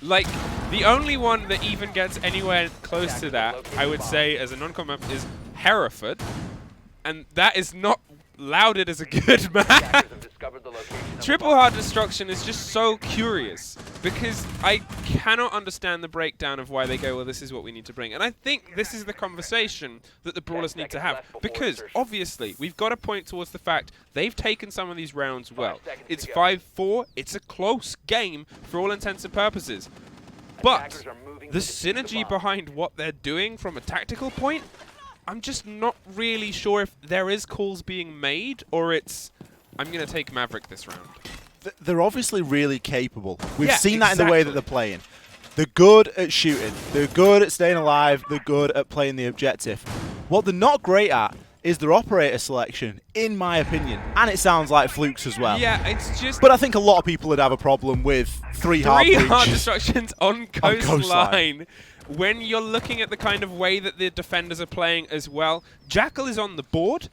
Like, the only one that even gets anywhere close to that, I would say, as a non-comp map, is Hereford, and that is not lauded as a good map. Triple hard destruction is just so curious, because I cannot understand the breakdown of why they go, well, this is what we need to bring. And I think this is the conversation that the Brawlers need to have, because obviously we've got to point towards the fact they've taken some of these rounds well. It's 5-4, it's a close game for all intents and purposes. But the synergy behind what they're doing from a tactical point, I'm just not really sure if there is calls being made, or it's, I'm going to take Maverick this round. They're obviously really capable. We've seen that in the way that they're playing. They're good at shooting. They're good at staying alive. They're good at playing the objective. What they're not great at is their operator selection, in my opinion. And it sounds like Flukes as well. Yeah, it's just... But I think a lot of people would have a problem with 3 hard destructions on coastline. When you're looking at the kind of way that the defenders are playing as well, Jackal is on the board,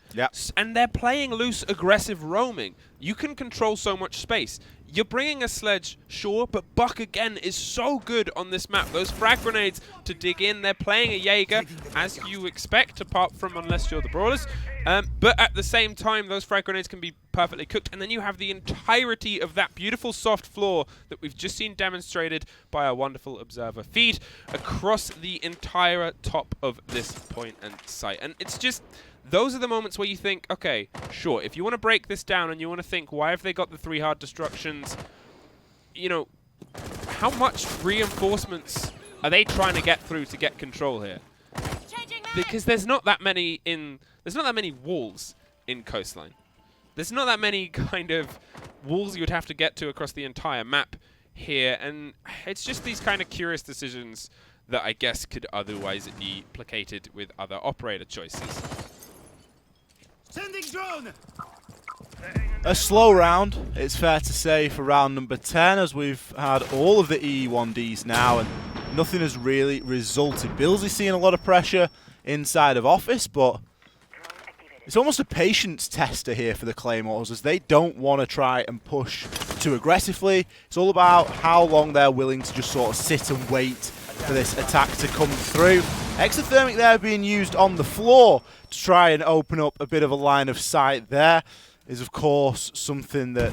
and they're playing loose, aggressive roaming. You can control so much space. You're bringing a sledge, sure, but Buck again is so good on this map. Those frag grenades to dig in. They're playing a Jaeger, as you expect, apart from unless you're the Brawlers. But at the same time, those frag grenades can be perfectly cooked. And then you have the entirety of that beautiful soft floor that we've just seen demonstrated by our wonderful observer feed across the entire top of this point and site. And it's just... those are the moments where you think, okay, sure, if you want to break this down and you want to think, why have they got the 3 hard destructions? You know, how much reinforcements are they trying to get through to get control here? Because there's not that many walls in Coastline. There's not that many kind of walls you would have to get to across the entire map here, and it's just these kind of curious decisions that I guess could otherwise be placated with other operator choices. Sending drone! A slow round, it's fair to say, for round number 10, as we've had all of the E1Ds now, and nothing has really resulted. Billsy's seeing a lot of pressure inside of Office, but it's almost a patience tester here for the Claymores, as they don't want to try and push too aggressively. It's all about how long they're willing to just sort of sit and wait for this attack to come through. Exothermic there being used on the floor to try and open up a bit of a line of sight there is, of course, something that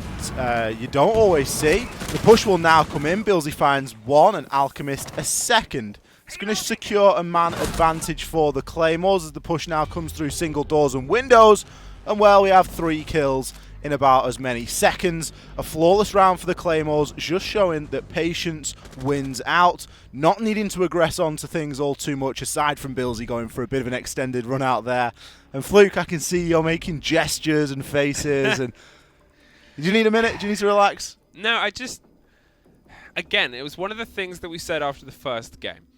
you don't always see. The push will now come in. Billsy finds 1 and Alchemist a second. It's going to secure a man advantage for the Claymores as the push now comes through single doors and windows. And, well, we have 3 kills in about as many seconds. A flawless round for the Claymores, just showing that patience wins out. Not needing to aggress onto things all too much, aside from Billsy going for a bit of an extended run out there. And Fluke, I can see you're making gestures and faces. And do you need a minute? Do you need to relax? No, I just... again, it was one of the things that we said after the first game.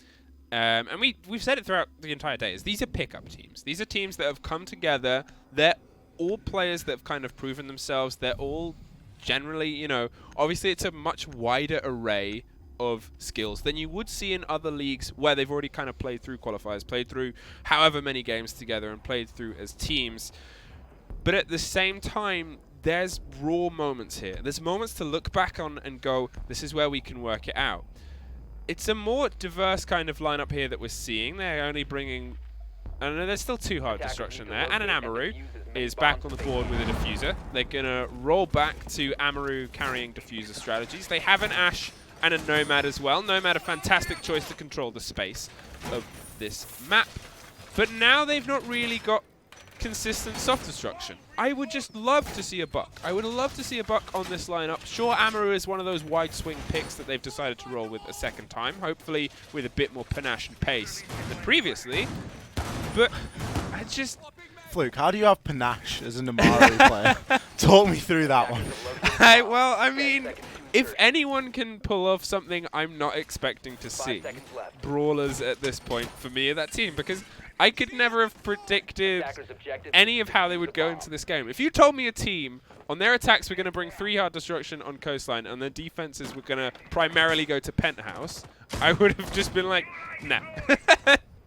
And we've said it throughout the entire day, is these are pickup teams. These are teams that have come together. They're all players that have kind of proven themselves. They're all generally, you know, obviously it's a much wider array of skills than you would see in other leagues where they've already kind of played through qualifiers, played through however many games together and played through as teams. But at the same time, there's raw moments here. There's moments to look back on and go, this is where we can work it out. It's a more diverse kind of lineup here that we're seeing. They're only bringing... I know there's still 2 hard destruction there, and an Amaru is back on the board with a diffuser. They're going to roll back to Amaru carrying diffuser strategies. They have an Ashe and a Nomad as well. Nomad, a fantastic choice to control the space of this map. But now they've not really got consistent soft destruction. I would just love to see a Buck. I would love to see a Buck on this lineup. Sure, Amaru is one of those wide swing picks that they've decided to roll with a second time, hopefully with a bit more panache and pace than previously. But I just... Fluke, how do you have panache as an Amaru player? Talk me through that one. Well, I mean, if anyone can pull off something I'm not expecting to see, Brawlers at this point for me are that team, because I could never have predicted any of how they would go into this game. If you told me a team on their attacks were going to bring 3 hard destruction on coastline and their defenses were going to primarily go to penthouse, I would have just been like, nah.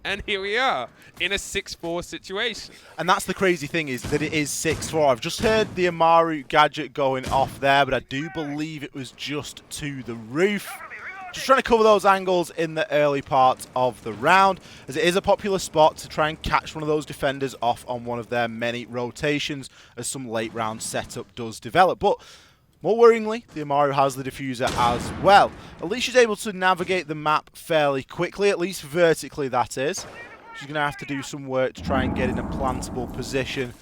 And here we are in a 6-4 situation. And that's the crazy thing, is that it is 6-4. I've just heard the Amaru gadget going off there, but I do believe it was just to the roof. Just trying to cover those angles in the early part of the round, as it is a popular spot to try and catch one of those defenders off on one of their many rotations, as some late round setup does develop. But more worryingly, the Amaru has the diffuser as well. At least she's able to navigate the map fairly quickly, at least vertically that is. She's going to have to do some work to try and get in a plantable position.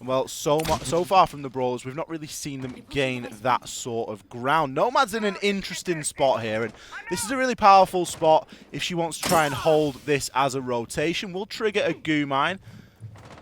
Well, so far from the Brawlers, we've not really seen them gain that sort of ground. Nomad's in an interesting spot here, and this is a really powerful spot if she wants to try and hold this as a rotation. We'll trigger a goo mine,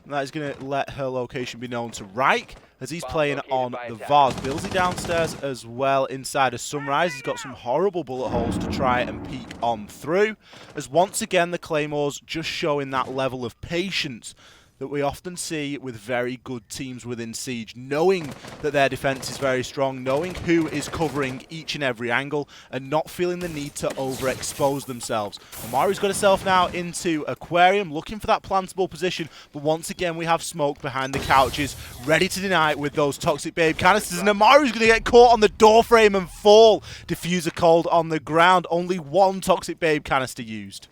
and that is going to let her location be known to Reich, as he's playing on the Vars. Billsy downstairs as well inside of Sunrise. He's got some horrible bullet holes to try and peek on through, as once again the Claymores just showing that level of patience that we often see with very good teams within Siege, knowing that their defense is very strong, knowing who is covering each and every angle, and not feeling the need to overexpose themselves. Amaru's got herself now into Aquarium, looking for that plantable position, but once again we have Smoke behind the couches, ready to deny it with those Toxic Babe canisters, and Amaru's going to get caught on the door frame and fall. Diffuser cold on the ground, only 1 Toxic Babe canister used.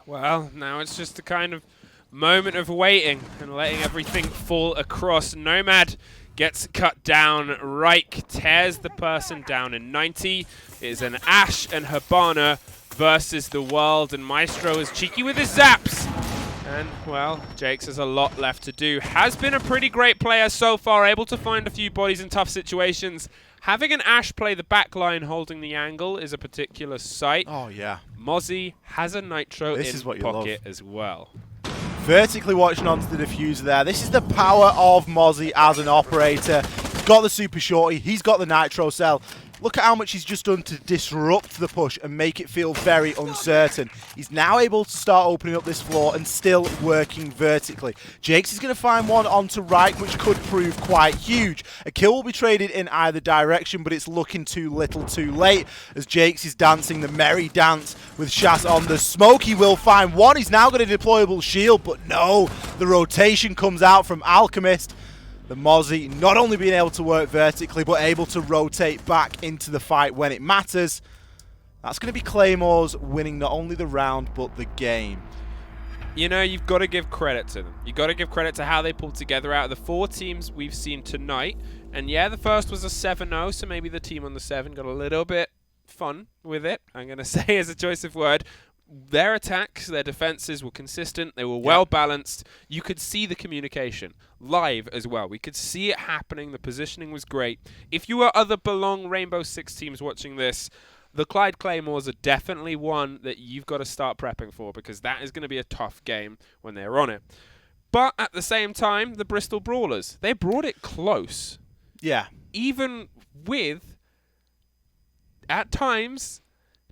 Well, now it's just a kind of moment of waiting and letting everything fall across. Nomad gets cut down. Reich tears the person down in 90. It is an Ashe and Hibana versus the world, and Maestro is cheeky with his zaps. And, well, Jakes has a lot left to do. Has been a pretty great player so far, able to find a few bodies in tough situations. Having an Ashe play the back line holding the angle is a particular sight. Oh, yeah. Mozzie has a Nitro in pocket as well. Vertically watching onto the diffuser there. This is the power of Mozzie as an operator. He's got the super shorty, he's got the nitro cell. Look at how much he's just done to disrupt the push and make it feel very uncertain. He's now able to start opening up this floor and still working vertically. Jakes is going to find one onto right, which could prove quite huge. A kill will be traded in either direction, but it's looking too little too late, as Jakes is dancing the merry dance with Shaz on the smoke. He will find one. He's now got a deployable shield, but no, the rotation comes out from Alchemist. The Mozzie not only being able to work vertically, but able to rotate back into the fight when it matters. That's going to be Claymores winning not only the round, but the game. You know, you've got to give credit to them. You've got to give credit to how they pulled together out of the 4 teams we've seen tonight. And yeah, the first was a 7-0, so maybe the team on the 7 got a little bit fun with it, I'm going to say as a choice of word. Their attacks, their defenses were consistent. They were well balanced. You could see the communication live as well. We could see it happening. The positioning was great. If you are other Belong Rainbow Six teams watching this, the Clyde Claymores are definitely one that you've got to start prepping for, because that is going to be a tough game when they're on it. But at the same time, the Bristol Brawlers, they brought it close. Yeah. Even with, at times,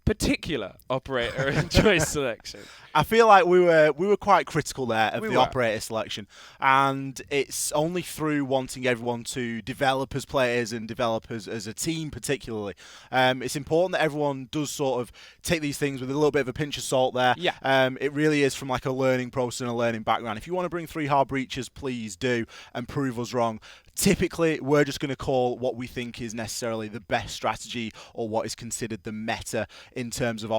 particular operator and choice selection. I feel like we were quite critical there of the operator selection, and it's only through wanting everyone to develop as players and develop as a team particularly. It's important that everyone does sort of take these things with a little bit of a pinch of salt there. Yeah. It really is from like a learning process and a learning background. If you want to bring 3 hard breaches, please do, and prove us wrong. typically we're just going to call what we think is necessarily the best strategy or what is considered the meta in terms of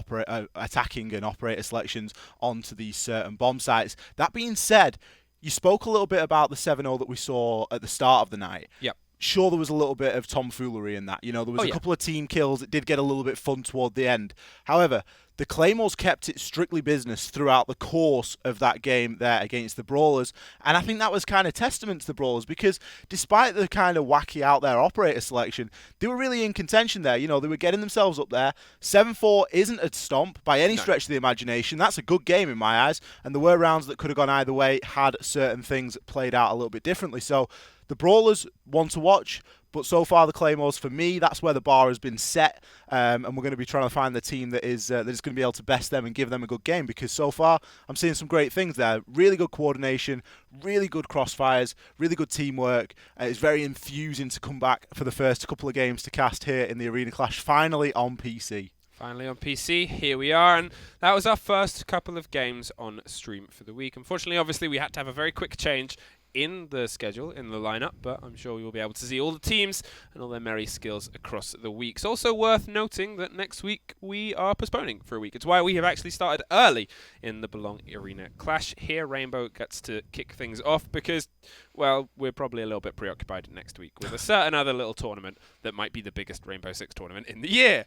attacking and operator selections onto these certain bomb sites. That being said, you spoke a little bit about the 7-0 that we saw at the start of the night. Yep. Sure, there was a little bit of tomfoolery in that. You know, there was a couple of team kills. It did get a little bit fun toward the end. However, the Claymores kept it strictly business throughout the course of that game there against the Brawlers. And I think that was kind of testament to the Brawlers because despite the kind of wacky out there operator selection, they were really in contention there. You know, they were getting themselves up there. 7-4 isn't a stomp by any stretch of the imagination. That's a good game in my eyes. And there were rounds that could have gone either way had certain things played out a little bit differently. So the Brawlers, one to watch, but so far the Claymores, for me, that's where the bar has been set, and we're going to be trying to find the team that is going to be able to best them and give them a good game, because so far I'm seeing some great things there. Really good coordination, really good crossfires, really good teamwork. It's very infusing to come back for the first couple of games to cast here in the Arena Clash, finally on PC. Finally on PC, here we are, and that was our first couple of games on stream for the week. Unfortunately, obviously, we had to have a very quick change in the schedule, in the lineup, but I'm sure we will be able to see all the teams and all their merry skills across the week. It's also worth noting that next week we are postponing for a week. It's why we have actually started early in the Belong Arena Clash. Here, Rainbow gets to kick things off because, well, we're probably a little bit preoccupied next week with a certain other little tournament that might be the biggest Rainbow Six tournament in the year.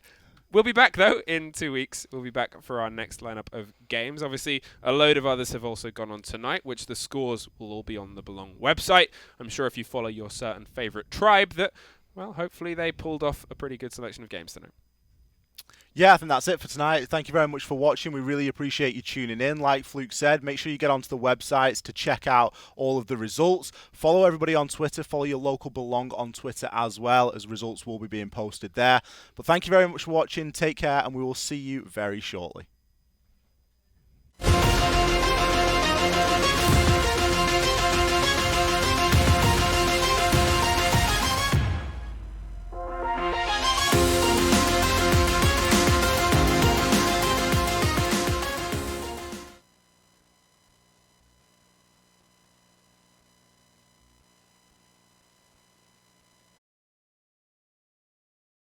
We'll be back, though, in 2 weeks. We'll be back for our next lineup of games. Obviously, a load of others have also gone on tonight, which the scores will all be on the Belong website. I'm sure if you follow your certain favourite tribe that, well, hopefully they pulled off a pretty good selection of games tonight. Yeah, I think that's it for tonight. Thank you very much for watching. We really appreciate you tuning in. Like Fluke said, make sure you get onto the websites to check out all of the results. Follow everybody on Twitter. Follow your local Belong on Twitter as well, as results will be being posted there. But thank you very much for watching. Take care, and we will see you very shortly.